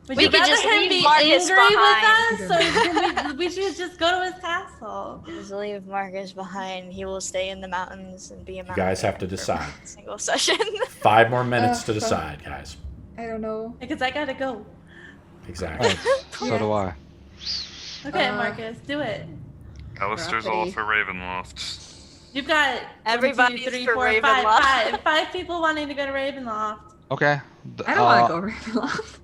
Would We you could rather just him leave be Marcus angry behind. with us, or can we should just go to his castle? Just leave Marcus behind. He will stay in the mountains and be a You mountain. guys have to decide. Single session. 5 more minutes to decide, guys. I don't know. Because I gotta go. Exactly. So do I. Okay, Uh, Marcus, do it. Alistair's all for Ravenloft. You've got Everybody's 1, 2, 3, for 4, Ravenloft. five people wanting to go to Ravenloft. Okay. I don't want to go Ravenloft.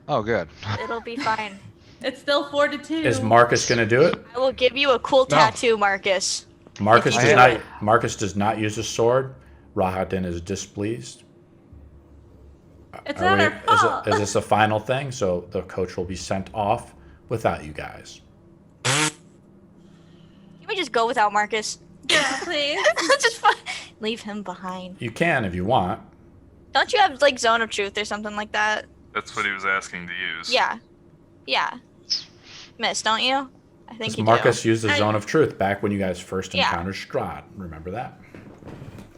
Oh, good. It'll be fine. It's still 4 to 2. Is Marcus going to do it? I will give you a cool No. tattoo, Marcus. Marcus If you does do not. it. Marcus does not use a sword. Rahadin is displeased. It's not our fault. Is this a final thing? So the coach will be sent off without you guys. Can we just go without Marcus? Yeah, please. Just leave him behind. You can if you want. Don't you have like Zone of Truth or something like that? That's what he was asking to use. Yeah. Miss, don't you? I think Because you Marcus do. used the Zone of Truth back when you guys first Yeah. encountered Strahd. Remember that?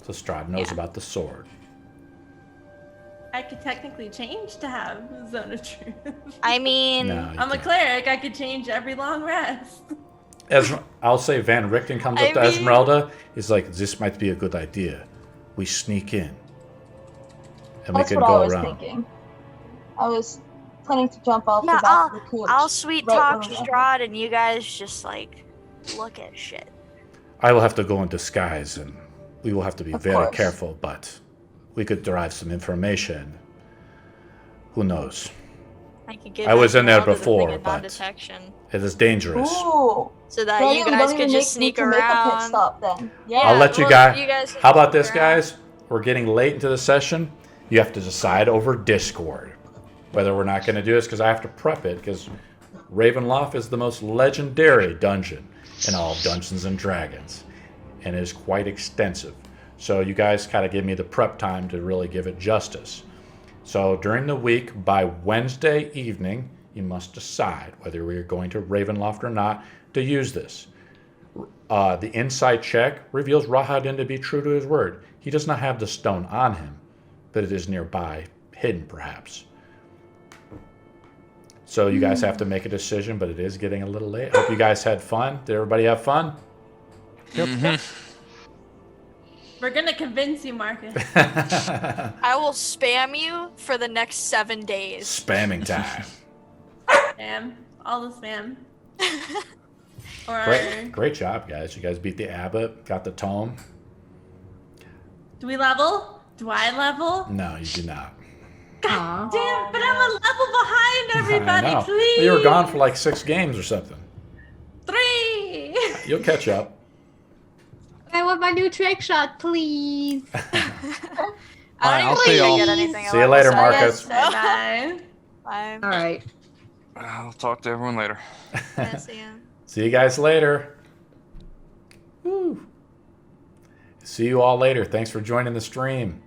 So Strahd knows Yeah. about the sword. I could technically change to have Zone of Truth. I mean, No, you I'm a can't. cleric. I could change every long rest. I'll say Van Richten comes up to I mean- Ezmerelda. He's like, "This might be a good idea. We sneak in, and That's we can what I go was around." thinking. I was planning to jump off yeah, the back of the coach. I'll sweet right talk when we enter. Strahd and you guys just like look at shit. I will have to go in disguise, and we will have to be Of very course. careful. But we could derive some information. Who knows? I could give I was in there Ezmerelda the thing before, of but- non-detection it is dangerous. Ooh. so that Don't you even- guys don't could even just make sneak me to make a pit around. stop then. Yeah. I'll let you well, guys. you guys can How about sneak this, around. guys? We're getting late into the session. You have to decide over Discord whether we're not going to do this because I have to prep it because Ravenloft is the most legendary dungeon in all of Dungeons and Dragons, and it is quite extensive. So you guys kind of give me the prep time to really give it justice. So during the week, by Wednesday evening, you must decide whether we are going to Ravenloft or not to use this. The insight check reveals Rahadin to be true to his word. He does not have the stone on him, but it is nearby, hidden perhaps. So you guys have to make a decision, but it is getting a little late. Hope you guys had fun. Did everybody have fun? Yep. We're gonna convince you, Marcus. I will spam you for the next 7 days. Spamming time. Spam. All the spam. Or Great job, guys. You guys beat the Abbot, got the tome. do we level? Do I level? No, you do not. Aw. Damn, but I'm a level behind I everybody, know. please. You were gone for like 6 games or something. 3. You'll catch up. I want my new trick shot, please. I Alright, don't I'll even see think I y'all. get anything. See you about later, this, Marcus. I guess. Bye. Bye. All right. I'll talk to everyone later. Yeah, see ya. See you guys later. Woo. See you all later. Thanks for joining the stream.